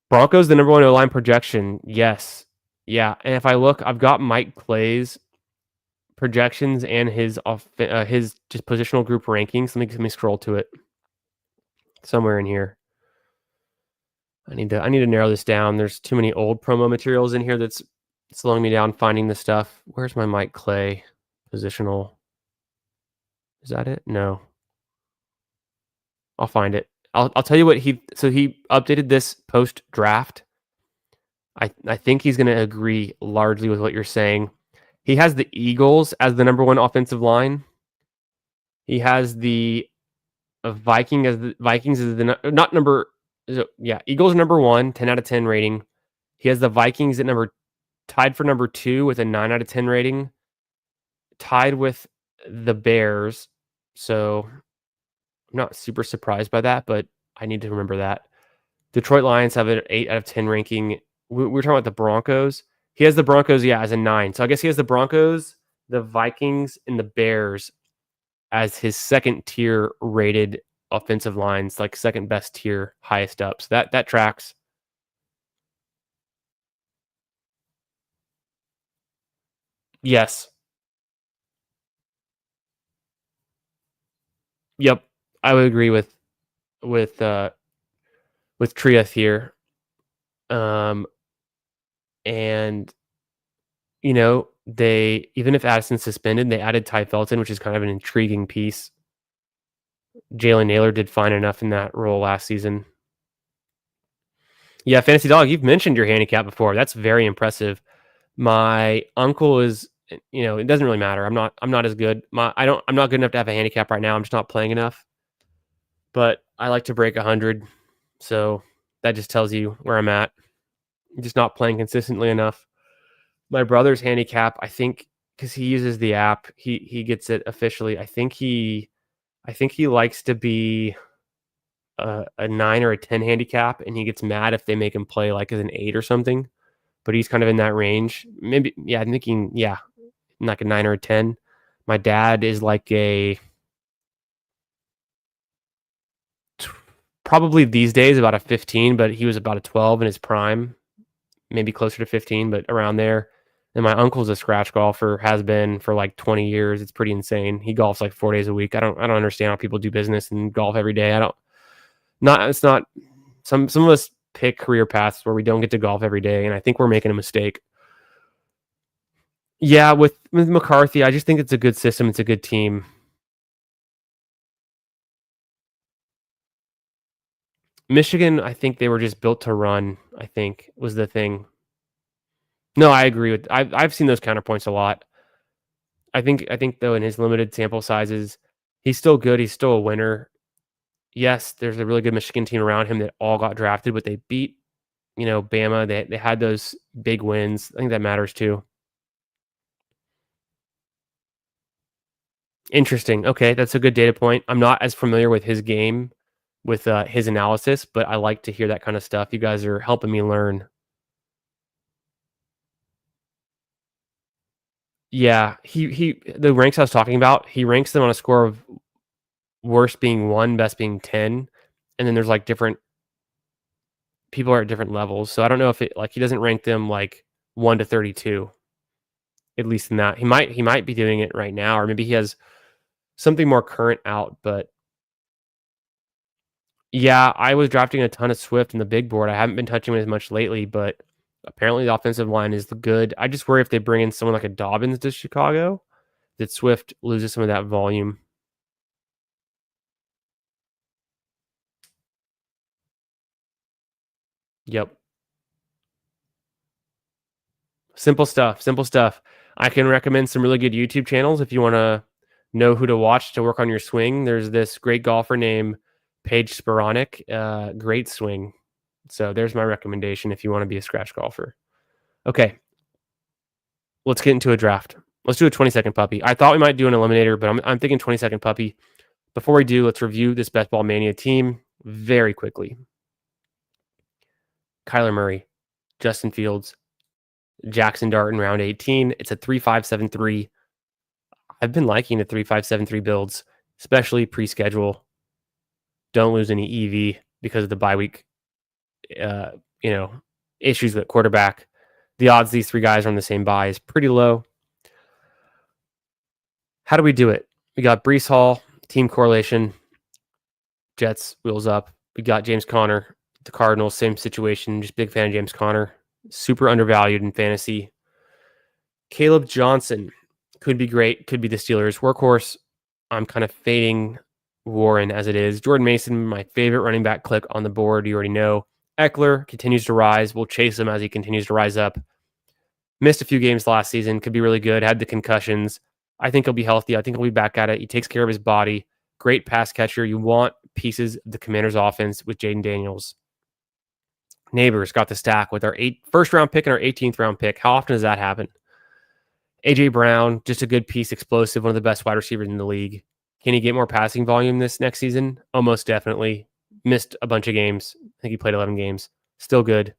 Broncos, the number one O-line projection. Yes. Yeah. And if I look, I've got Mike Clay's projections and his just positional group rankings. Let me scroll to it somewhere in here. I need to narrow this down. There's too many old promo materials in here that's slowing me down finding the stuff. Where's my Mike Clay positional? Is that it? No. I'll find it. I'll tell you what he updated this post draft. I think he's going to agree largely with what you're saying. He has the Eagles as the number one offensive line. He has the Vikings as Eagles number 1, 10 out of 10 rating. He has the Vikings at tied for number 2 with a 9 out of 10 rating. Tied with the Bears. So I'm not super surprised by that, but I need to remember that. Detroit Lions have an 8 out of 10 ranking. We're talking about the Broncos. He has the Broncos, as a 9. So I guess he has the Broncos, the Vikings, and the Bears as his second tier rated offensive lines, like second best tier, highest up. So that tracks. Yes. Yep. I would agree with Trieth here. And they, even if Addison's suspended, they added Ty Felton, which is kind of an intriguing piece. Jalen Naylor did fine enough in that role last season. Yeah, Fantasy Dog, you've mentioned your handicap before. That's very impressive. My uncle is, it doesn't really matter. I'm not as good. I'm not good enough to have a handicap right now. I'm just not playing enough. But I like to break 100. So that just tells you where I'm at. I'm just not playing consistently enough. My brother's handicap, I think, because he uses the app, he gets it officially. I think he likes to be a 9 or a 10 handicap, and he gets mad if they make him play like as an 8 or something. But he's kind of in that range. Maybe, I'm thinking, like a 9 or a 10. My dad is like probably these days about a 15, but he was about a 12 in his prime, maybe closer to 15, but around there. And my uncle's a scratch golfer, has been for like 20 years. It's pretty insane. He golfs like 4 days a week. I don't understand how people do business and golf every day. It's not some of us pick career paths where we don't get to golf every day, and I think we're making a mistake. Yeah, with McCarthy, I just think it's a good system. It's a good team. Michigan, I think they were just built to run, I think, was the thing. No, I agree with I've seen those counterpoints a lot. I think though in his limited sample sizes, he's still good. He's still a winner. Yes, there's a really good Michigan team around him that all got drafted, but they beat, Bama. They had those big wins. I think that matters too. Interesting. Okay, that's a good data point. I'm not as familiar with his game, with his analysis, but I like to hear that kind of stuff. You guys are helping me learn. Yeah, he the ranks I was talking about, he ranks them on a score of worst being 1, best being 10, and then there's like different people are at different levels. So I don't know if he doesn't rank them like 1 to 32, at least in that. He might be doing it right now, or maybe he has something more current out, but yeah, I was drafting a ton of Swift in the big board. I haven't been touching him as much lately, but apparently the offensive line is the good. I just worry if they bring in someone like a Dobbins to Chicago, that Swift loses some of that volume. Yep. Simple stuff. Simple stuff. I can recommend some really good YouTube channels if you want to know who to watch to work on your swing. There's this great golfer named Paige Sporonic. Great swing. So there's my recommendation if you want to be a scratch golfer. Okay, let's get into a draft. Let's do a 20-second puppy. I thought we might do an eliminator, but I'm thinking 20-second puppy. Before we do, let's review this Best Ball Mania team very quickly. Kyler Murray, Justin Fields, Jackson Dart in round 18. It's a 3.573. I've been liking the 3.573 builds, especially pre-schedule. Don't lose any EV because of the bye week, issues with quarterback. The odds these three guys are on the same bye is pretty low. How do we do it? We got Brees Hall, team correlation, Jets, wheels up. We got James Conner, the Cardinals, same situation. Just big fan of James Conner. Super undervalued in fantasy. Caleb Johnson could be great. Could be the Steelers' workhorse. I'm kind of fading Warren as it is. Jordan Mason, my favorite running back click on the board. You already know. Eckler continues to rise. We'll chase him as he continues to rise up. Missed a few games last season. Could be really good. Had the concussions. I think he'll be healthy. I think he'll be back at it. He takes care of his body. Great pass catcher. You want pieces of the Commanders' offense with Jaden Daniels. Neighbors got the stack with our first round pick and our 18th round pick. How often does that happen? AJ Brown, just a good piece, explosive, one of the best wide receivers in the league. Can he get more passing volume this next season? Almost definitely. Missed a bunch of games. I think he played 11 games. Still good.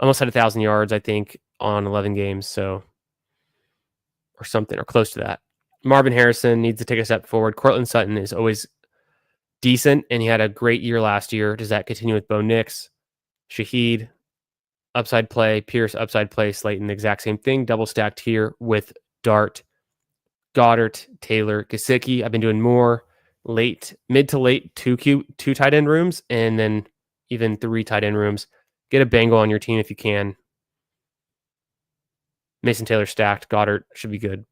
Almost had 1,000 yards, I think, on 11 games. So, or something, or close to that. Marvin Harrison needs to take a step forward. Cortland Sutton is always decent, and he had a great year last year. Does that continue with Bo Nix? Shaheed, upside play. Pierce, upside play. Slayton, the exact same thing. Double stacked here with Dart. Goddard, Taylor, Gesicki. I've been doing more mid to late two tight end rooms, and then even 3 tight end rooms. Get a Bengal on your team if you can. Mason Taylor stacked. Goddard should be good.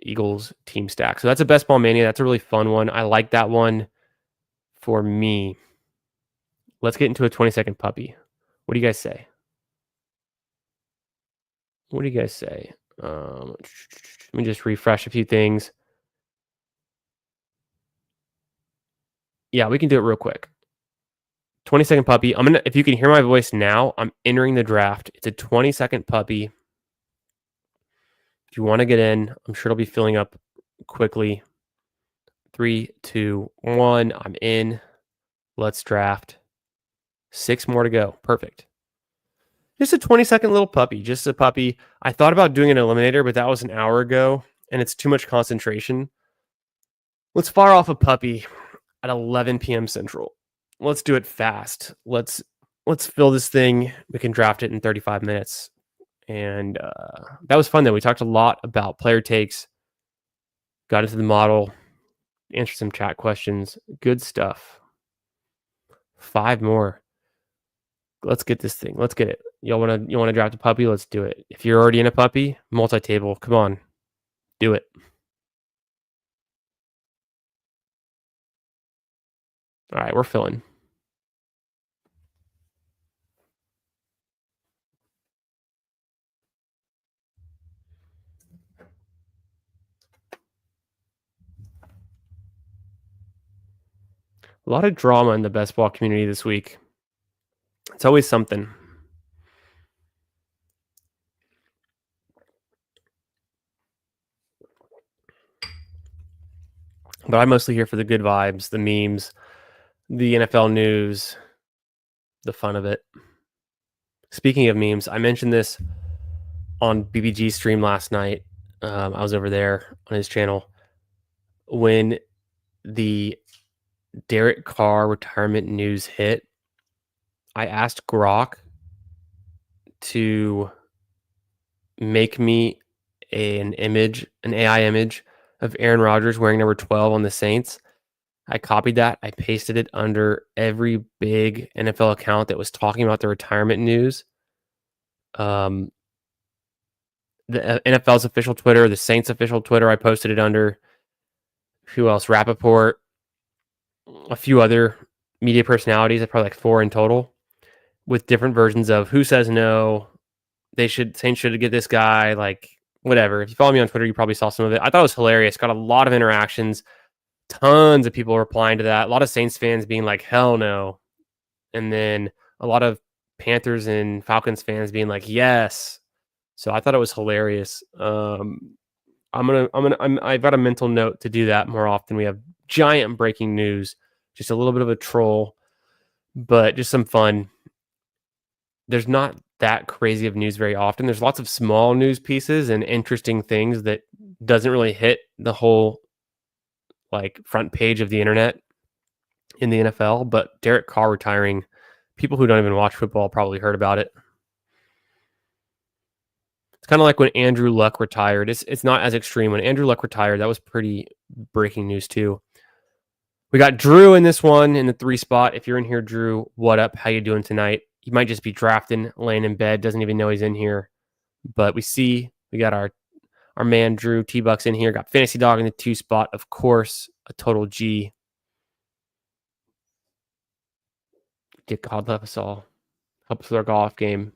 Eagles team stack. So that's a Best Ball Mania. That's a really fun one. I like that one for me. Let's get into a 20-second puppy. What do you guys say? Let me just refresh a few things. Yeah, we can do it real quick. 20-second puppy. If you can hear my voice now, I'm entering the draft. It's a 20-second puppy. If you want to get in, I'm sure it'll be filling up quickly. 3, 2, 1. I'm in. Let's draft. 6 more to go. Perfect. Just a 20-second little puppy. Just a puppy. I thought about doing an eliminator, but that was an hour ago, and it's too much concentration. Let's fire off a puppy at 11 p.m. Central. Let's do it fast. Let's fill this thing. We can draft it in 35 minutes. And that was fun, though. We talked a lot about player takes, got into the model, answered some chat questions. Good stuff. 5 more. Let's get this thing. Let's get it. You want to draft a puppy? Let's do it. If you're already in a puppy, multi-table, come on. Do it. All right, we're filling. A lot of drama in the best ball community this week. It's always something. But I'm mostly here for the good vibes, the memes, the NFL news, the fun of it. Speaking of memes, I mentioned this on BBG stream last night. I was over there on his channel when the Derek Carr retirement news hit. I asked Grok to make me an image, an AI image of Aaron Rodgers wearing number 12 on the Saints. I copied that. I pasted it under every big NFL account that was talking about the retirement news. The NFL's official Twitter, the Saints official Twitter, I posted it under. Who else? Rappaport, a few other media personalities, probably like 4 in total, with different versions of who says no. Saints should get this guy, like whatever. If you follow me on Twitter, you probably saw some of it. I thought it was hilarious. Got a lot of interactions, tons of people replying to that. A lot of Saints fans being like, hell no. And then a lot of Panthers and Falcons fans being like, yes. So I thought it was hilarious. I've got a mental note to do that more often. We have giant breaking news, just a little bit of a troll, but just some fun. There's not that crazy of news very often. There's lots of small news pieces and interesting things that doesn't really hit the whole like front page of the internet in the NFL. But Derek Carr retiring, people who don't even watch football probably heard about it. It's kind of like when Andrew Luck retired. It's not as extreme. When Andrew Luck retired, that was pretty breaking news too. We got Drew in this one in the 3 spot. If you're in here, Drew, what up? How you doing tonight? He might just be drafting, laying in bed, doesn't even know he's in here. But we got our man Drew T-Bucks in here. Got Fantasy Dog in the 2 spot, of course, a total G. God love us all. Help us with our golf game.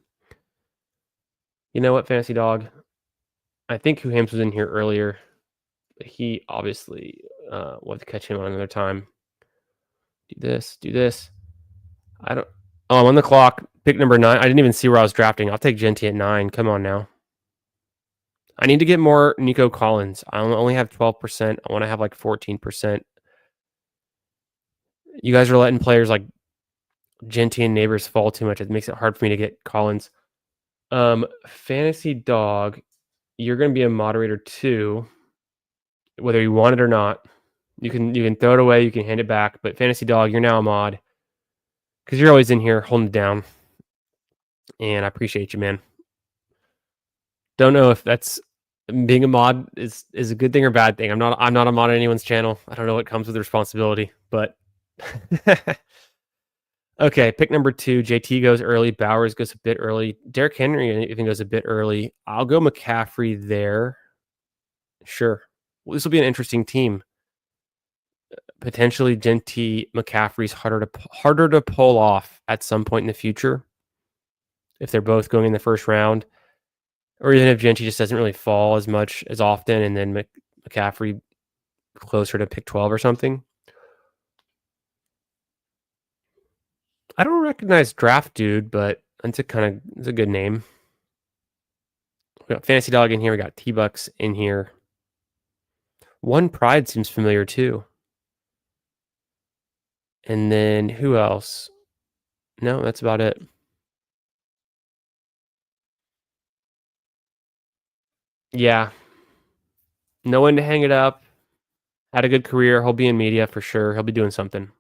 You know what, Fantasy Dog? I think Hams was in here earlier. He obviously we'll have to catch him on another time. Do this. I'm on the clock. Pick number 9. I didn't even see where I was drafting. I'll take Genty at 9. Come on now. I need to get more Nico Collins. I only have 12%. I want to have like 14%. You guys are letting players like Genty and Neighbors fall too much. It makes it hard for me to get Collins. Fantasy Dog, you're going to be a moderator too, whether you want it or not. You can throw it away. You can hand it back. But Fantasy Dog, you're now a mod because you're always in here holding it down, and I appreciate you, man. Don't know if that's being a mod is a good thing or bad thing. I'm not a mod on anyone's channel. I don't know what comes with the responsibility, but okay. Pick number 2. JT goes early. Bowers goes a bit early. Derrick Henry even goes a bit early. I'll go McCaffrey there. Sure. Well, this will be an interesting team. Potentially, Genty McCaffrey's harder to pull off at some point in the future if they're both going in the first round, or even if Genty just doesn't really fall as much as often, and then McCaffrey closer to pick 12 or something. I don't recognize Draft Dude, but it's a good name. We got Fantasy Dog in here. We got T-Bucks in here. One Pride seems familiar too. And then who else? No, that's about it. Yeah. No one to hang it up. Had a good career. He'll be in media for sure. He'll be doing something.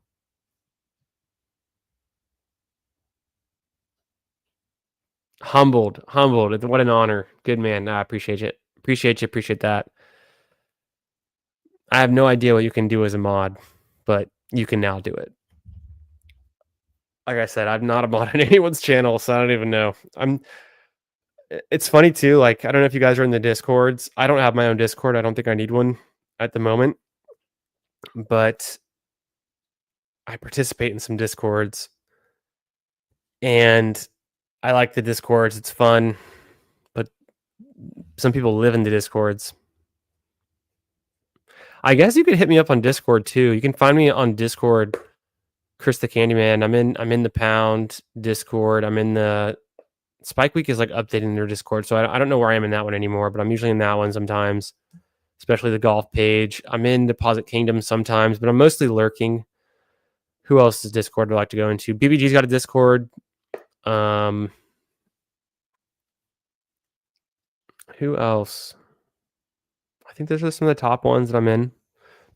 Humbled. What an honor. Good man. I appreciate it. Appreciate that. I have no idea what you can do as a mod, but you can now do it. Like I said, I'm not a mod on anyone's channel, so I don't even know. It's funny too, like I don't know if you guys are in the Discords. I don't have my own Discord. I don't think I need one at the moment. But I participate in some Discords. And I like the Discords. It's fun. But some people live in the Discords. I guess you could hit me up on Discord too. You can find me on Discord, Chris the Candyman. I'm in the Pound Discord. I'm in the Spike Week is like updating their Discord, so I don't know where I am in that one anymore, but I'm usually in that one sometimes, especially the golf page. I'm in Deposit Kingdom sometimes, but I'm mostly lurking. Who else is Discord I'd like to go into? BBG's got a Discord. Who else? I think those are some of the top ones that I'm in.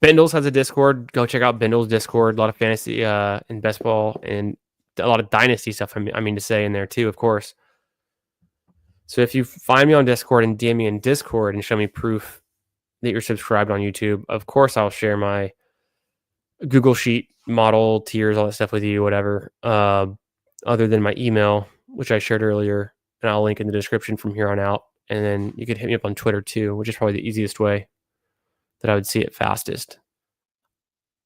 Bindles has a Discord. Go check out Bindles' Discord. A lot of fantasy and best ball and of Dynasty stuff. I mean to say in there too, of course. So if you find me on Discord and DM me in Discord and show me proof that you're subscribed on YouTube, of course I'll share my Google Sheet model, tiers, all that stuff with you, whatever. Other than my email, which I shared earlier, and I'll link in the description from here on out. And then you could hit me up on Twitter too, which is probably the easiest way that I would see it fastest.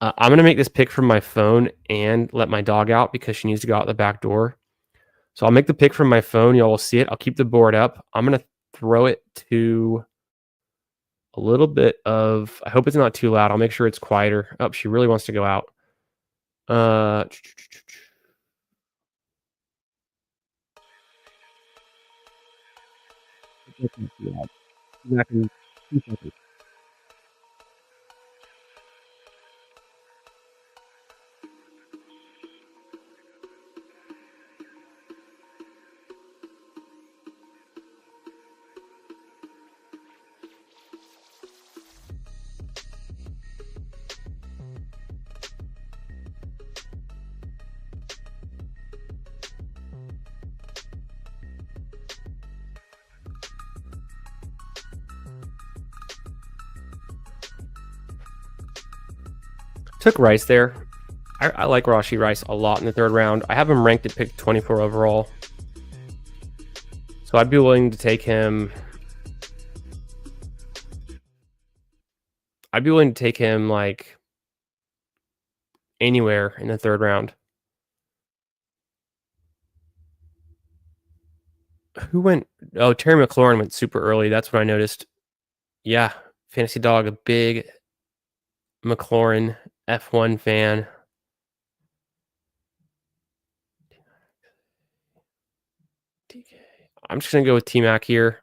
I'm going to make this pick from my phone and let my dog out because she needs to go out the back door. So I'll make the pick from my phone. Y'all will see it. I'll keep the board up. I'm going to throw it to a little bit of, I hope it's not too loud. I'll make sure it's quieter. Oh, she really wants to go out. Took Rice there. I like Rashee Rice a lot in the third round. I have him ranked at pick 24 overall. So I'd be willing to take him. I'd be willing to take him like anywhere in the third round. Who went? Oh, Terry McLaurin went super early. That's what I noticed. Yeah, Fantasy Dog, a big McLaurin F1 fan. I'm just going to go with T-Mac here.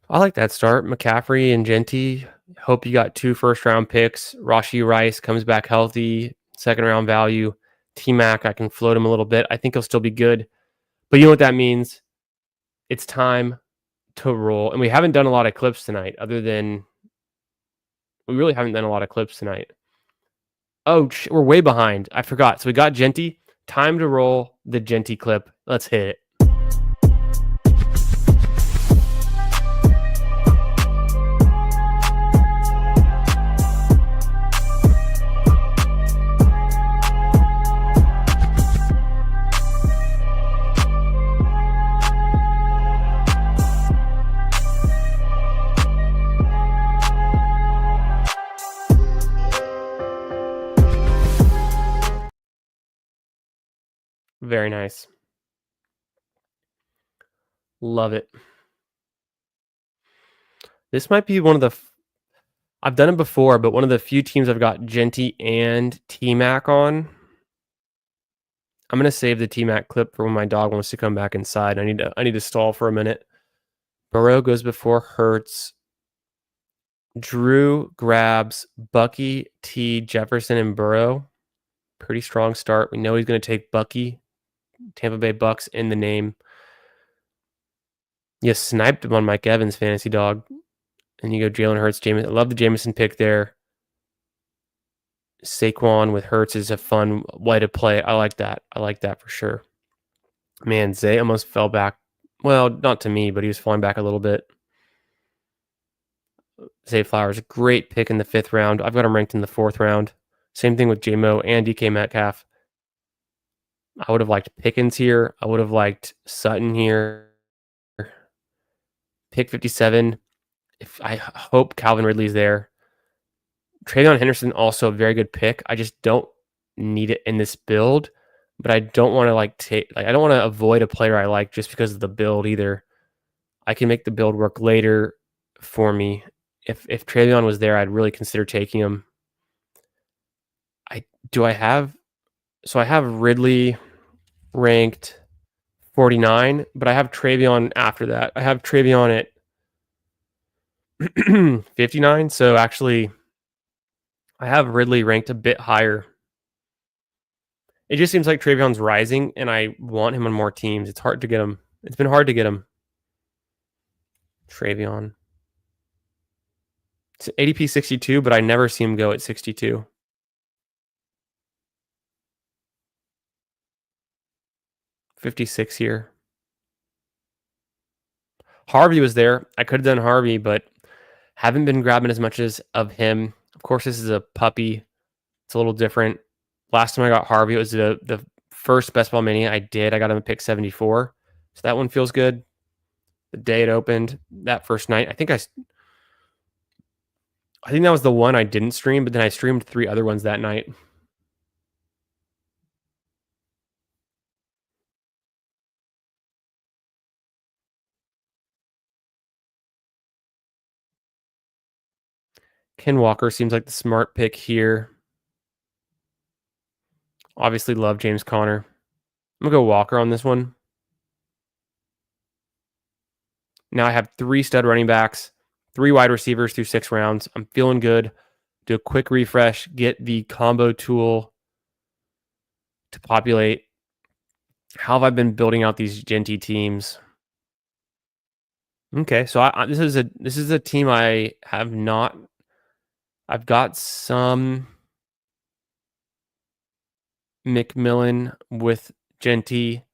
I like that start. McCaffrey and Genty. Hope you got 2 first-round picks. Rashee Rice comes back healthy. Second-round value. T-Mac, I can float him a little bit. I think he'll still be good. But you know what that means? It's time to roll. And we haven't done a lot of clips tonight other than... We really haven't done a lot of clips tonight. Oh, we're way behind. I forgot. So we got Genty. Time to roll the Genty clip. Let's hit it. Very nice. Love it. This might be one of the... I've done it before, but one of the few teams I've got Genty and T-Mac on. I'm going to save the T-Mac clip for when my dog wants to come back inside. I need to stall for a minute. Burrow goes before Hurts. Drew grabs Bucky, T, Jefferson, and Burrow. Pretty strong start. We know he's going to take Bucky. Tampa Bay Bucks in the name. You sniped him on Mike Evans, Fantasy Dog. And you go Jalen Hurts, Jameson. I love the Jameson pick there. Saquon with Hurts is a fun way to play. I like that. I like that for sure. Man, Zay almost fell back. Well, not to me, but he was falling back a little bit. Zay Flowers, great pick in the 5th round. I've got him ranked in the 4th round. Same thing with J-Mo and DK Metcalf. I would have liked Pickens here. I would have liked Sutton here. Pick 57. I hope Calvin Ridley's there. Travion Henderson, also a very good pick. I just don't need it in this build, but I don't want to I don't want to avoid a player I like just because of the build either. I can make the build work later for me. If Travion was there, I'd really consider taking him. I have Ridley ranked 49, but I have Travion after that. I have Travion at 59. So actually, I have Ridley ranked a bit higher. It just seems like Travion's rising, and I want him on more teams. It's hard to get him. It's been hard to get him. Travion. It's ADP 62, but I never see him go at 62. 56 here. Harvey was there. I could have done Harvey, but haven't been grabbing as much as of him. Of course, this is a puppy. It's a little different. Last time I got Harvey, it was the first Best Ball Mania I did. I got him a pick 74. So that one feels good. The day it opened, that first night, I think that was the one I didn't stream, but then I streamed 3 other ones that night. Ken Walker seems like the smart pick here. Obviously love James Conner. I'm going to go Walker on this one. Now I have 3 stud running backs, 3 wide receivers through 6 rounds. I'm feeling good. Do a quick refresh, get the combo tool to populate. How have I been building out these Genty teams? Okay, so this is a team I have not. I've got some McMillan with Genty,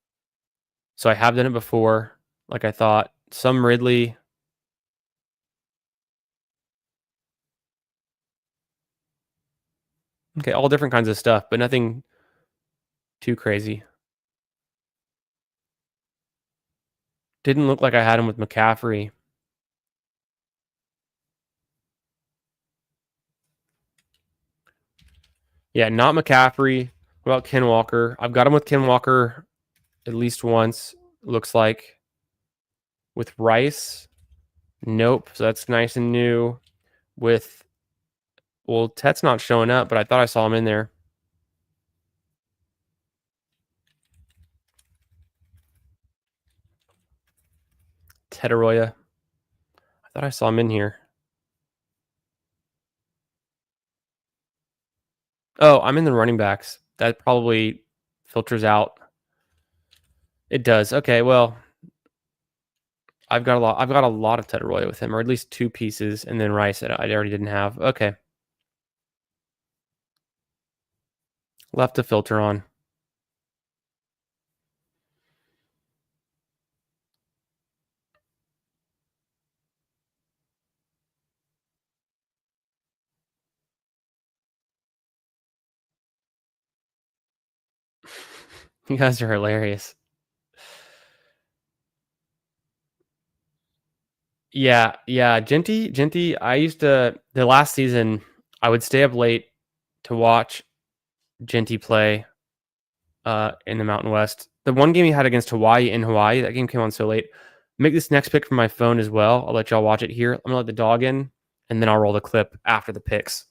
so I have done it before. Like I thought, some Ridley. Okay, all different kinds of stuff, but nothing too crazy. Didn't look like I had him with McCaffrey. Yeah, not McCaffrey. What about Ken Walker? I've got him with Ken Walker at least once, looks like. With Rice, nope. So that's nice and new. With, well, Tet's not showing up, but I thought I saw him in there. Tetaroya. I thought I saw him in here. Oh, I'm in the running backs. That probably filters out. It does. Okay, well, I've got a lot of Tetaroya with him, or at least 2 pieces, and then Rice that I already didn't have. Okay. Left to filter on. You guys are hilarious. Yeah. Genty, I used to, the last season, I would stay up late to watch Genty play in the Mountain West. The one game he had against Hawaii in Hawaii, that game came on so late. Make this next pick from my phone as well. I'll let y'all watch it here. I'm going to let the dog in, and then I'll roll the clip after the picks.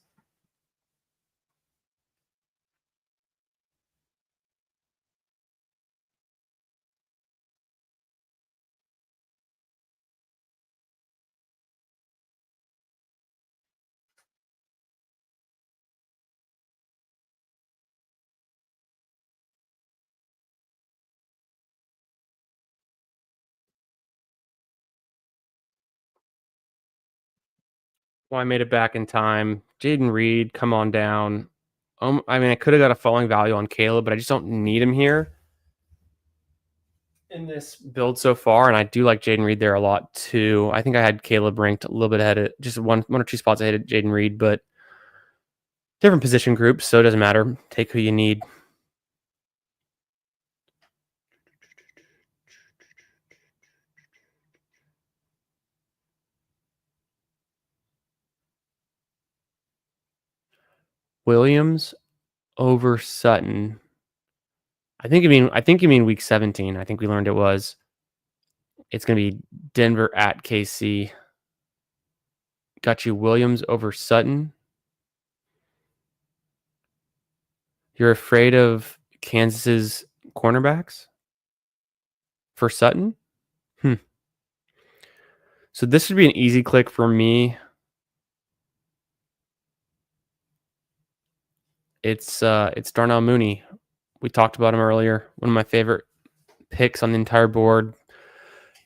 Well, I made it back in time. Jaden Reed, come on down. I mean, I could have got a falling value on Caleb, but I just don't need him here in this build so far. And I do like Jaden Reed there a lot too. I think I had Caleb ranked a little bit ahead of just one or 2 spots ahead of Jaden Reed, but different position groups, so it doesn't matter. Take who you need. Williams over Sutton. I think you mean week 17. I think we learned it was. It's going to be Denver at KC. Got you Williams over Sutton. You're afraid of Kansas's cornerbacks for Sutton? So this would be an easy click for me. It's Darnell Mooney. We talked about him earlier. One of my favorite picks on the entire board.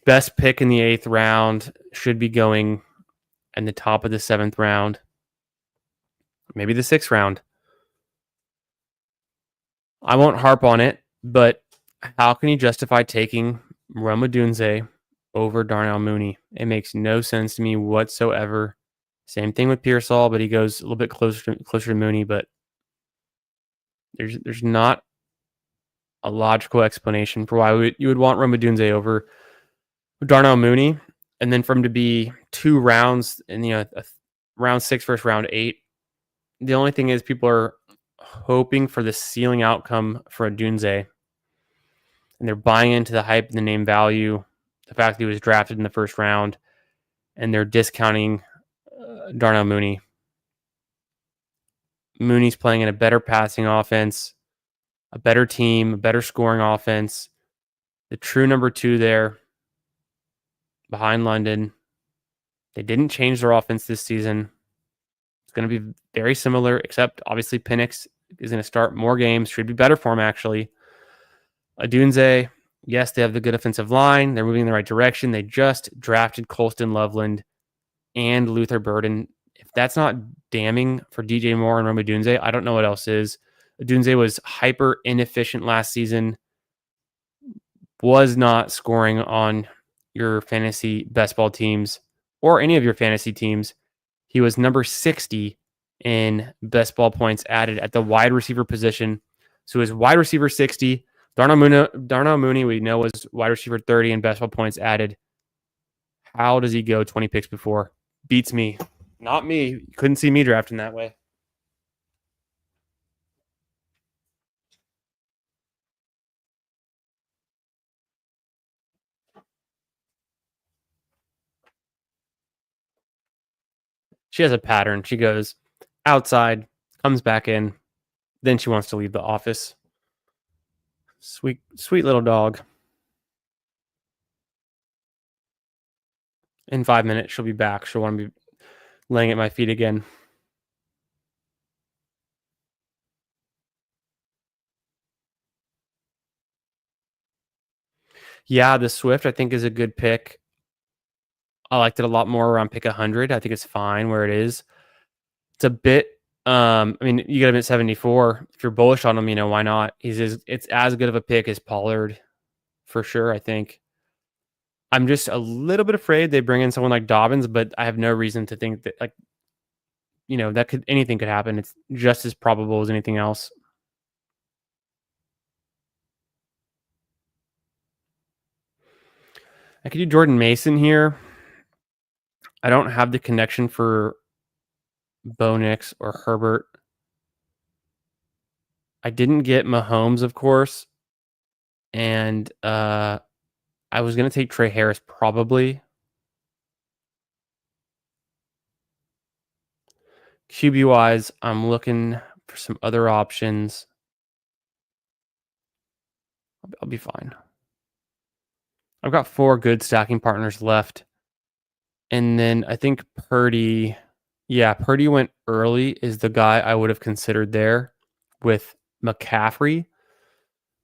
Best pick in the 8th round. Should be going in the top of the 7th round. Maybe the 6th round. I won't harp on it, but How can you justify taking Roma Dunze over Darnell Mooney? It makes no sense to me whatsoever. Same thing with Pearsall, but he goes a little bit closer to Mooney, but there's not a logical explanation for why you would want Roma Dunze over Darnell Mooney, and then for him to be 2 rounds in round 6 versus round 8. The only thing is people are hoping for the ceiling outcome for Dunze, and they're buying into the hype and the name value, the fact that he was drafted in the first round, and they're discounting Darnell Mooney. Mooney's playing in a better passing offense, a better team, a better scoring offense. The true number 2 there behind London. They didn't change their offense this season. It's going to be very similar, except obviously Penix is going to start more games. Should be better for him, actually. Adunze, yes, they have the good offensive line. They're moving in the right direction. They just drafted Colston Loveland and Luther Burden. If that's not damning for DJ Moore and Rome Adunze, I don't know what else is. Adunze was hyper inefficient last season, was not scoring on your fantasy best ball teams or any of your fantasy teams. He was number 60 in best ball points added at the wide receiver position. So his wide receiver 60. Darnell Mooney, we know, was wide receiver 30 in best ball points added. How does he go 20 picks before? Beats me. Not me. You couldn't see me drafting that way. She has a pattern. She goes outside, comes back in, then she wants to leave the office. Sweet little dog. In 5 minutes, she'll be back. She'll want to be laying at my feet again. Yeah, the Swift, I think, is a good pick. I liked it a lot more around pick 100. I think it's fine where it is. It's a bit, I mean, you get him at 74. If you're bullish on him, why not? It's as good of a pick as Pollard, for sure, I think. I'm just a little bit afraid they bring in someone like Dobbins, but I have no reason to think that, anything could happen. It's just as probable as anything else. I could do Jordan Mason here. I don't have the connection for Bo Nix or Herbert. I didn't get Mahomes, of course. And I was going to take Trey Harris probably. QB-wise, I'm looking for some other options. I'll be fine. I've got 4 good stacking partners left. And then I think Purdy went early, is the guy I would have considered there with McCaffrey.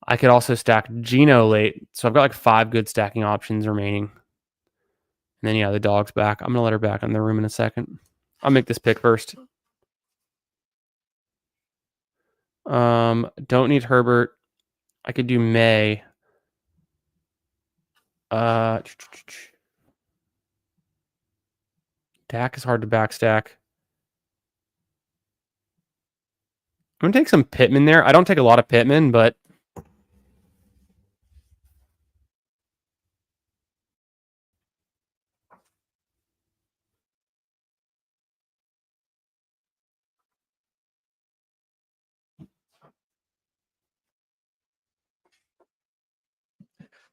I could also stack Geno late. So I've got 5 good stacking options remaining. And then, the dog's back. I'm going to let her back in the room in a second. I'll make this pick first. Don't need Herbert. I could do May. Dak is hard to backstack. I'm going to take some Pittman there. I don't take a lot of Pittman, but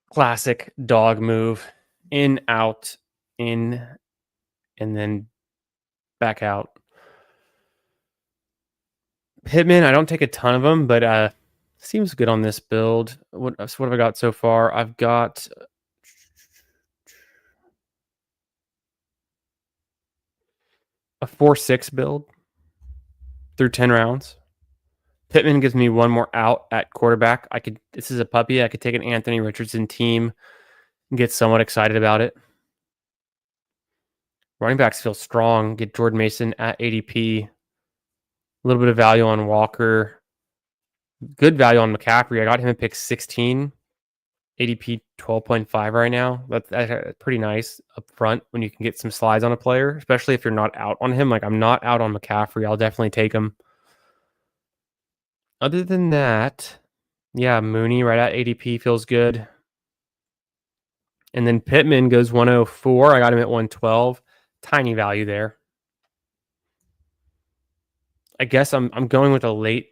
classic dog move. In, out, in, and then back out. Pittman, I don't take a ton of them, but seems good on this build. What have I got so far? I've got a 4-6 build through 10 rounds. Pittman gives me one more out at quarterback. This is a puppy. I could take an Anthony Richardson team and get somewhat excited about it. Running backs feel strong. Get Jordan Mason at ADP. A little bit of value on Walker. Good value on McCaffrey. I got him at pick 16. ADP 12.5 right now. That's pretty nice up front when you can get some slides on a player, especially if you're not out on him. Like, I'm not out on McCaffrey. I'll definitely take him. Other than that, yeah, Mooney right at ADP feels good. And then Pittman goes 104. I got him at 112. Tiny value there. I guess I'm going with a late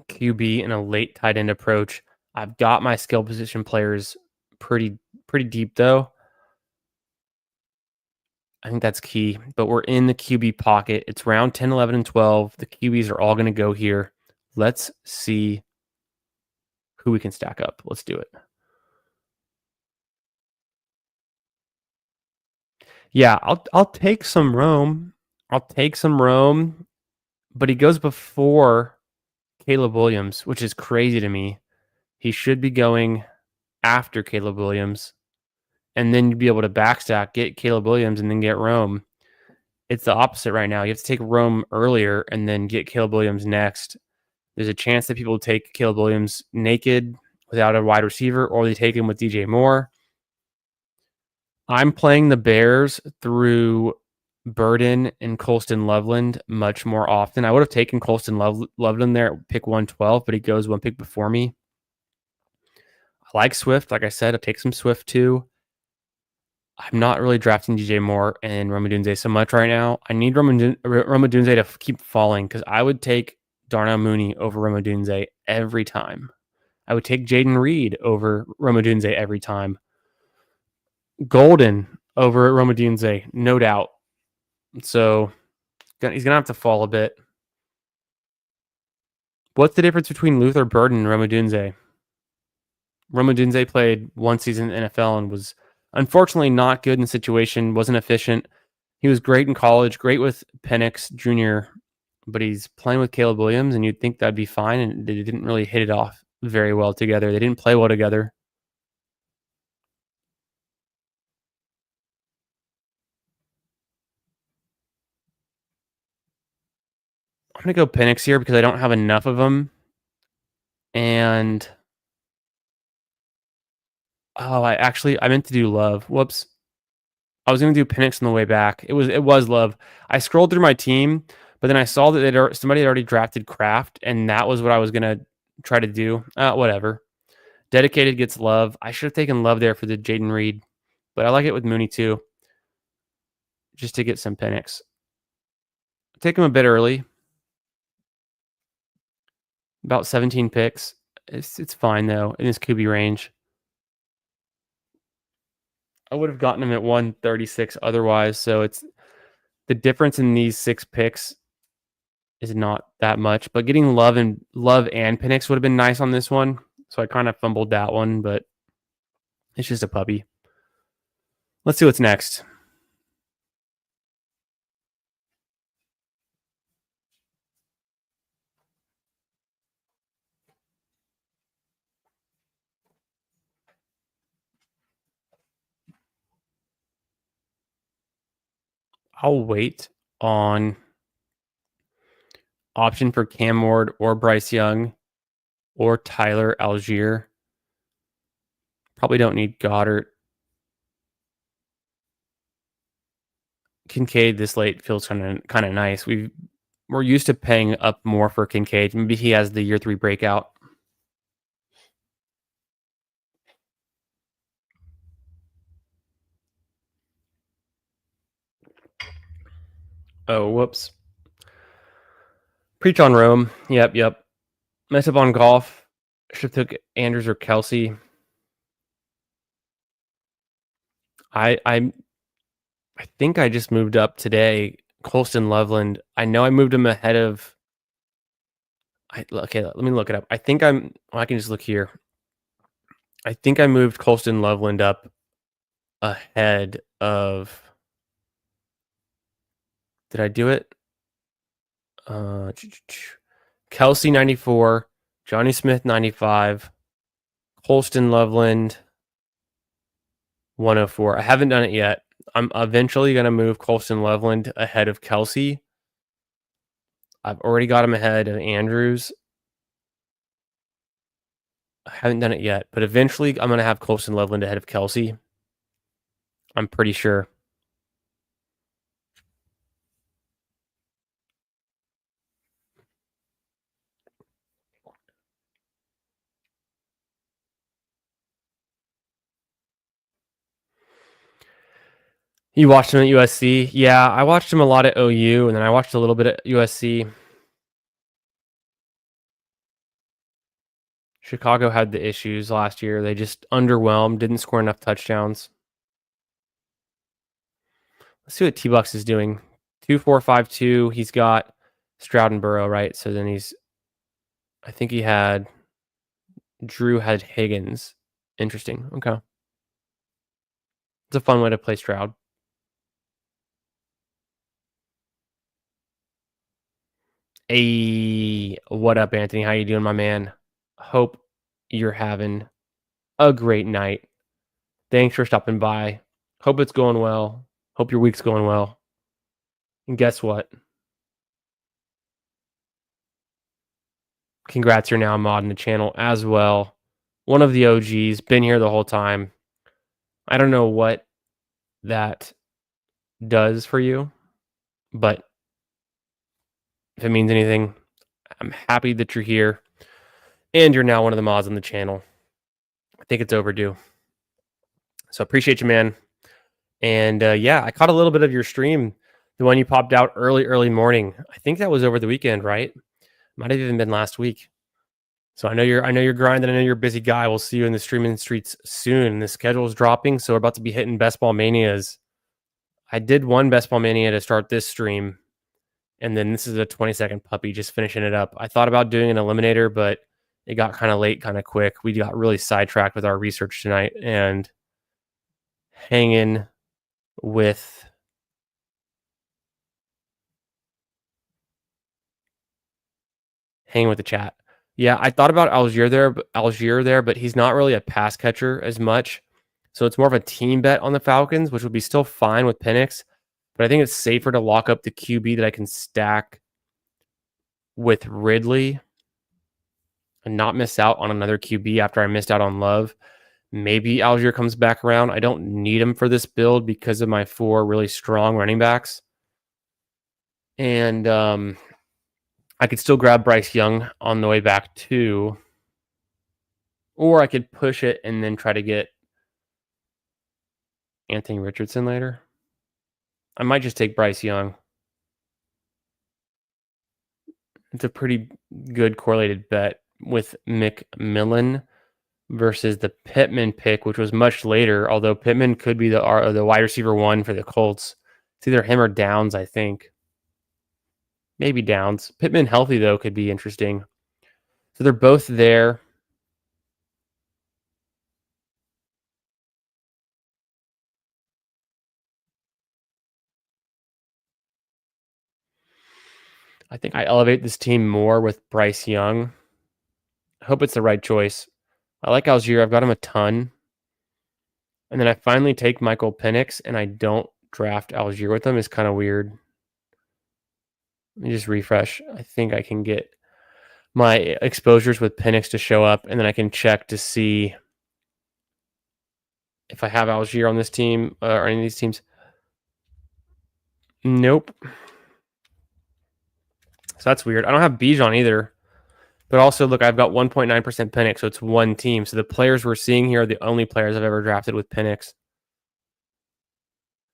QB and a late tight end approach. I've got my skill position players pretty deep though. I think that's key, but we're in the QB pocket. It's round 10, 11, and 12. The QBs are all going to go here. Let's see who we can stack up. Let's do it. Yeah, I'll take some Rome. I'll take some Rome, but he goes before Caleb Williams, which is crazy to me. He should be going after Caleb Williams, and then you'd be able to backstack, get Caleb Williams, and then get Rome. It's the opposite right now. You have to take Rome earlier and then get Caleb Williams next. There's a chance that people take Caleb Williams naked without a wide receiver, or they take him with DJ Moore. I'm playing the Bears through Burden and Colston Loveland much more often. I would have taken Colston Loveland there at pick 112, but he goes one pick before me. I like Swift. Like I said, I'll take some Swift too. I'm not really drafting DJ Moore and Rome Odunze so much right now. I need Rome Odunze to keep falling because I would take Darnell Mooney over Rome Odunze every time. I would take Jaden Reed over Rome Odunze every time. Golden over Rome Odunze, no doubt. So he's going to have to fall a bit. What's the difference between Luther Burden and Rome Odunze? Rome Odunze played one season in the NFL and was unfortunately not good in the situation, wasn't efficient. He was great in college, great with Penix Jr., but he's playing with Caleb Williams, and you'd think that'd be fine, and they didn't really hit it off very well together. They didn't play well together. I'm going to go Penix here because I don't have enough of them. And I meant to do Love. Whoops. I was going to do Penix on the way back. It was Love. I scrolled through my team, but then I saw that somebody had already drafted Kraft, and that was what I was going to try to do. Whatever. Dedicated gets Love. I should have taken Love there for the Jaden Reed, but I like it with Mooney too, just to get some Penix. Take him a bit early, about 17 picks. It's fine though in his QB range. I would have gotten him at 136 otherwise, so it's the difference in these 6 picks is not that much, but getting Love and Penix would have been nice on this one. So I kind of fumbled that one, but it's just a puppy. Let's see what's next. I'll wait on option for Cam Ward or Bryce Young or Tyler Algier. Probably don't need Goddard. Kincaid this late feels kind of nice. We're used to paying up more for Kincaid. Maybe he has the year 3 breakout. Oh, whoops. Preach on Rome. Yep. Mess up on golf. Should have took Andrews or Kelsey. I think I just moved up today. Colston Loveland. I know I moved him ahead of. Okay, let me look it up. I can just look here. I think I moved Colston Loveland up ahead of. Did I do it? Kelsey 94, Johnny Smith 95, Colston Loveland 104. I haven't done it yet. I'm eventually going to move Colston Loveland ahead of Kelsey. I've already got him ahead of Andrews. I haven't done it yet, but eventually I'm going to have Colson Loveland ahead of Kelsey. I'm pretty sure. You watched him at USC? Yeah, I watched him a lot at OU, and then I watched a little bit at USC. Chicago had the issues last year. They just underwhelmed, didn't score enough touchdowns. Let's see what T-Bucks is doing. 2-4-5-2. He's got Stroud and Burrow, right? So then I think Drew had Higgins. Interesting. Okay. It's a fun way to play Stroud. Hey, what up, Anthony? How you doing, my man? Hope you're having a great night. Thanks for stopping by. Hope it's going well. Hope your week's going well. And guess what? Congrats, you're now a mod in the channel as well. One of the OGs, been here the whole time. I don't know what that does for you, but if it means anything, I'm happy that you're here and you're now one of the mods on the channel. I think it's overdue. So appreciate you, man. And yeah, I caught a little bit of your stream, the one you popped out early morning. I think that was over the weekend, right? Might have even been last week. So I know you're grinding. I know you're a busy guy. We'll see you in the streaming streets soon. The schedule is dropping, so we're about to be hitting Best Ball Manias. I did one Best Ball Mania to start this stream, and then this is a 20-second puppy, just finishing it up. I thought about doing an eliminator, but it got kind of late, kind of quick. We got really sidetracked with our research tonight and hanging with the chat. Yeah, I thought about Algier there, but he's not really a pass catcher as much. So it's more of a team bet on the Falcons, which would be still fine with Penix. But I think it's safer to lock up the QB that I can stack with Ridley and not miss out on another QB after I missed out on Love. Maybe Algier comes back around. I don't need him for this build because of my 4 really strong running backs. And I could still grab Bryce Young on the way back too. Or I could push it and then try to get Anthony Richardson later. I might just take Bryce Young. It's a pretty good correlated bet with McMillan versus the Pittman pick, which was much later, although Pittman could be the wide receiver 1 for the Colts. It's either him or Downs, I think. Maybe Downs. Pittman healthy, though, could be interesting. So they're both there. I think I elevate this team more with Bryce Young. I hope it's the right choice. I like Algier. I've got him a ton. And then I finally take Michael Penix, and I don't draft Algier with him. It's kind of weird. Let me just refresh. I think I can get my exposures with Penix to show up, and then I can check to see if I have Algier on this team or any of these teams. Nope. So that's weird. I don't have Bijan either. But also, look, I've got 1.9% Penix, so it's one team. So the players we're seeing here are the only players I've ever drafted with Penix.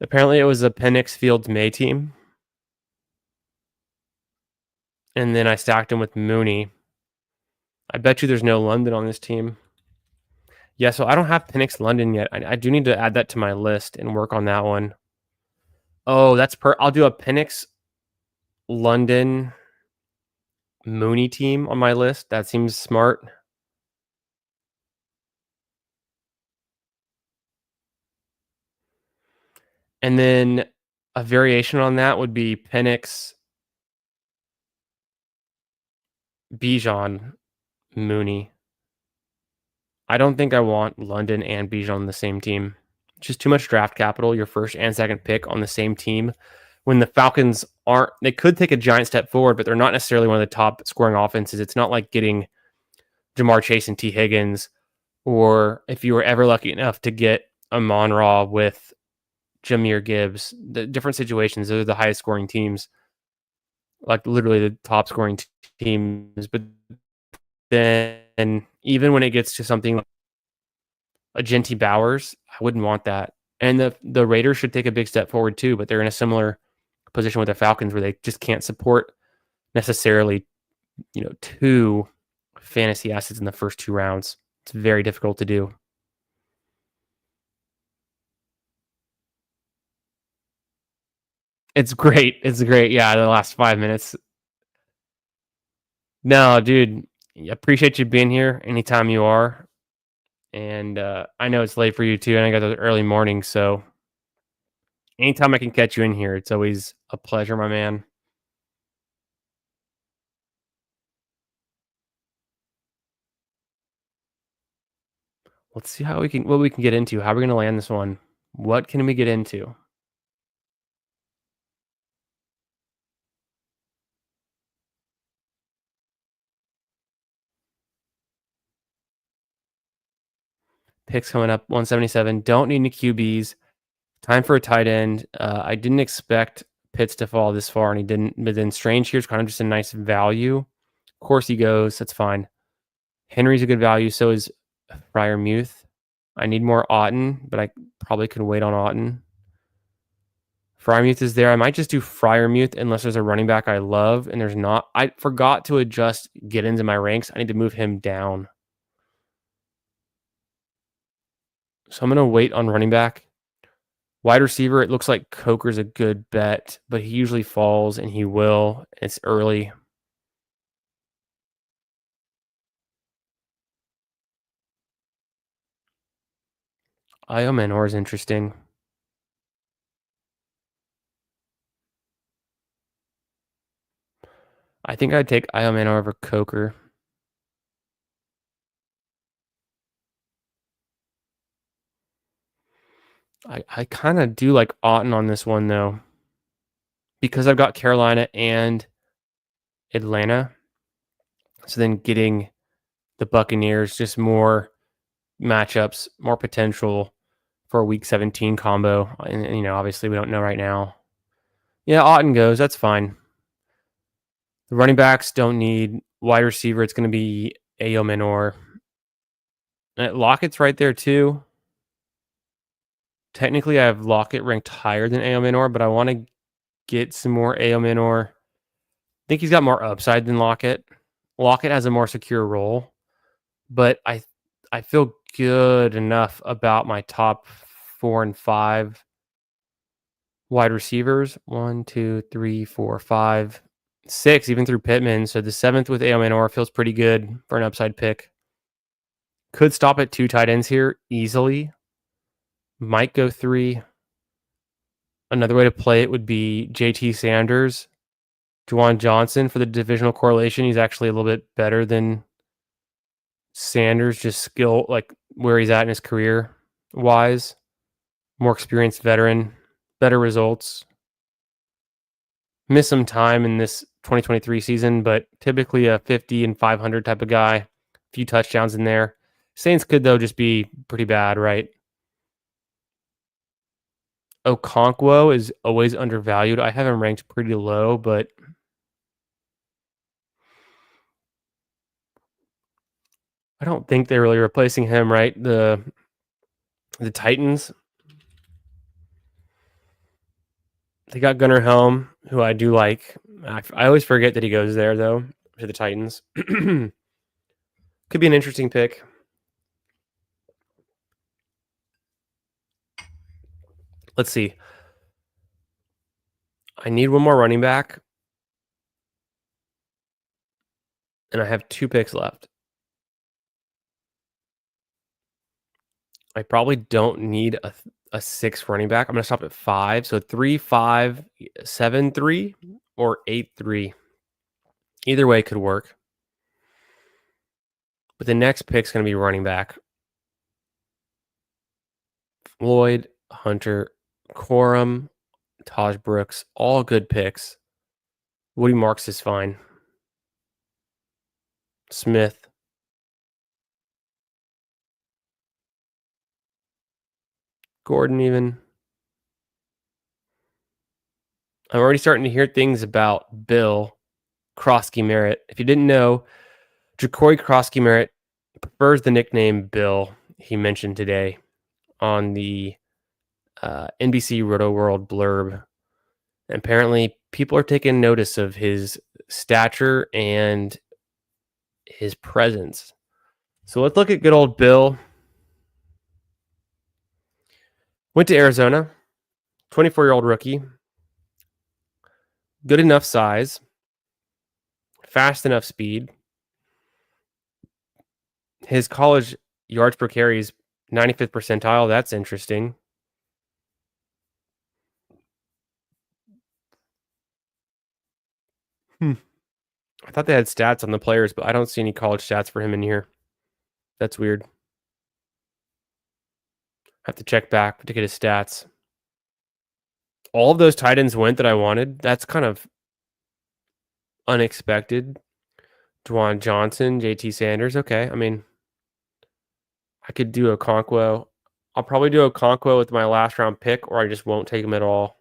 Apparently, it was a Penix Fields May team. And then I stacked him with Mooney. I bet you there's no London on this team. Yeah, so I don't have Penix London yet. I do need to add that to my list and work on that one. Oh, I'll do a Penix London Mooney team on my list. That seems smart. And then a variation on that would be Penix, Bijan, Mooney. I don't think I want London and Bijan on the same team. Just too much draft capital, your first and second pick on the same team. When the Falcons they could take a giant step forward, but they're not necessarily one of the top scoring offenses. It's not like getting Jamar Chase and T. Higgins, or if you were ever lucky enough to get Amon Ra with Jahmyr Gibbs, the different situations, those are the highest scoring teams, like literally the top scoring teams. But then even when it gets to something like a Genty Bowers, I wouldn't want that. And the Raiders should take a big step forward too, but they're in a similar position with the Falcons where they just can't support necessarily, two fantasy assets in the first 2 rounds. It's very difficult to do. It's great. It's great. Yeah, the last 5 minutes. No, dude, appreciate you being here anytime you are. And I know it's late for you too, and I got those early mornings. So anytime I can catch you in here, it's always a pleasure, my man. Let's see what we can get into. How are we going to land this one? What can we get into? Picks coming up 177. Don't need any QBs. Time for a tight end. I didn't expect Pitts to fall this far, and he didn't. But then Strange here's kind of just a nice value. Of course he goes. That's fine. Henry's a good value. So is Muth. I need more Otten, but I probably could wait on Otten. Muth is there. I might just do Muth unless there's a running back I love, and there's not. I forgot to adjust Giddens in my ranks. I need to move him down. So I'm going to wait on running back. Wide receiver, it looks like Coker's a good bet, but he usually falls, and he will. It's early. Io Manor is interesting. I think I'd take Io Manor over Coker. I kind of do like Otten on this one, though, because I've got Carolina and Atlanta. So then getting the Buccaneers, just more matchups, more potential for a Week 17 combo. And obviously we don't know right now. Yeah, Otten goes. That's fine. The running backs don't need wide receiver. It's going to be Ayo Manor. Lockett's right there too. Technically, I have Lockett ranked higher than Ayo Manor, but I want to get some more Ayo Manor. I think he's got more upside than Lockett. Lockett has a more secure role, but I feel good enough about my top 4 and 5 wide receivers. 1, 2, 3, 4, 5, 6, even through Pittman. So the 7th with Ayo Manor feels pretty good for an upside pick. Could stop at 2 tight ends here easily. Might go 3. Another way to play it would be JT Sanders, Juwan Johnson for the divisional correlation. He's actually a little bit better than Sanders, just skill, like where he's at in his career wise. More experienced veteran, better results. Missed some time in this 2023 season, but typically a 50 and 500 type of guy. A few touchdowns in there. Saints could, though, just be pretty bad, right? Okonkwo is always undervalued. I have him ranked pretty low, but I don't think they're really replacing him, right? The Titans, they got Gunnar Helm, who I do like. I always forget that he goes there, though, to the Titans. Could be an interesting pick. Let's see. I need one more running back, and I have 2 picks left. I probably don't need a 6 running back. I'm going to stop at 5. So 3, 5, 7, 3, or 8, 3. Either way could work. But the next pick's going to be running back. Floyd, Hunter, Corum, Taj Brooks, all good picks. Woody Marks is fine. Smith. Gordon even. I'm already starting to hear things about Bill Krosky-Merritt. If you didn't know, Jacory Krosky-Merritt prefers the nickname Bill. He mentioned today on the NBC Roto World blurb. And apparently, people are taking notice of his stature and his presence. So let's look at good old Bill. Went to Arizona, 24-year-old rookie. Good enough size, fast enough speed. His college yards per carry is 95th percentile. That's interesting. I thought they had stats on the players, but I don't see any college stats for him in here. That's weird. I have to check back to get his stats. All of those tight ends went that I wanted. That's kind of unexpected. Dwan Johnson, JT Sanders. Okay. I mean, I could do a Okonkwo. I'll probably do a Okonkwo with my last round pick, or I just won't take him at all.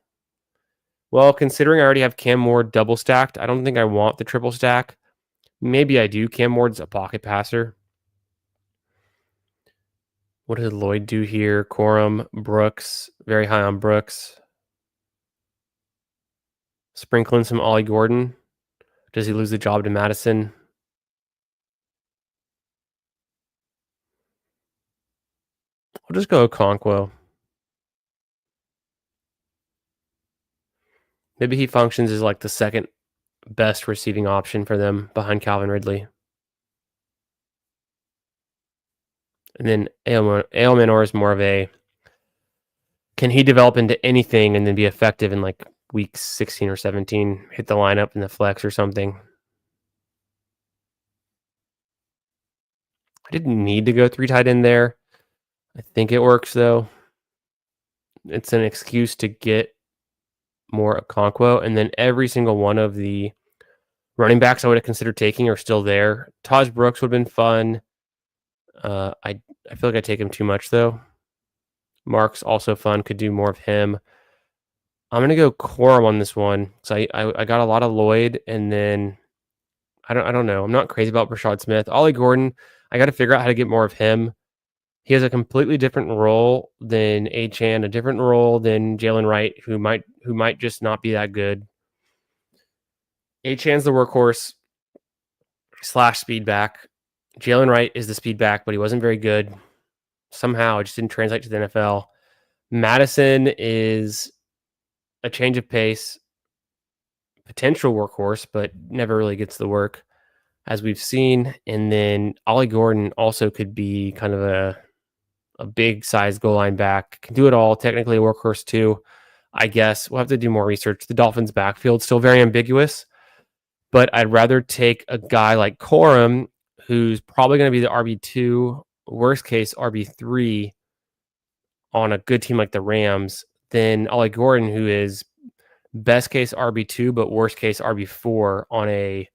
Well, considering I already have Cam Ward double stacked, I don't think I want the triple stack. Maybe I do. Cam Ward's a pocket passer. What did Lloyd do here? Corum, Brooks, very high on Brooks. Sprinkling some Ollie Gordon. Does he lose the job to Madison? I'll just go Okonkwo. Maybe he functions as like the second best receiving option for them behind Calvin Ridley. And then Ailmanor is more of a, can he develop into anything and then be effective in like week 16 or 17, hit the lineup in the flex or something. I didn't need to go 3 tight end there. I think it works though. It's an excuse to get more Okonkwo, and then every single one of the running backs I would have considered taking are still there. Taj Brooks would have been fun. I feel like I take him too much though. Mark's also fun. Could do more of him. I'm gonna go Corum on this one. So I got a lot of Lloyd, and then I don't know. I'm not crazy about Rashad Smith. Ollie Gordon, I got to figure out how to get more of him. He has a completely different role than Achane, a different role than Jalen Wright, who might just not be that good. Achane's the workhorse / speed back. Jalen Wright is the speed back, but he wasn't very good. Somehow it just didn't translate to the NFL. Madison is a change of pace, potential workhorse, but never really gets the work, as we've seen. And then Ollie Gordon also could be kind of a big size goal line back. Can do it all. Technically a workhorse too, I guess. We'll have to do more research. The Dolphins backfield still very ambiguous, but I'd rather take a guy like Corum, who's probably going to be the RB2, worst case RB3 on a good team like the Rams, than Ollie Gordon, who is best case RB2, but worst case RB4 on a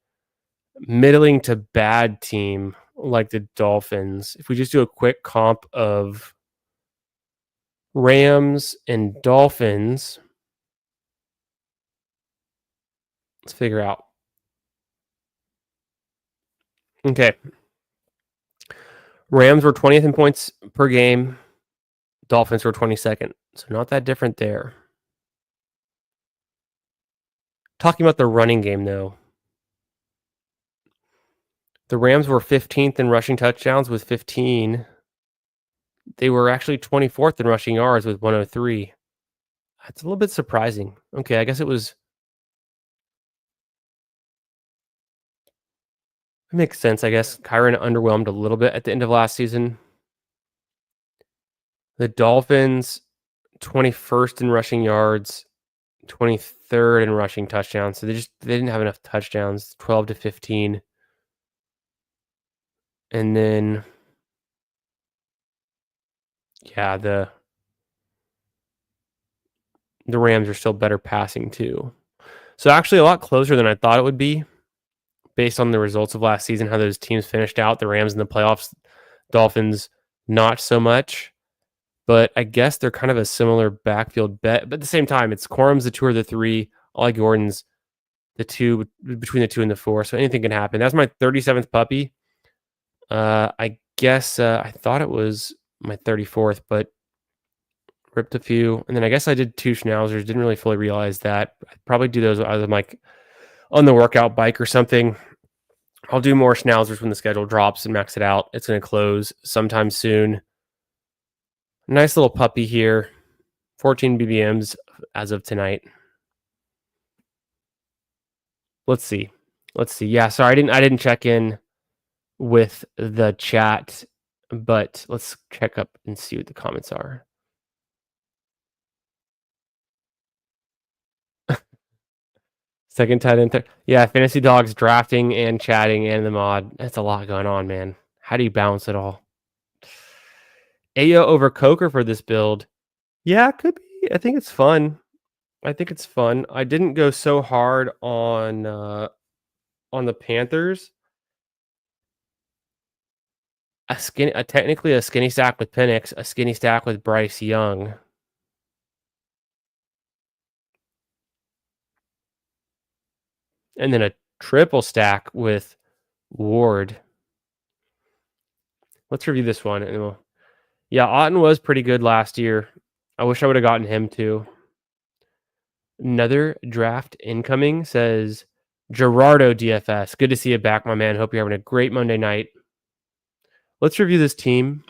middling to bad team like the Dolphins. If we just do a quick comp of Rams and Dolphins, let's figure out. Okay. Rams were 20th in points per game. Dolphins were 22nd. So not that different there. Talking about the running game, though. The Rams were 15th in rushing touchdowns with 15. They were actually 24th in rushing yards with 103. That's a little bit surprising. Okay, I guess it was... It makes sense, I guess. Kyron underwhelmed a little bit at the end of last season. The Dolphins, 21st in rushing yards, 23rd in rushing touchdowns. So they didn't have enough touchdowns, 12 to 15. And then, yeah, the Rams are still better passing too. So actually a lot closer than I thought it would be based on the results of last season, how those teams finished out. The Rams in the playoffs, Dolphins not so much. but I guess they're kind of a similar backfield bet. But at the same time, it's Corum's the 2 or the 3. Ollie Gordon's the 2, between the 2 and the 4. So anything can happen. That's my 37th puppy. I guess I thought it was my 34th, but ripped a few. And then I guess I did 2 schnauzers. Didn't really fully realize that. I'd probably do those either like on the workout bike or something. I'll do more schnauzers when the schedule drops and max it out. It's going to close sometime soon. Nice little puppy here. 14 BBMs as of tonight. Let's see. Yeah, sorry, I didn't check in with the chat, but let's check up and see what the comments are. Second tight end. Yeah, Fantasy Dogs drafting and chatting and the mod. That's a lot going on, man. How do you balance it all? Ayo over Coker for this build. Yeah, it could be. I think it's fun. I didn't go so hard on the Panthers. Technically a skinny stack with Penix, a skinny stack with Bryce Young. And then a triple stack with Ward. Let's review this one. Yeah, Otten was pretty good last year. I wish I would have gotten him too. Another draft incoming, says Gerardo DFS. Good to see you back, my man. Hope you're having a great Monday night. Let's review this team.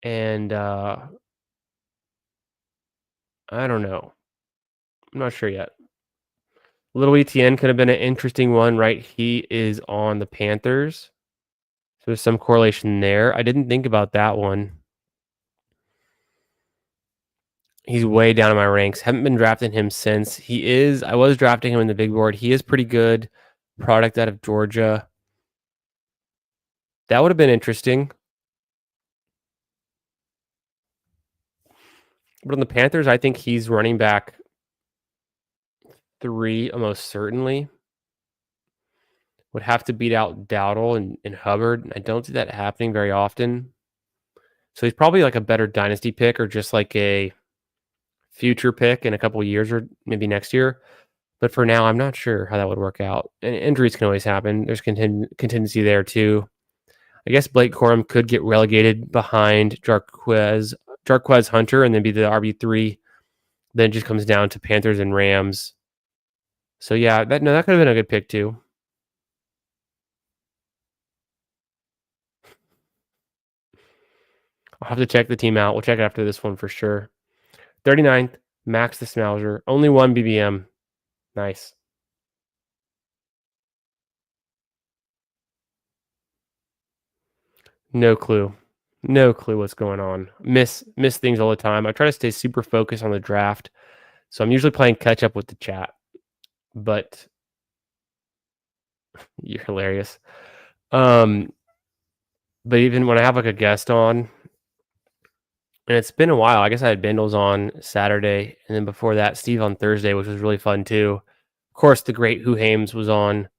And I don't know. I'm not sure yet. Little ETN could have been an interesting one, right? He is on the Panthers. So there's some correlation there. I didn't think about that one. He's way down in my ranks. Haven't been drafting him since. I was drafting him in the big board. He is pretty good. Product out of Georgia. That would have been interesting. But on the Panthers, I think he's running back 3 almost certainly. Would have to beat out Dowdle and Hubbard. I don't see that happening very often. So he's probably like a better dynasty pick or just like a future pick in a couple of years or maybe next year. But for now, I'm not sure how that would work out. And injuries can always happen. There's contingency there too. I guess Blake Corum could get relegated behind Jarquez Hunter and then be the RB3. Then it just comes down to Panthers and Rams. So yeah, that could have been a good pick too. I'll have to check the team out. We'll check after this one for sure. 39th, Max the Schnauzer. Only 1 BBM. Nice. No clue. No clue what's going on. Miss things all the time. I try to stay super focused on the draft. So I'm usually playing catch up with the chat. But you're hilarious. But even when I have like a guest on, and it's been a while. I guess I had Bindles on Saturday, and then before that, Steve on Thursday, which was really fun too. Of course, the great Who Hames was on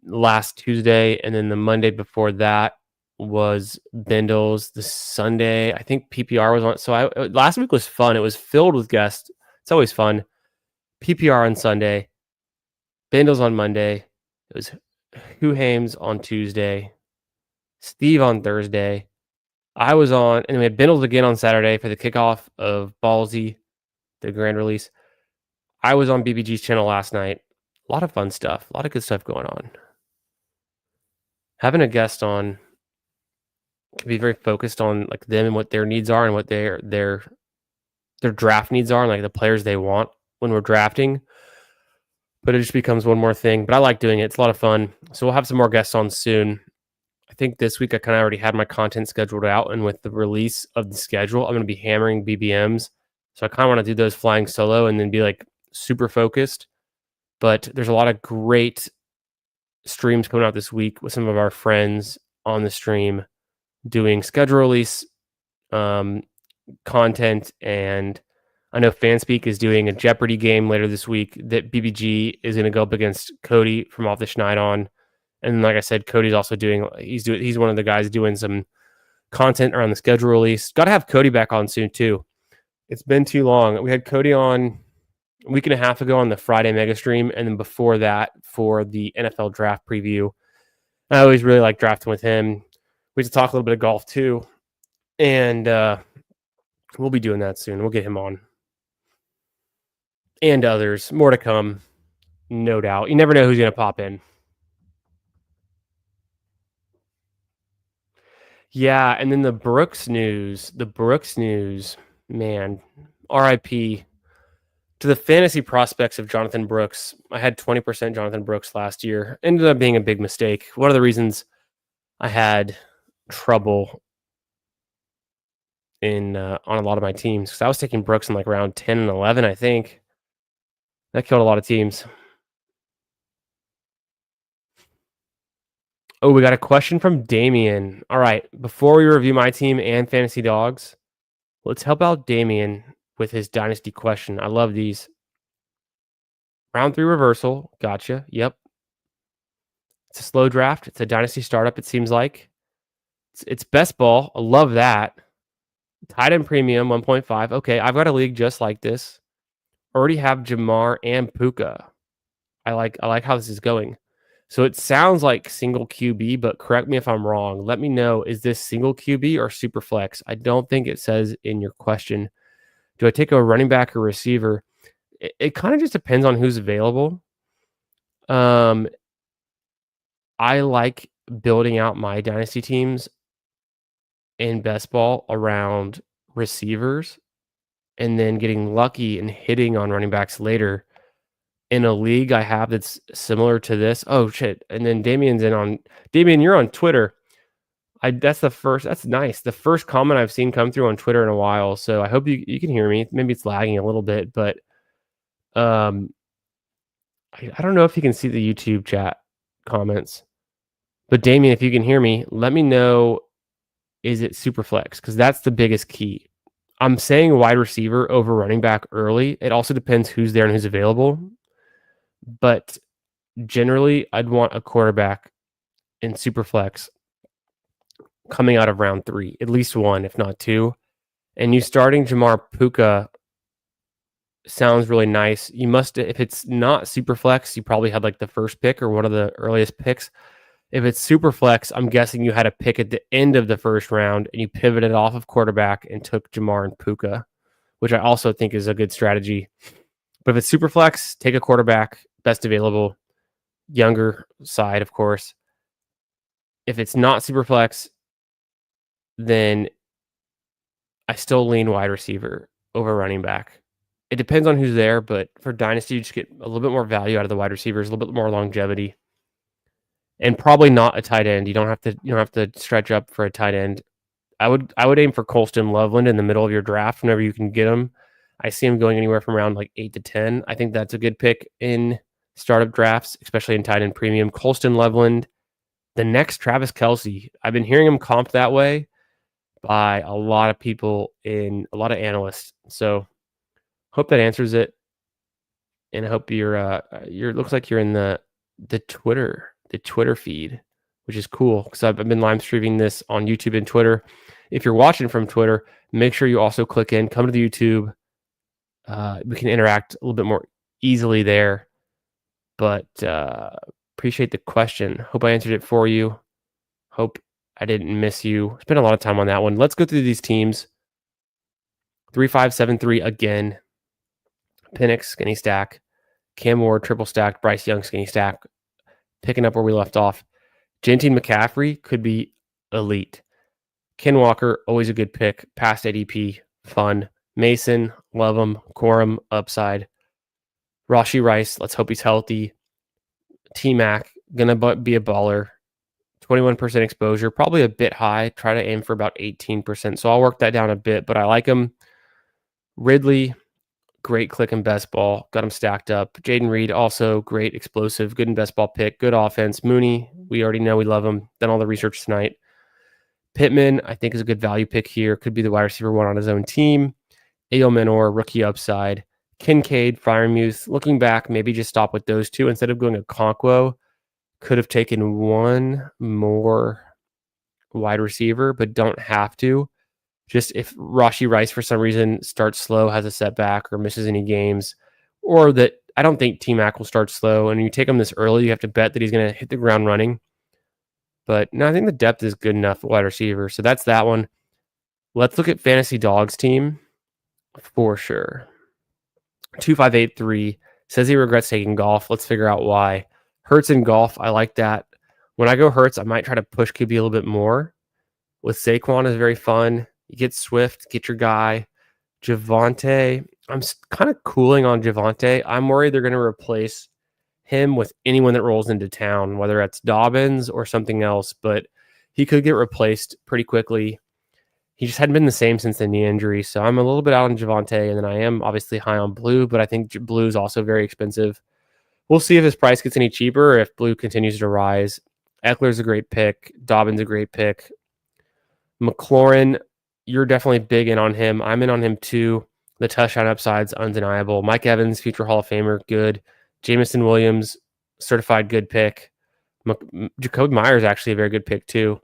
last Tuesday, and then the Monday before that was Bindles. The Sunday, I think PPR was on. So last week was fun. It was filled with guests. It's always fun. PPR on Sunday, Bindles on Monday. It was Who Hames on Tuesday, Steve on Thursday. I was on, and we had Bindles again on Saturday for the kickoff of Ballsy, the grand release. I was on BBG's channel last night. A lot of fun stuff. A lot of good stuff going on. Having a guest on can be very focused on like them and what their needs are and what their draft needs are and like the players they want when we're drafting. But it just becomes one more thing. But I like doing it. It's a lot of fun. So we'll have some more guests on soon. I think this week I kind of already had my content scheduled out, and with the release of the schedule, I'm going to be hammering BBMs. So I kind of want to do those flying solo and then be like super focused. But there's a lot of great streams coming out this week with some of our friends on the stream doing schedule release content. And I know Fanspeak is doing a Jeopardy game later this week that BBG is going to go up against Cody from Off the Schneid on. And like I said, Cody's also he's one of the guys doing some content around the schedule release. Got to have Cody back on soon too. It's been too long. We had Cody on a week and a half ago on the Friday mega stream, and then before that for the NFL draft preview. I always really like drafting with him. We should talk a little bit of golf too, and we'll be doing that soon. We'll get him on, and others. More to come, no doubt. You never know who's going to pop in. Yeah, and then the Brooks news. Man, RIP to the fantasy prospects of Jonathan Brooks. I had 20% Jonathan Brooks last year. Ended up being a big mistake. One of the reasons I had trouble in on a lot of my teams, because I was taking Brooks in like round 10 and 11, I think. That killed a lot of teams. Oh, we got a question from Damien. All right, before we review my team and Fantasy Dogs, let's help out Damien with his Dynasty question. I love these. Round 3 reversal. Gotcha. Yep. It's a slow draft. It's a Dynasty startup, it seems like. It's best ball. I love that. Tight end premium, 1.5. Okay, I've got a league just like this. Already have Jamar and Puka. I like how this is going. So it sounds like single QB, but correct me if I'm wrong. Let me know, is this single QB or super flex? I don't think it says in your question. Do I take a running back or receiver? It kind of just depends on who's available. I like building out my Dynasty teams in best ball around receivers and then getting lucky and hitting on running backs later. In a league I have that's similar to this. Oh shit. And then Damien's in on Damien, you're on Twitter. That's nice. The first comment I've seen come through on Twitter in a while. So I hope you can hear me. Maybe it's lagging a little bit, but I don't know if you can see the YouTube chat comments. But Damien, if you can hear me, let me know, is it super flex? Because that's the biggest key. I'm saying wide receiver over running back early. It also depends who's there and who's available. But generally, I'd want a quarterback in super flex coming out of round 3, at least one, if not 2. And you starting Jamar Puka sounds really nice. You must, if it's not super flex, you probably had like the first pick or one of the earliest picks. If it's super flex, I'm guessing you had a pick at the end of the first round and you pivoted off of quarterback and took Jamar and Puka, which I also think is a good strategy. But if it's super flex, take a quarterback, best available, younger side, of course. If it's not super flex, then I still lean wide receiver over running back. It depends on who's there, but for Dynasty, you just get a little bit more value out of the wide receivers, a little bit more longevity, and probably not a tight end. You don't have to stretch up for a tight end. I would aim for Colston Loveland in the middle of your draft whenever you can get him. I see him going anywhere from around like 8 to 10. I think that's a good pick in startup drafts, especially in tight end premium. Colston Loveland, the next Travis Kelce. I've been hearing him comped that way by a lot of people, in a lot of analysts. So hope that answers it. And I hope you're looks like you're in the Twitter feed, which is cool because I've been live streaming this on YouTube and Twitter. If you're watching from Twitter, make sure you also click in, come to the YouTube. We can interact a little bit more easily there. But appreciate the question. Hope I answered it for you. Hope I didn't miss you. Spent a lot of time on that one. Let's go through these teams. 3-5-7-3 again. Penix, skinny stack. Cam Ward, triple stacked. Bryce Young, skinny stack. Picking up where we left off. Gentine McCaffrey could be elite. Ken Walker, always a good pick. Past ADP, fun. Mason, love him. Corum, upside. Rashee Rice, let's hope he's healthy. T-Mac, gonna be a baller. 21% exposure, probably a bit high. Try to aim for about 18%. So I'll work that down a bit, but I like him. Ridley, great click and best ball. Got him stacked up. Jaden Reed, also great, explosive, good and best ball pick. Good offense. Mooney, we already know we love him. Done all the research tonight. Pittman, I think, is a good value pick here. Could be the wide receiver one on his own team. Ayo Menor, rookie upside. Kincaid, Freiermuth. Looking back, maybe just stop with those two instead of going a Conquo. Could have taken one more wide receiver, but don't have to. Just if Rashee Rice for some reason starts slow, has a setback, or misses any games, or that I don't think T-Mac will start slow, and you take him this early, you have to bet that he's going to hit the ground running. But no, I think the depth is good enough at wide receiver. So that's that one. Let's look at Fantasy Dog's team for sure. 2583 says he regrets taking Golf. Let's figure out why. Hurts in Golf, I like that. When I go Hurts, I might try to push QB a little bit more. With Saquon is very fun. You get Swift, get your guy. Javonte, I'm kind of cooling on Javonte. I'm worried they're going to replace him with anyone that rolls into town, whether that's Dobbins or something else, but he could get replaced pretty quickly. He just hadn't been the same since the knee injury, so I'm a little bit out on Javonte, and then I am obviously high on Blue, but I think Blue is also very expensive. We'll see if his price gets any cheaper or if Blue continues to rise. Eckler's a great pick. Dobbins a great pick. McLaurin, you're definitely big in on him. I'm in on him too. The touchdown upside's undeniable. Mike Evans, future Hall of Famer, good. Jameson Williams, certified good pick. Jacoby Myers actually a very good pick too.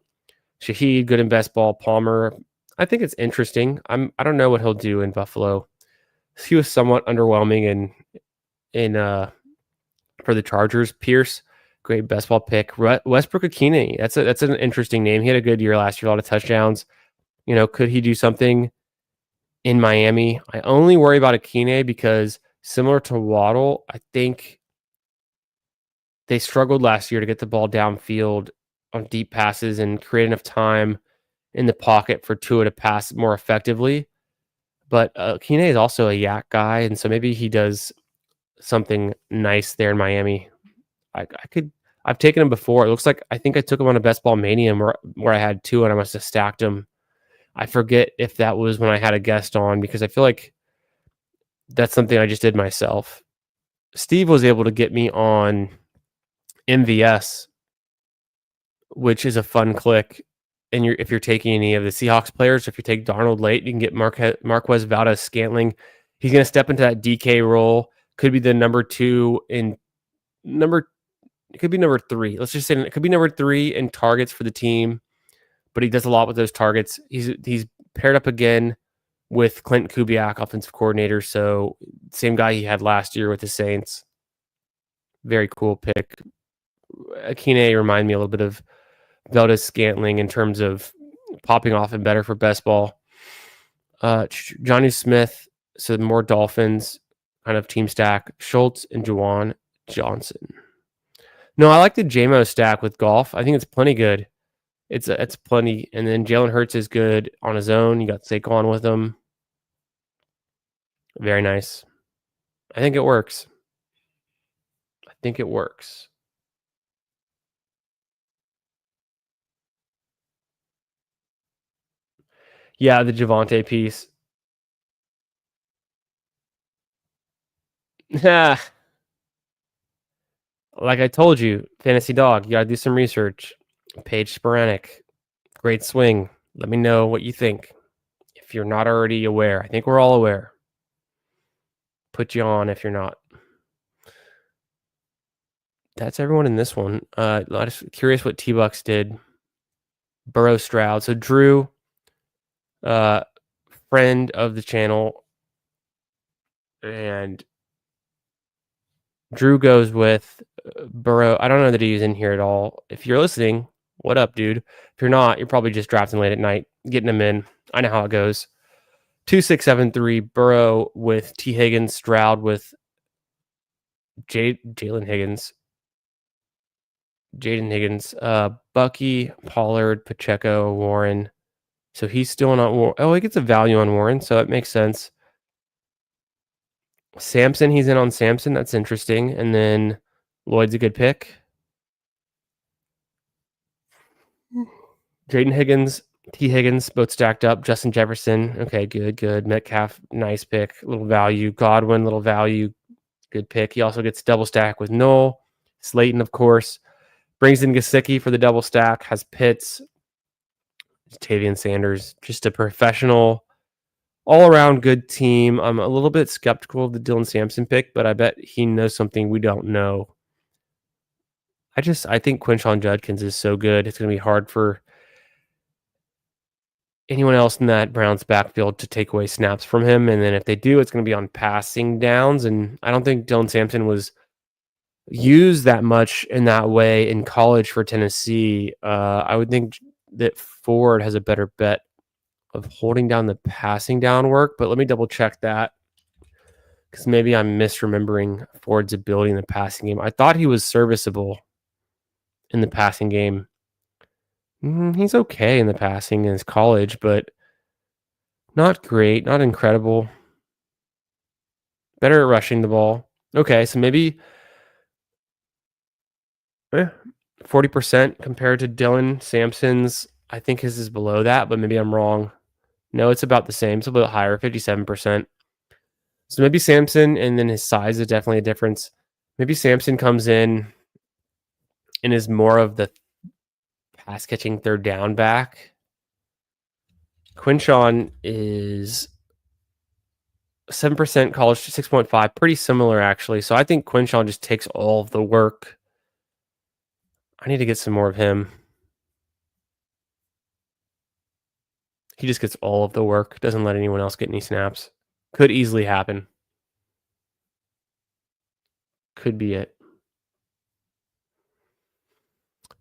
Shaheed, good in best ball. Palmer, I think it's interesting. I don't know what he'll do in Buffalo. He was somewhat underwhelming in for the Chargers. Pierce, great best ball pick. Westbrook Akine, that's an interesting name. He had a good year last year, a lot of touchdowns. Could he do something in Miami? I only worry about Akine because similar to Waddle, I think they struggled last year to get the ball downfield on deep passes and create enough time in the pocket for Tua to pass more effectively. But Akine is also a yak guy, and so maybe he does something nice there in Miami. I've taken him before. It looks like I think I took him on a best ball mania where I had two and I must have stacked him. I forget if that was when I had a guest on because I feel like that's something I just did myself. Steve was able to get me on MVS, which is a fun click. And if you're taking any of the Seahawks players, if you take Darnold late, you can get Marquez Valdez-Scantling. He's going to step into that DK role. Could be the number two in it could be number three. Let's just say it could be number three in targets for the team, but he does a lot with those targets. He's paired up again with Clint Kubiak, offensive coordinator. So same guy he had last year with the Saints. Very cool pick. Akine remind me a little bit of Valdez-Scantling in terms of popping off and better for best ball. Johnny Smith, so more Dolphins kind of team stack. Schultz and Juwan Johnson. No, I like the JMO stack with Golf. I think it's plenty good. It's plenty. And then Jalen Hurts is good on his own. You got Saquon with him. Very nice. I think it works. Yeah, the Javonte piece. Like I told you, Fantasy Dog, you got to do some research. Page Sporanic, great swing. Let me know what you think. If you're not already aware, I think we're all aware. Put you on if you're not. That's everyone in this one. I'm just curious what T-Bucks did. Burrow Stroud. So Drew, friend of the channel, and Drew goes with Burrow. I don't know that he's in here at all. If you're listening, what up, dude? If you're not, you're probably just drafting late at night, getting them in. I know how it goes. 2673 Burrow with T. Higgins, Stroud with Jaden Higgins, Bucky, Pollard, Pacheco, Warren. So he's still not Warren. Oh, he gets a value on Warren, so that makes sense. Samson, he's in on Samson. That's interesting. And then Lloyd's a good pick. Jaden Higgins, T. Higgins, both stacked up. Justin Jefferson, okay, good. Metcalf, nice pick. Little value. Godwin, little value. Good pick. He also gets double stack with Noel. Slayton, of course. Brings in Gesicki for the double stack. Has Pitts. Tavian Sanders. Just a professional, all-around good team. I'm a little bit skeptical of the Dylan Sampson pick, but I bet he knows something we don't know. I think Quinshon Judkins is so good. It's going to be hard for anyone else in that Browns backfield to take away snaps from him. And then if they do, it's going to be on passing downs. And I don't think Dylan Sampson was used that much in that way in college for Tennessee. I would think that Ford has a better bet of holding down the passing down work, but let me double check that because maybe I'm misremembering Ford's ability in the passing game. I thought he was serviceable in the passing game. He's okay in the passing in his college, but not great, not incredible. Better at rushing the ball. Okay, so maybe 40% compared to Dylan Sampson's. I think his is below that, but maybe I'm wrong. No, it's about the same. It's a little higher, 57%. So maybe Sampson, and then his size is definitely a difference. Maybe Sampson comes in and is more of the pass catching third down back. Quinshawn is 7% college to 6.5, pretty similar actually. So I think Quinshawn just takes all of the work. I need to get some more of him. He just gets all of the work, doesn't let anyone else get any snaps. Could easily happen. Could be it.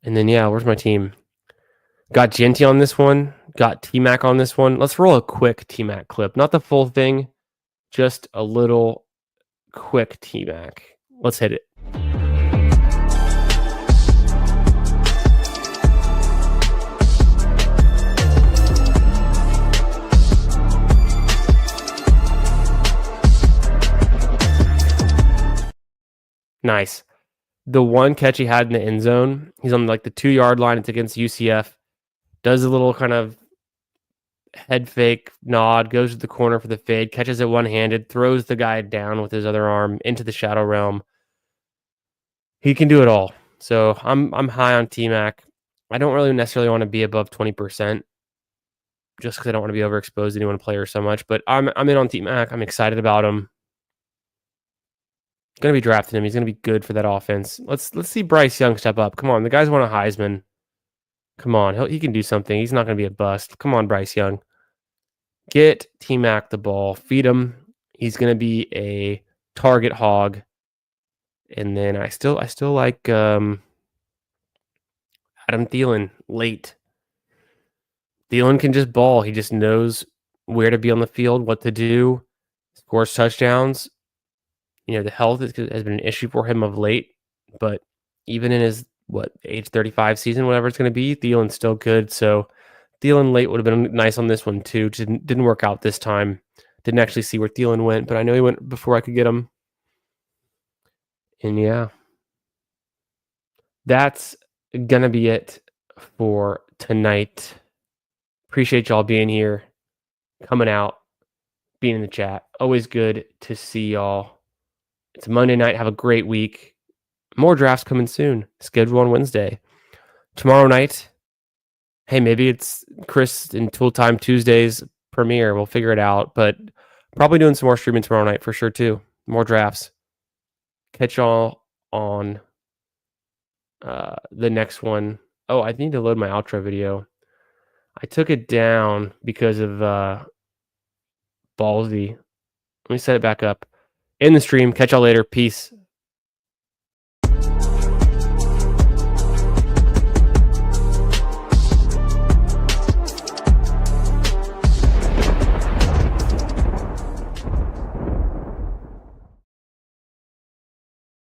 And then, yeah, where's my team? Got Genty on this one. Got T-Mac on this one. Let's roll a quick T-Mac clip. Not the full thing, just a little quick T-Mac. Let's hit it. Nice. The one catch he had in the end zone, he's on like the 2-yard line. It's against UCF. Does a little kind of head fake nod, goes to the corner for the fade, catches it one-handed, throws the guy down with his other arm into the shadow realm. He can do it all. So I'm high on T-Mac. I don't really necessarily want to be above 20% just because I don't want to be overexposed to any one player so much. But I'm in on T-Mac. I'm excited about him. Going to be drafting him. He's going to be good for that offense. Let's see Bryce Young step up. Come on, the guy's won a Heisman. Come on, he can do something. He's not going to be a bust. Come on, Bryce Young. Get T-Mac the ball. Feed him. He's going to be a target hog. And then I still like Adam Thielen late. Thielen can just ball. He just knows where to be on the field, what to do, scores touchdowns. The health has been an issue for him of late, but even in his, age 35 season, whatever it's going to be, Thielen's still good. So Thielen late would have been nice on this one too. Didn't work out this time. Didn't actually see where Thielen went, but I know he went before I could get him. And yeah, that's going to be it for tonight. Appreciate y'all being here, coming out, being in the chat. Always good to see y'all. It's a Monday night. Have a great week. More drafts coming soon. Schedule on Wednesday. Tomorrow night, hey, maybe it's Chris and Tool Time Tuesdays premiere. We'll figure it out. But probably doing some more streaming tomorrow night for sure, too. More drafts. Catch y'all on the next one. Oh, I need to load my outro video. I took it down because of Ballsy. Let me set it back up. In the stream. Catch y'all later. Peace.